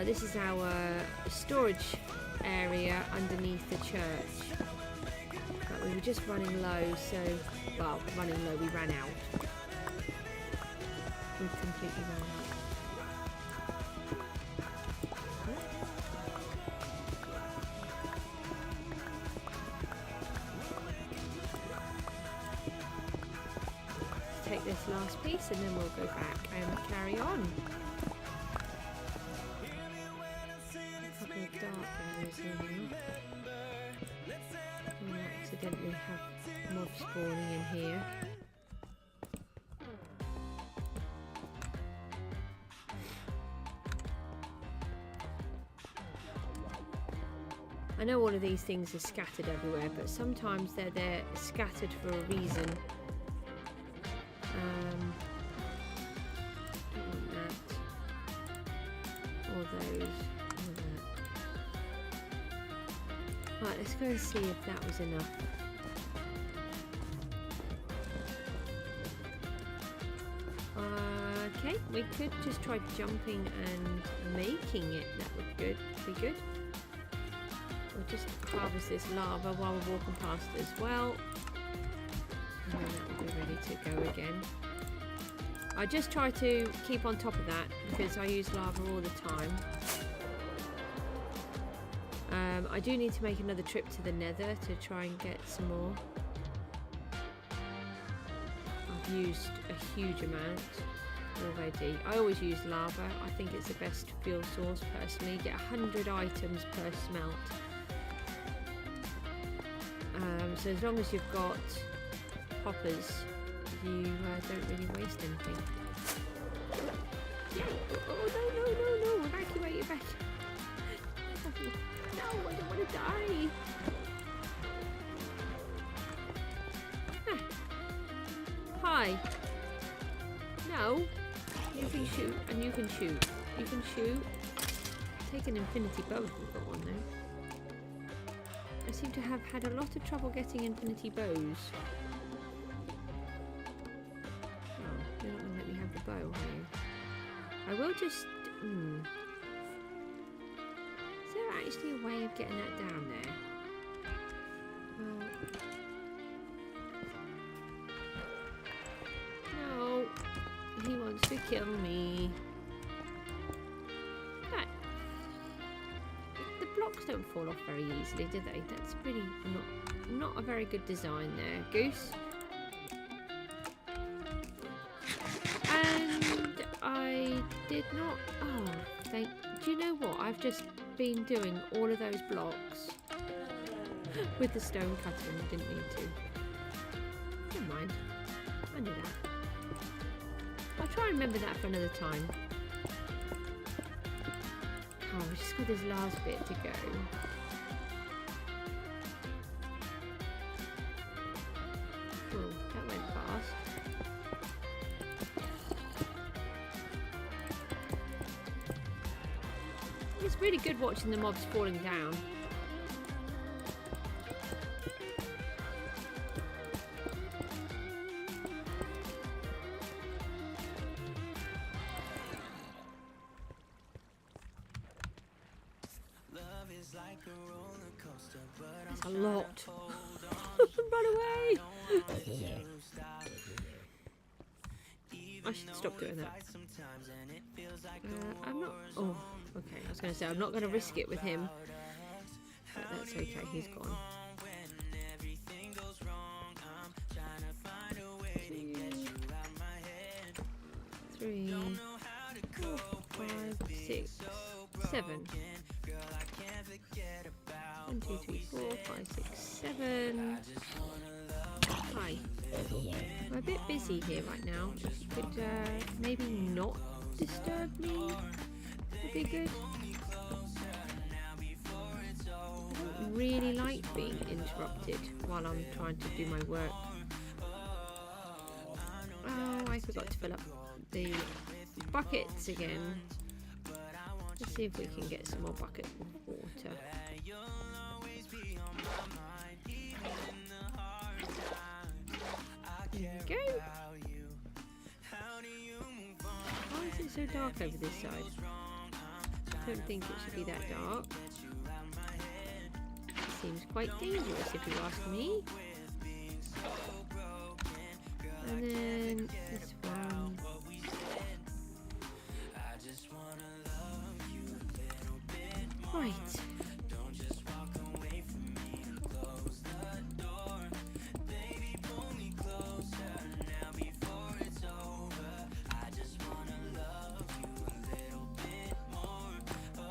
Speaker 1: This is our storage area underneath the church. But we were just running low, so running low. We ran out. We completely ran out. Take this last piece and then we'll go back and carry on. A couple of dark areas here now. We accidentally have mobs spawning in here. I know all of these things are scattered everywhere, but sometimes they're scattered for a reason. Don't want that. Or those. Or that. Right, let's go and see if that was enough. Okay, we could just try jumping and making it. That would be good. We'll just harvest this lava while we're walking past as well. And then that will be ready to go again. I just try to keep on top of that because I use lava all the time. I do need to make another trip to the nether to try and get some more. I've used a huge amount already. I always use lava. I think it's the best fuel source personally. You get 100 items per smelt. So as long as you've got hoppers, you don't really waste anything. Oh no! Evacuate your bed. No, I don't want to die. Hi. No. You can shoot and you can shoot. You can shoot. Take an infinity bow if we've got one though. I seem to have had a lot of trouble getting infinity bows. Oh, you're not going to let me have the bow, are you? I will just... Is there actually a way of getting that down there? Well... No! He wants to kill me. Right. The blocks don't fall off very easily, do they? That's pretty not a very good design there, Goose. And I did not... Oh, do you know what? I've just been doing all of those blocks with the stone cutter and didn't need to. Never mind. I knew that. I'll try and remember that for another time. Oh, we've just got this last bit to go. Oh, that went fast. It's really good watching the mobs falling down. That's a lot. Run away! I should stop doing that. I'm not... Oh, okay. I was going to say, I'm not going to risk it with him. But that's okay. He's gone. 2, 3, 4, 5, 6, 7. 1, 2, 3, 4, 5, 6, 7. Hi. I'm a bit busy here right now. If you could maybe not disturb me, would be good. I don't really like being interrupted while I'm trying to do my work. Oh, I forgot to fill up the buckets again. Let's see if we can get some more buckets of water. There we go. Why is it so dark over this side? I don't think it should be that dark. It seems quite dangerous if you ask me. And then this one. Right.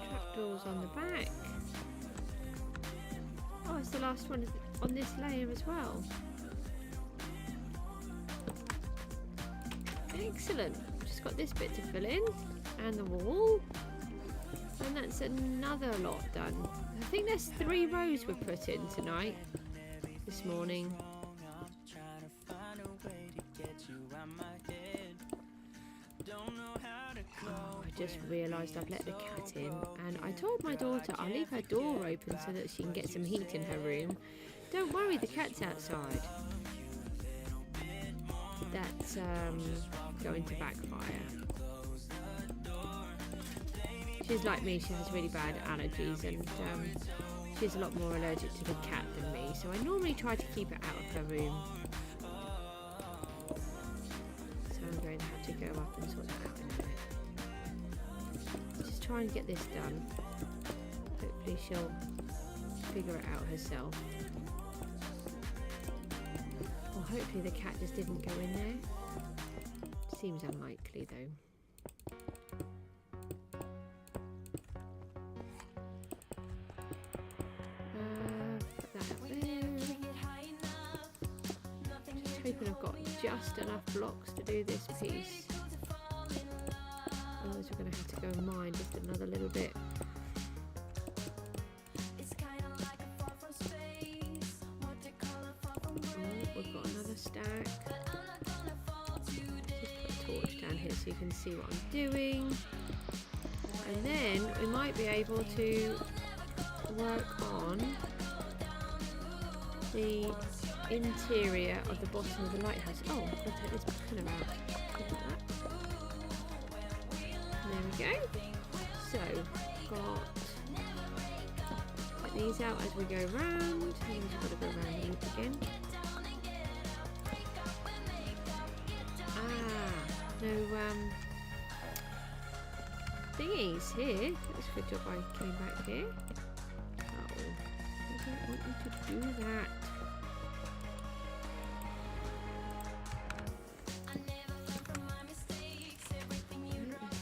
Speaker 1: Trapdoors on the back. Oh, it's the last one on this layer as well. Excellent. Just got this bit to fill in and the wall. And that's another lot done. I think there's 3 rows we've put in tonight, this morning. Oh, I just realised I've let the cat in, and I told my daughter I'll leave her door open so that she can get some heat in her room. Don't worry, the cat's outside. That's going to backfire. She's like me, she has really bad allergies, and she's a lot more allergic to the cat than me, so I normally try to keep it out of her room. So I'm going to have to go up and sort that out in a minute. Just try and get this done. Hopefully she'll figure it out herself. Well, hopefully the cat just didn't go in there. Seems unlikely though. Hoping I've got just enough blocks to do this piece. Otherwise we're going to have to go and mine just another little bit. Oh, we've got another stack. Just put a torch down here so you can see what I'm doing. And then we might be able to work on the interior of the bottom of the lighthouse. Oh, I'll take this pillar out. Look at that. There we go. So, get these out as we go round. And we've got to go around the loop again. No thingies here. That's a good job I came back here. Oh, I don't want you to do that.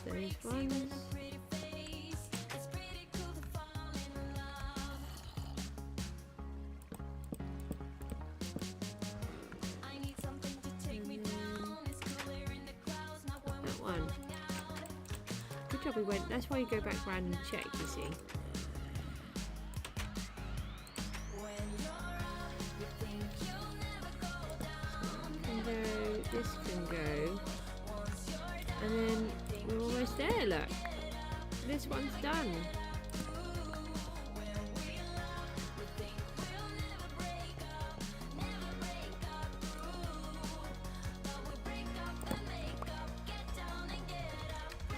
Speaker 1: Those ones. That one. Good job we went. That's why you go back round and check, you see. This can go. And then we're almost there, look. This one's done.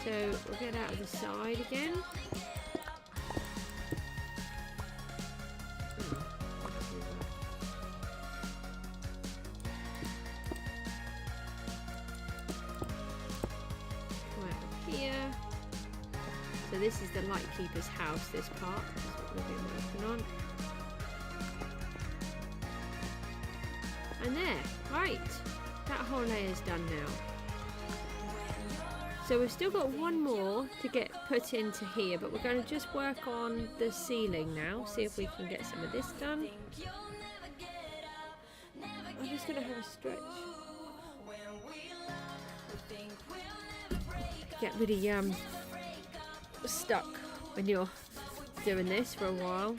Speaker 1: So we'll get out of the side again. here. So this is the Lightkeeper's house, this part. That's what we've been working on. And there, right. That whole layer's done now. So we've still got one more to get put into here, but we're going to just work on the ceiling now. See if we can get some of this done. I'm just going to have a stretch. Get really stuck when you're doing this for a while.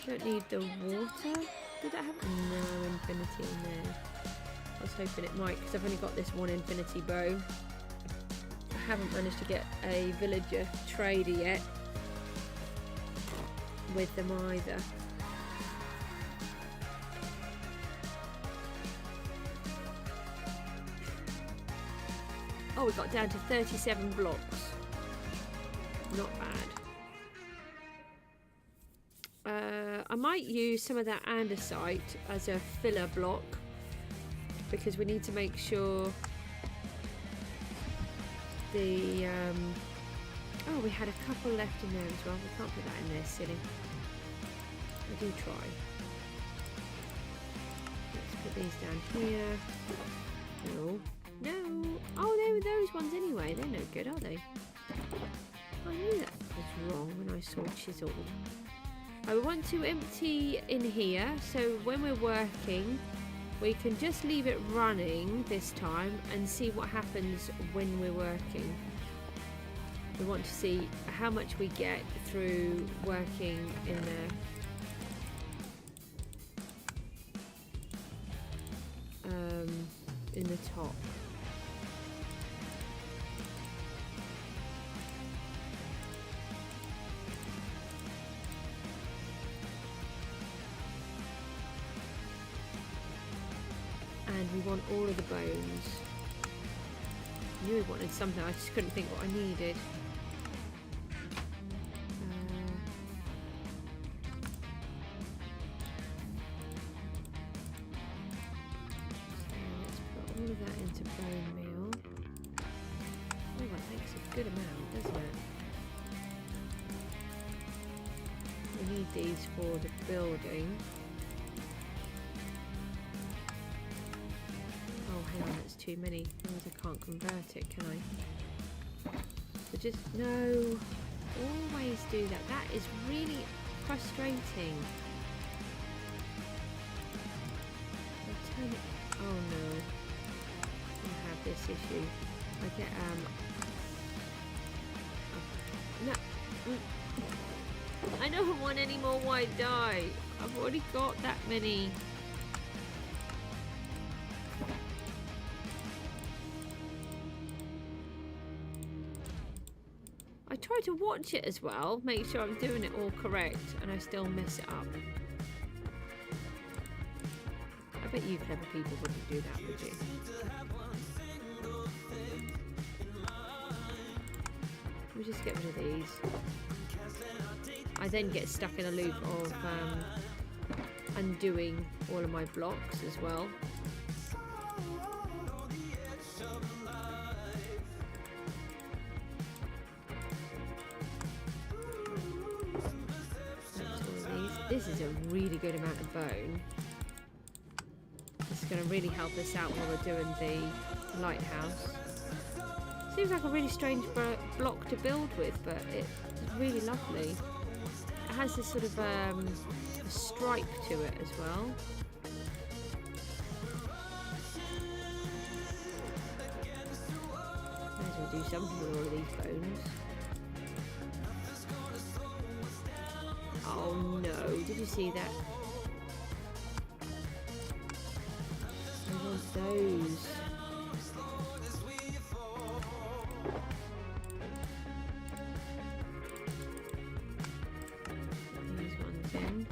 Speaker 1: Don't need the water. Did that have no infinity in there? I was hoping it might, because I've only got this one infinity bow. I haven't managed to get a villager trader yet with them either. Oh, we got down to 37 blocks. Not bad. I might use some of that andesite as a filler block, because we need to make sure the oh, we had a couple left in there as well. We can't put that in there, silly. I do try. Let's put these down here. No. No. Oh, they were those ones anyway. They're no good, are they? I knew that was wrong when I saw chiseled. I want to empty in here, so when we're working, we can just leave it running this time and see what happens when we're working. We want to see how much we get through working in the top. And we want all of the bones. I knew we wanted something, I just couldn't think what I needed. So let's put all of that into bone meal. Oh, that makes a good amount, doesn't it? We need these for the building. Hang on, that's too many. Otherwise I can't convert it, can I? So just, no. Always do that. That is really frustrating. I'll turn it. Oh no. I have this issue. I get, no. I don't want any more white dye. I've already got that many. I try to watch it as well, make sure I'm doing it all correct, and I still mess it up. I bet you clever people wouldn't do that, would you? We'll just get rid of these. I then get stuck in a loop of undoing all of my blocks as well. This is a really good amount of bone. This is going to really help us out while we're doing the lighthouse. Seems like a really strange block to build with, but it's really lovely. It has this sort of a stripe to it as well. Might as well do something with all of these bones. Oh no, did you see that? I want those. These ones in.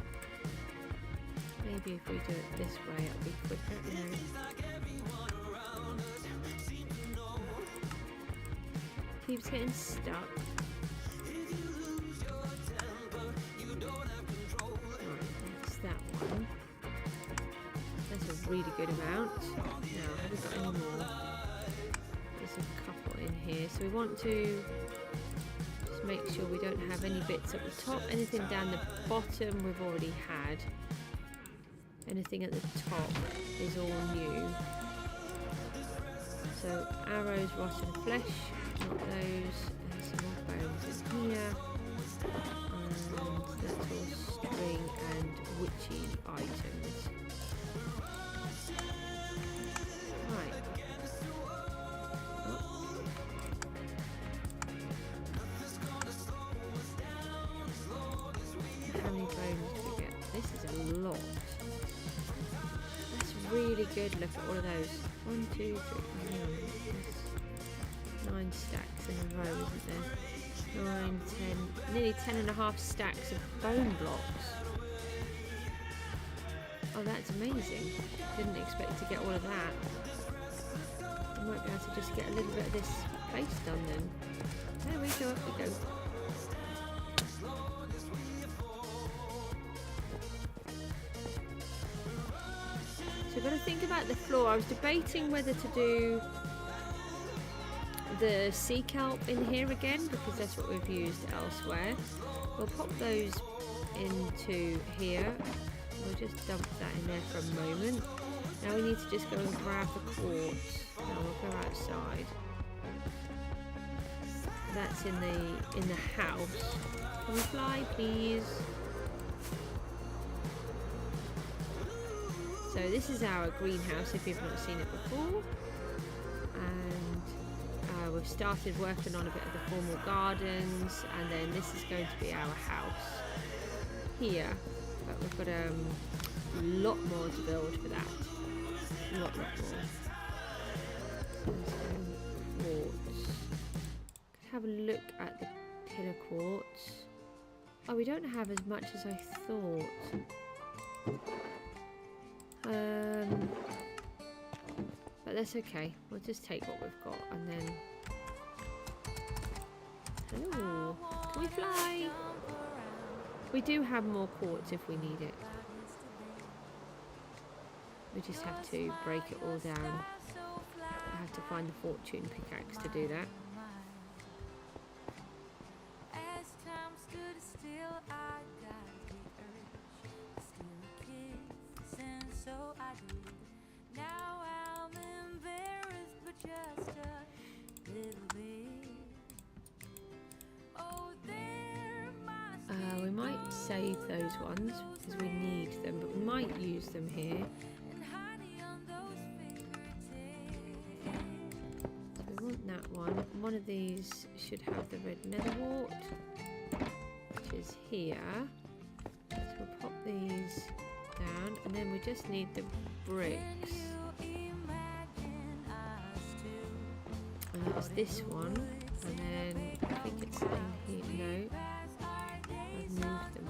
Speaker 1: Maybe if we do it this way it'll be quicker. No. Keeps getting stuck. That's a really good amount. Now, have we got any more? here. So we want to just make sure we don't have any bits at the top. Anything down the bottom we've already had. Anything at the top is all new. So arrows, rotten flesh, not those. And some more bones in here. And that's all string and witchy items. Right. Oh. How many bones do we get? This is a lot. That's really good. Look at all of those. 1, 2, 3, 9 stacks in a row, isn't there? 9, 10, nearly 10.5 stacks of bone blocks. Oh, that's amazing. Didn't expect to get all of that. I might be able to just get a little bit of this place done then. There we go, up we go. So I've got to think about the floor. I was debating whether to do the sea kelp in here again, because that's what we've used elsewhere. We'll pop those into here. We'll just dump that in there for a moment. Now we need to just go and grab the quartz. Now we'll go outside. That's in the house. Can we fly, please? So this is our greenhouse if you've not seen it before. And we've started working on a bit of the formal gardens, and then this is going to be our house here. But we've got a lot more to build for that. A lot more. Quartz. Could have a look at the pillar quartz. Oh, we don't have as much as I thought. But that's okay. We'll just take what we've got and then. Hello. Can we fly? We do have more quartz if we need it. We just have to break it all down. I have to find the fortune pickaxe to do that. We might save those ones because we need them, but we might use them here. So we want that one. One of these should have the red nether wart, which is here. So we'll pop these down, and then we just need the bricks. And that's this one, and then I think it's in here. No. Move them.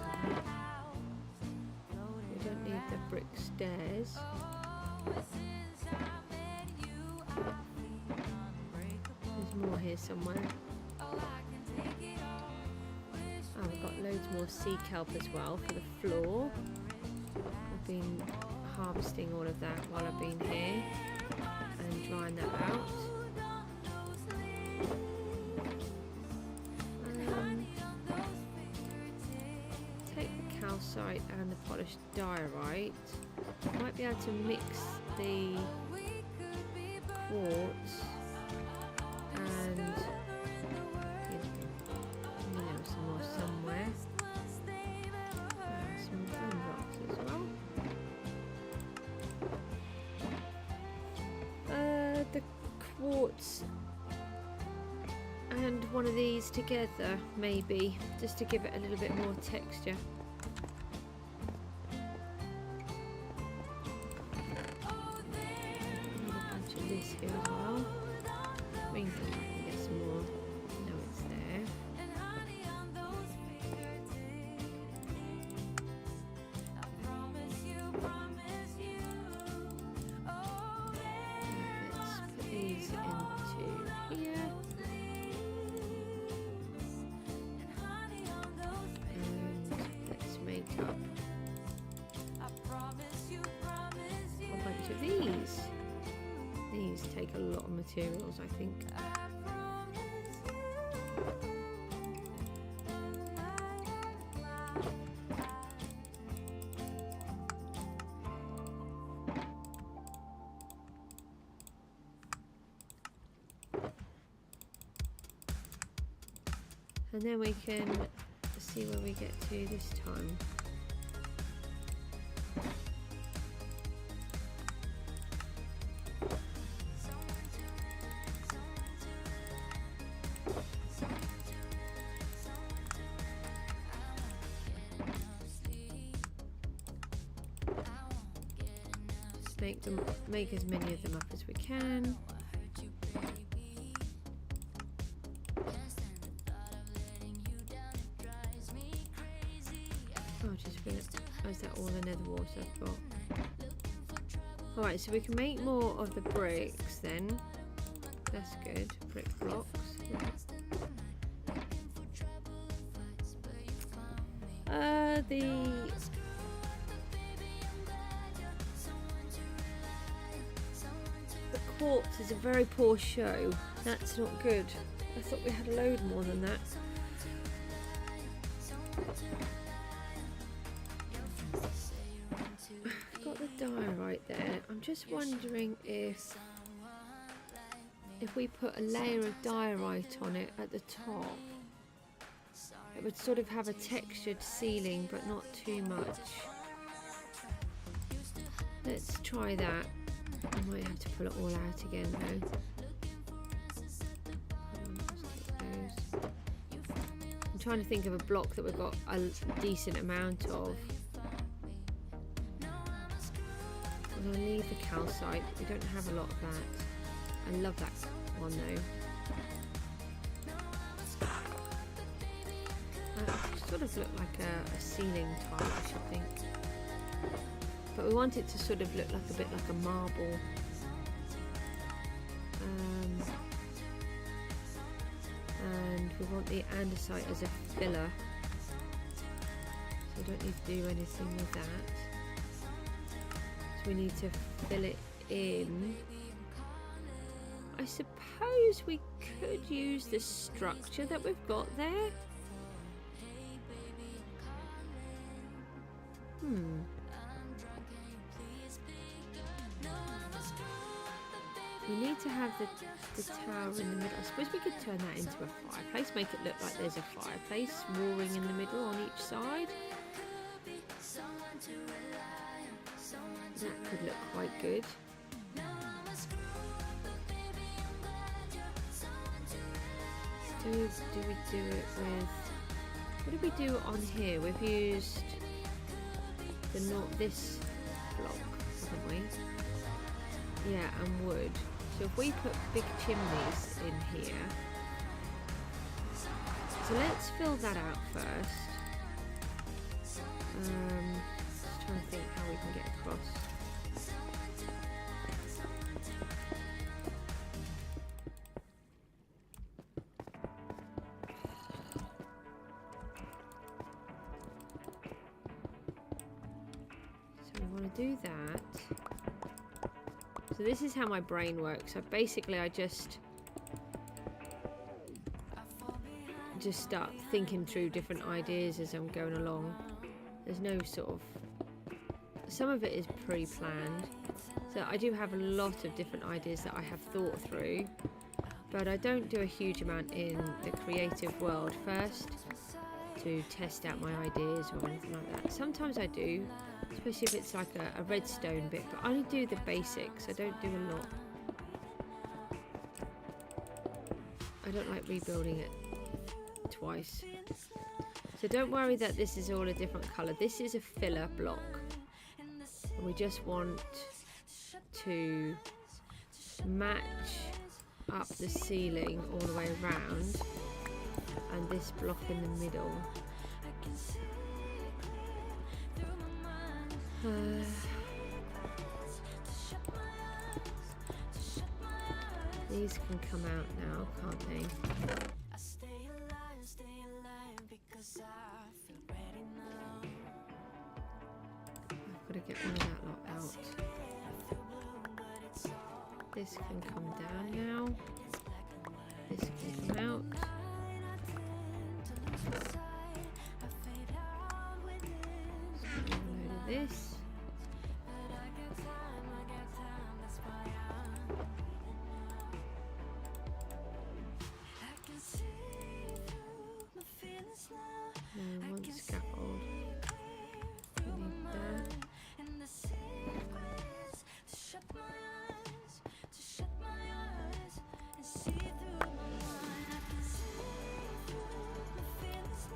Speaker 1: We don't need the brick stairs. There's more here somewhere. Oh, we've got loads more sea kelp as well for the floor. I've been harvesting all of that while I've been here and drying that out. Calcite and the polished diorite. Might be able to mix the quartz and some more somewhere. Some bone rocks as well. The quartz and one of these together, maybe, just to give it a little bit more texture. This here as well. We can come back and get some more. No, it's there. Let's put these into here. And let's make up a bunch of these. These take a lot of materials, I think. And then we can see where we get to this time. Just make as many of them up as we can. Oh, is that all the nether water I've got? Alright, so we can make more of the bricks then. That's good. Brick blocks. The quartz is a very poor show. That's not good. I thought we had a load more than that. Right there. I'm just wondering if we put a layer of diorite on it at the top, it would sort of have a textured ceiling but not too much. Let's try that. I might have to pull it all out again though. I'm trying to think of a block that we've got a decent amount of. I'm going to leave the calcite. We don't have a lot of that. I love that one though. It sort of look like a ceiling tile, I should think. But we want it to sort of look like a bit like a marble. And we want the andesite as a filler. So we don't need to do anything with that. We need to fill it in. I suppose we could use the structure that we've got there. We need to have the tower in the middle. I suppose we could turn that into a fireplace, make it look like there's a fireplace roaring in the middle on each side. That could look quite good. Do we do it with... What did we do on here? We've used this block, haven't we? Yeah, and wood. So if we put big chimneys in here... So let's fill that out first. Just trying to think how we can get across. So we want to do that. So this is how my brain works. So basically I just start thinking through different ideas as I'm going along. There's no sort of... Some of it is pre-planned. So I do have a lot of different ideas that I have thought through. But I don't do a huge amount in the creative world first to test out my ideas or anything like that. Sometimes I do, especially if it's like a redstone bit, but I only do the basics. I don't do a lot. I don't like rebuilding it twice. So don't worry that this is all a different colour. This is a filler block. And we just want to match up the ceiling all the way around and this block in the middle. These can come out now, can't they? I've got to get all of that lot out. This can come down now. This can come out. Load of this. No, one scaffold. We need that.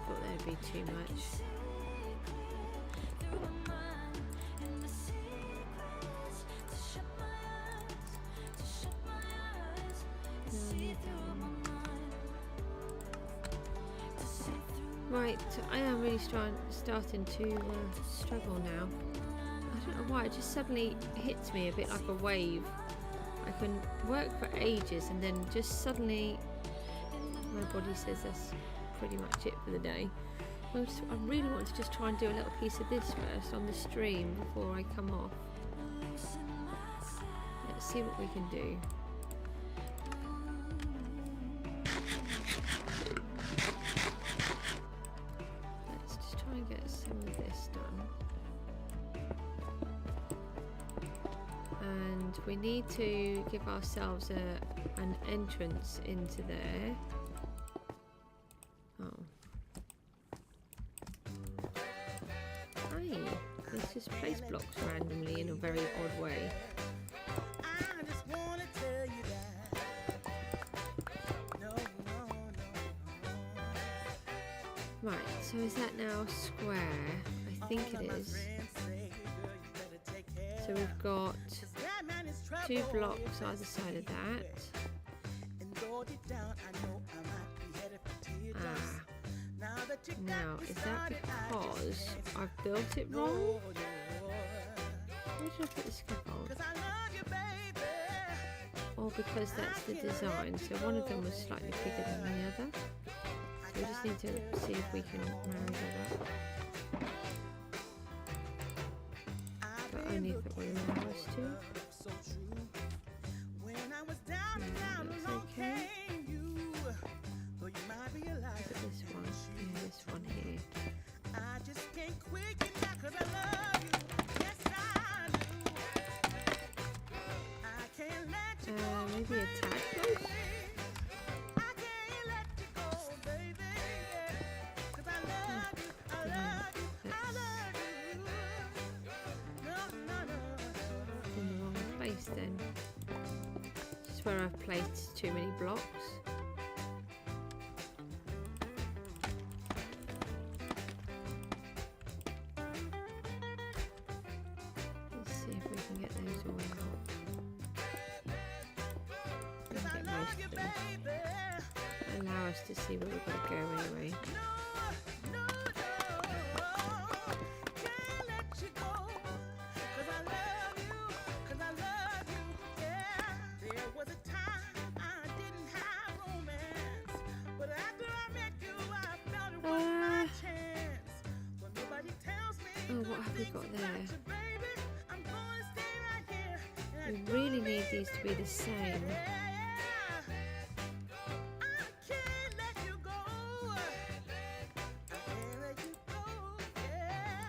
Speaker 1: Thought there'd be too much. No, I need that one. Right, I am really starting to struggle now. I don't know why, it just suddenly hits me a bit like a wave. I can work for ages and then just suddenly my body says that's pretty much it for the day. I really want to just try and do a little piece of this first on the stream before I come off. Let's see what we can do. Let's just try and get some of this done. And we need to give ourselves an entrance into there. Oh. Hey, let's just place blocks randomly in a very odd way.
Speaker 2: I just wanna tell you that. No.
Speaker 1: Right, so is that now square? I think it is. So we've got 2 blocks either side of that. Ah. Now, is that because I've built it wrong? Where should I put the scaffold? Or because that's the design, so one of them was slightly bigger than the other. So we just need to see if we can marry that up. But only if it will allow us to. Yeah, that looks okay. Look at this one. Yeah, this one here.
Speaker 2: I just can't quit you now 'cause I love you. Yes, I do. I can't let you go.
Speaker 1: Maybe a tad close.
Speaker 2: I can't let you go, baby. 'Cause I love you. I love you. I love you. No.
Speaker 1: In the wrong place then. Just where I've placed too many blocks. Let's see if we can get those all out. We can get most of them. Allow us to see where we've got to go anyway. Oh, what have we got there? We really need these to be the same.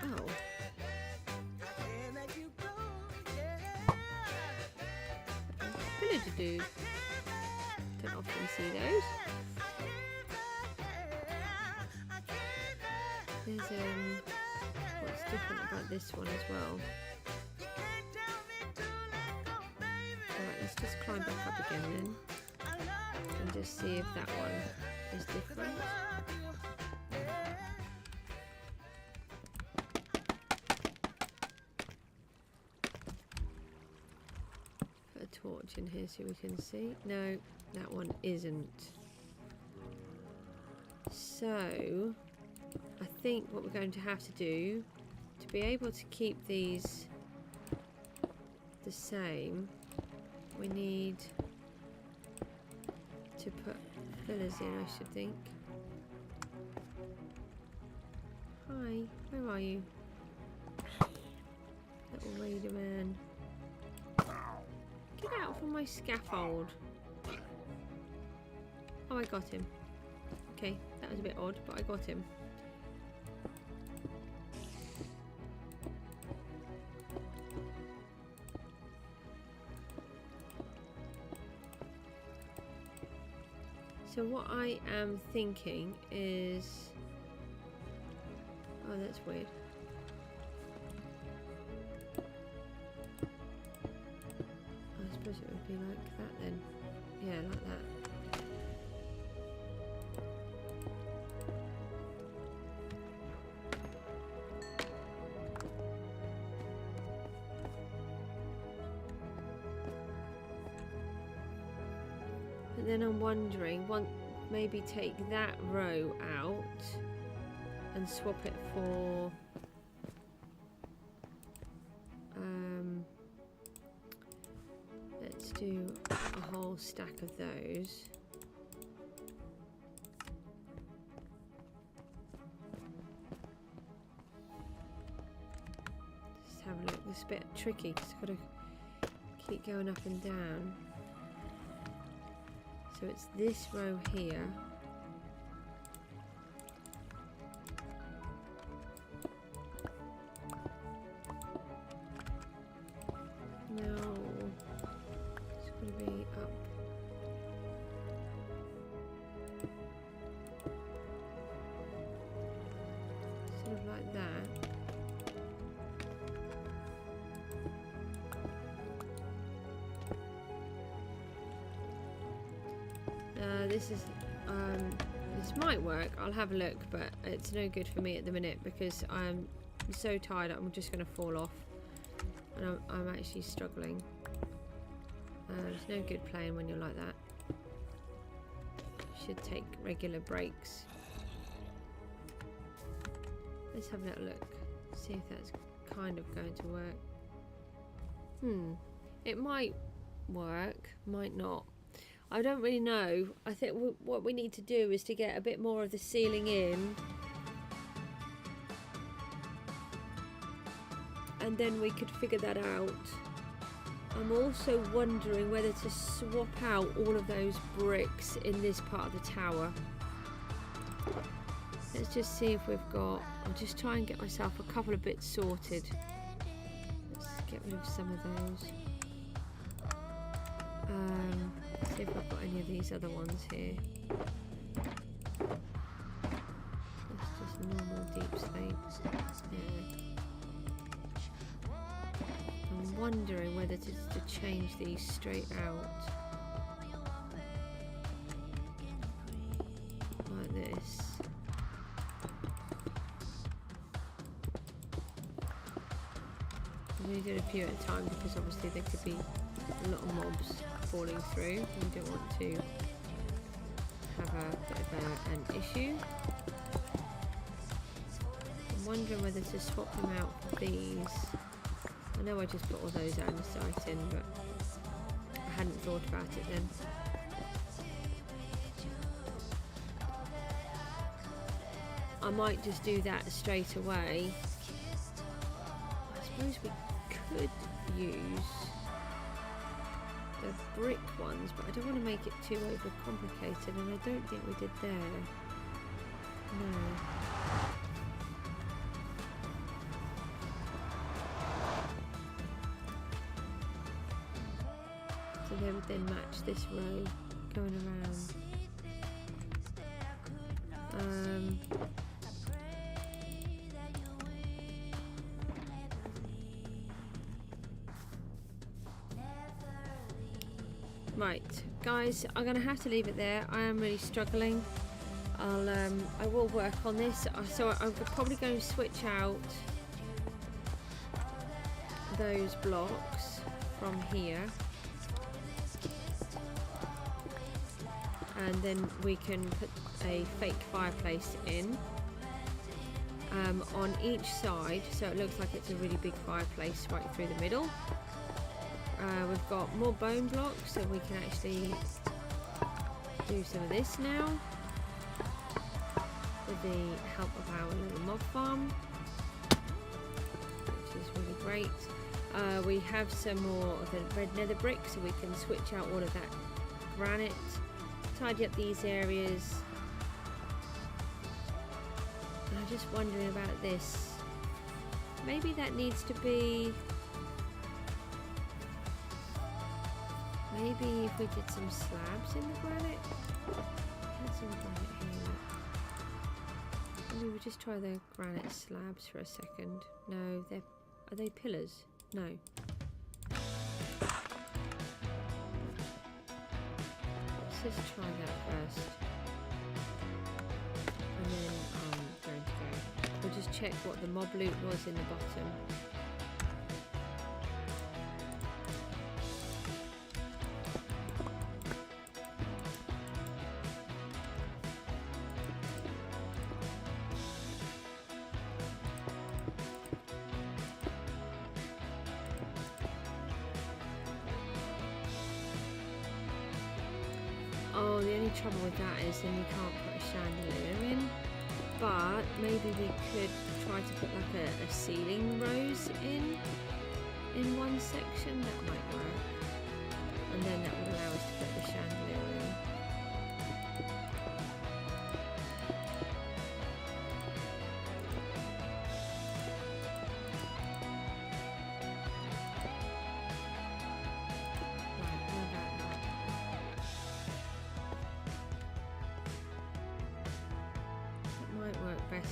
Speaker 1: Oh. Villager-do. Don't often see those. There's what's different about this one as well. Alright, let's just climb back up again then and just see if that one is different. Put a torch in here so we can see. No, that one isn't. So I think what we're going to have to do to be able to keep these the same, we need to put pillars in, I should think. Hi, where are you? Little raider man. Get out from my scaffold. Oh, I got him. Okay, that was a bit odd, but I got him. So what I am thinking is... Oh, that's weird. I suppose it would be like that then. Yeah, like that. But then I'm wondering, maybe take that row out and swap it for let's do a whole stack of those. Just have a look. This is a bit tricky because I've got to keep going up and down. So it's this row here. No, it's going to be up. Sort of like that. This might work. I'll have a look, but it's no good for me at the minute because I'm so tired. I'm just going to fall off, and I'm actually struggling. It's no good playing when you're like that. You should take regular breaks. Let's have a little look. See if that's kind of going to work. It might work, might not. I don't really know. I think what we need to do is to get a bit more of the ceiling in, and then we could figure that out. I'm also wondering whether to swap out all of those bricks in this part of the tower. Let's just see if we've got... I'll just try and get myself a couple of bits sorted. Let's get rid of some of those. See if I've got any of these other ones here. That's just normal deep slate. Yeah. I'm wondering whether to change these straight out. Like this. I'm going to do a few at a time because obviously there could be a lot of mobs falling through. We don't want to have a bit of an issue. I'm wondering whether to swap them out for these. I know I just put all those andesite in, but I hadn't thought about it then. I might just do that straight away. I suppose we could use the brick ones, but I don't want to make it too overcomplicated, and I don't think we did there. No. So they would then match this row going around. Right, guys, I'm going to have to leave it there. I am really struggling. I will work on this. So I'm probably going to switch out those blocks from here, and then we can put a fake fireplace in on each side, so it looks like it's a really big fireplace right through the middle. We've got more bone blocks, so we can actually do some of this now with the help of our little mob farm, which is really great. We have some more of the red nether brick, so we can switch out all of that granite, tidy up these areas, I'm just wondering about this. Maybe that needs to be... Maybe if we did some slabs in the granite. Had some granite here. Maybe we'll just try the granite slabs for a second. No, are they pillars? No. Let's just try that first. And then I'm going to go. We'll just check what the mob loot was in the bottom. Oh, the only trouble with that is then you can't put a chandelier in. But maybe we could try to put like a ceiling rose in one section. That might work. And then that would allow us to put the chandelier in.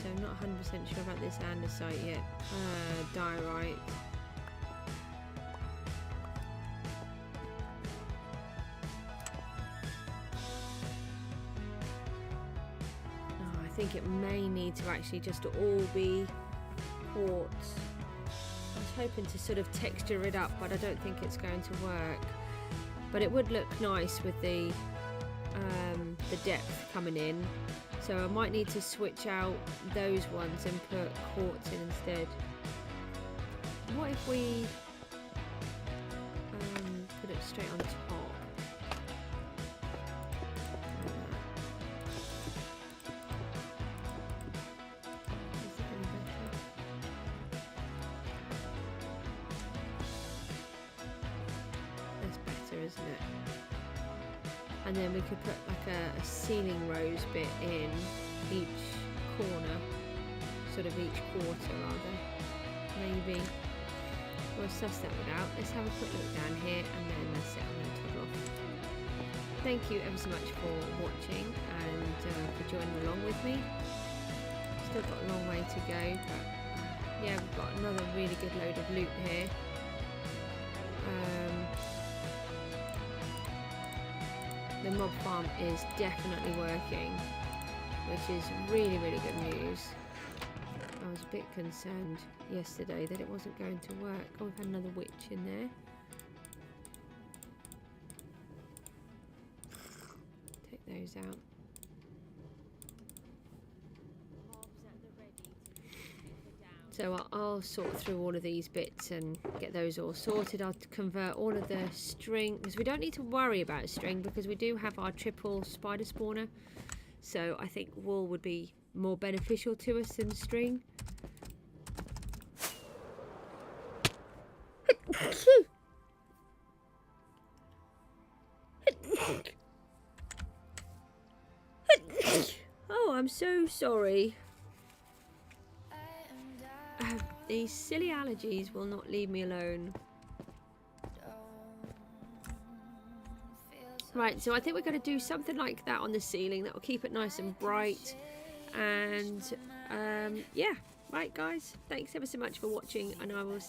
Speaker 1: So I'm not 100% sure about this andesite yet. Diorite. Oh, I think it may need to actually just all be quartz. I was hoping to sort of texture it up, but I don't think it's going to work. But it would look nice with the depth coming in. So I might need to switch out those ones and put quartz in instead. What if we put it straight on top? Is that any better? That's better, isn't it? And then we could put like a ceiling rose bit in each corner, sort of each quarter rather. Maybe we'll suss that one out. Let's have a quick look down here and then that's it. I'm going to toggle off. Thank you ever so much for watching and for joining along with me. Still got a long way to go, but yeah, we've got another really good load of loot here. The mob farm is definitely working, which is really, really good news. I was a bit concerned yesterday that it wasn't going to work. Oh, we've had another witch in there. Take those out. So I'll sort through all of these bits and get those all sorted. I'll convert all of the string, because we don't need to worry about string because we do have our triple spider spawner. So I think wool would be more beneficial to us than string. Oh, I'm so sorry. These silly allergies will not leave me alone. Right, so I think we're going to do something like that on the ceiling. That will keep it nice and bright. And yeah, right guys, thanks ever so much for watching, and I will